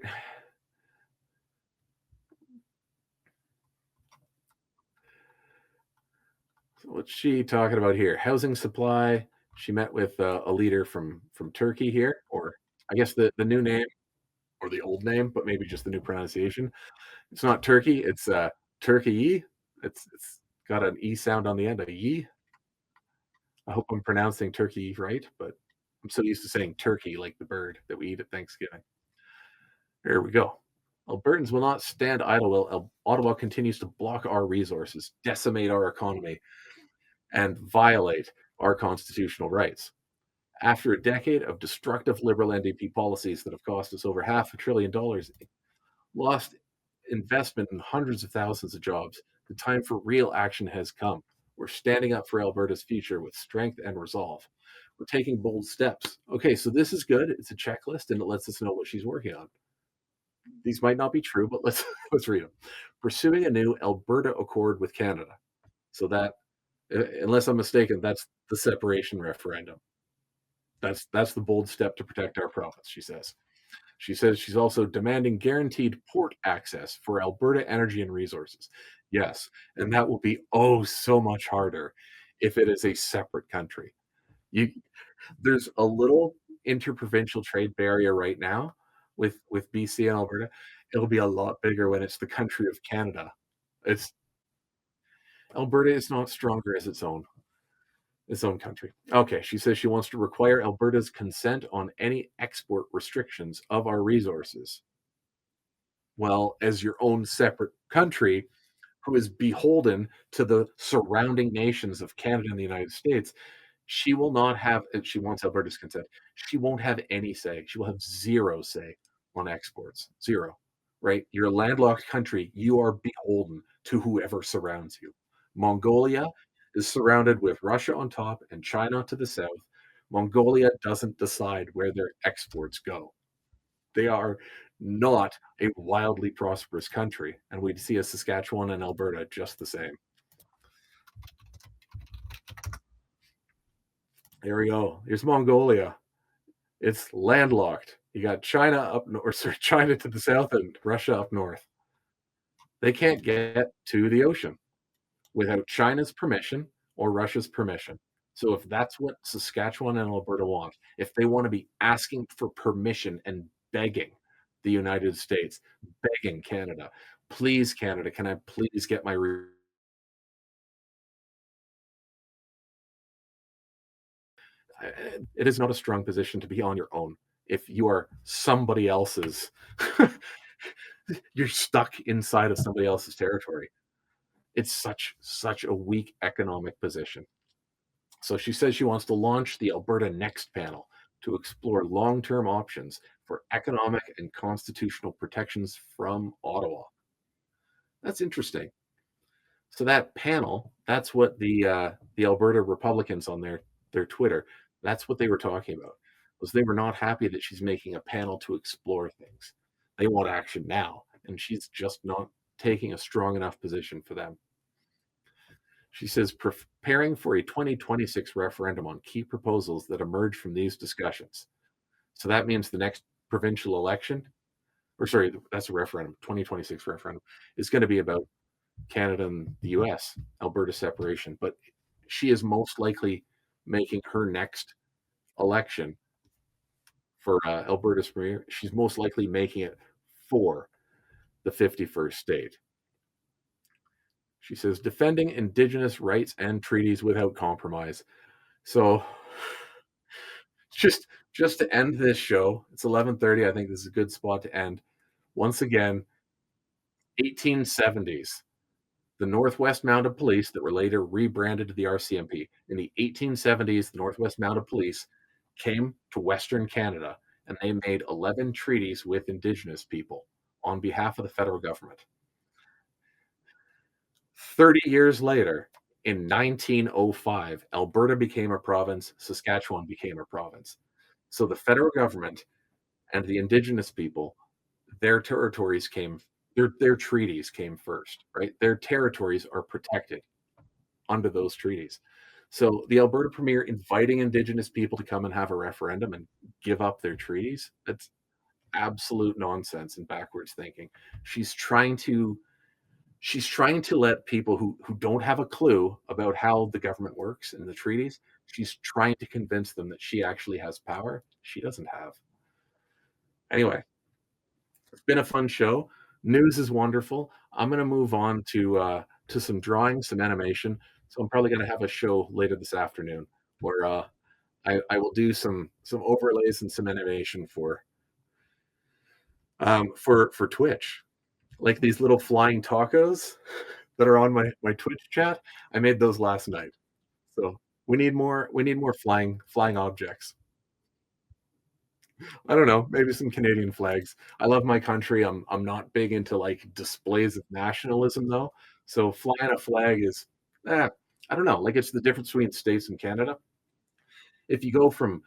So what's she talking about here? Housing supply. She met with a leader from Turkey here, or I guess the new name or the old name, but maybe just the new pronunciation. It's not Turkey. It's Turkey. It's got an e sound on the end. A ye. I hope I'm pronouncing turkey right, but I'm so used to saying turkey like the bird that we eat at Thanksgiving. Here we go. Albertans will not stand idle while Ottawa continues to block our resources, decimate our economy, and violate our constitutional rights. After a decade of destructive Liberal NDP policies that have cost us over $500 billion, lost investment in hundreds of thousands of jobs, the time for real action has come. We're standing up for Alberta's future with strength and resolve. We're taking bold steps. Okay, so this is good. It's a checklist and it lets us know what she's working on. These might not be true, but let's let's read them. Pursuing a new Alberta Accord with Canada. So that, unless I'm mistaken, that's the separation referendum. That's the bold step to protect our province, she says. She says she's also demanding guaranteed port access for Alberta Energy and Resources. Yes, and that will be oh so much harder if it is a separate country. You There's a little interprovincial trade barrier right now with BC and Alberta. It'll be a lot bigger when it's the country of Canada. It's Alberta is not stronger as its own country. Okay, she says she wants to require Alberta's consent on any export restrictions of our resources. Well, as your own separate country who is beholden to the surrounding nations of Canada and the United States, she will not have, and she wants Alberta's consent. She won't have any say. She will have zero say on exports. Zero. right? You're a landlocked country. You are beholden to whoever surrounds you. Mongolia is surrounded with Russia on top and China to the south. Mongolia doesn't decide where their exports go. They are not a wildly prosperous country, and we'd see a Saskatchewan and Alberta just the same. There we go. Here's Mongolia. It's landlocked. You got China up north, sorry, China to the south and Russia up north. They can't get to the ocean without China's permission or Russia's permission. So if that's what Saskatchewan and Alberta want, if they want to be asking for permission and begging the United States, begging Canada, please, Canada, can I please get my it is not a strong position to be on your own. If you are somebody else's, you're stuck inside of somebody else's territory. It's such a weak economic position. So she says she wants to launch the Alberta Next panel to explore long-term options for economic and constitutional protections from Ottawa. That's interesting. So that panel, that's what the Alberta Republicans on their Twitter, that's what they were talking about, was they were not happy that she's making a panel to explore things. They want action now, and she's just not taking a strong enough position for them. She says preparing for a 2026 referendum on key proposals that emerge from these discussions. So that means the next provincial election, or sorry, that's a referendum, 2026 referendum, is going to be about Canada and the US, Alberta separation. But she is most likely making her next election for Alberta's premier. She's most likely making it for the 51st state. She says defending Indigenous rights and treaties without compromise. So just to end this show, it's 11:30. I think this is a good spot to end. Once again, 1870s. The Northwest Mounted Police that were later rebranded to the RCMP. In the 1870s, the Northwest Mounted Police came to Western Canada and they made 11 treaties with Indigenous people on behalf of the federal government. 30 years later, in 1905, Alberta became a province, Saskatchewan became a province. So the federal government and the Indigenous people, their territories came, their treaties came first, right? Their territories are protected under those treaties. So the Alberta Premier inviting Indigenous people to come and have a referendum and give up their treaties, that's absolute nonsense and backwards thinking. She's trying to she's trying to let people who don't have a clue about how the government works and the treaties, she's trying to convince them that she actually has power she doesn't have. Anyway, it's been a fun show. News is wonderful. I'm gonna move on to some drawing, some animation. So I'm probably gonna have a show later this afternoon where I will do some overlays and some animation for Twitch. Like these little flying tacos that are on my Twitch chat. I made those last night. So we need more flying objects. I don't know, maybe some Canadian flags. I love my country. I'm not big into like displays of nationalism though. So flying a flag is I don't know, like it's the difference between states and Canada. If you go from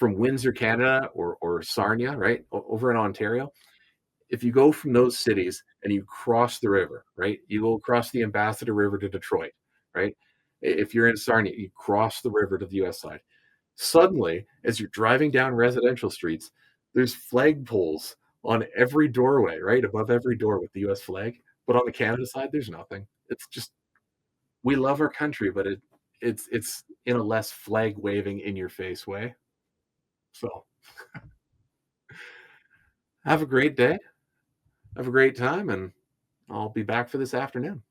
Windsor, Canada or Sarnia, right? Over in Ontario, if you go from those cities and you cross the river, right? You go across the Ambassador River to Detroit, right? If you're in Sarnia, you cross the river to the US side. Suddenly, as you're driving down residential streets, there's flagpoles on every doorway, right? Above every door with the US flag. But on the Canada side, there's nothing. It's just we love our country, but it's in a less flag waving in your face way. So have a great day. Have a great time, and I'll be back for this afternoon.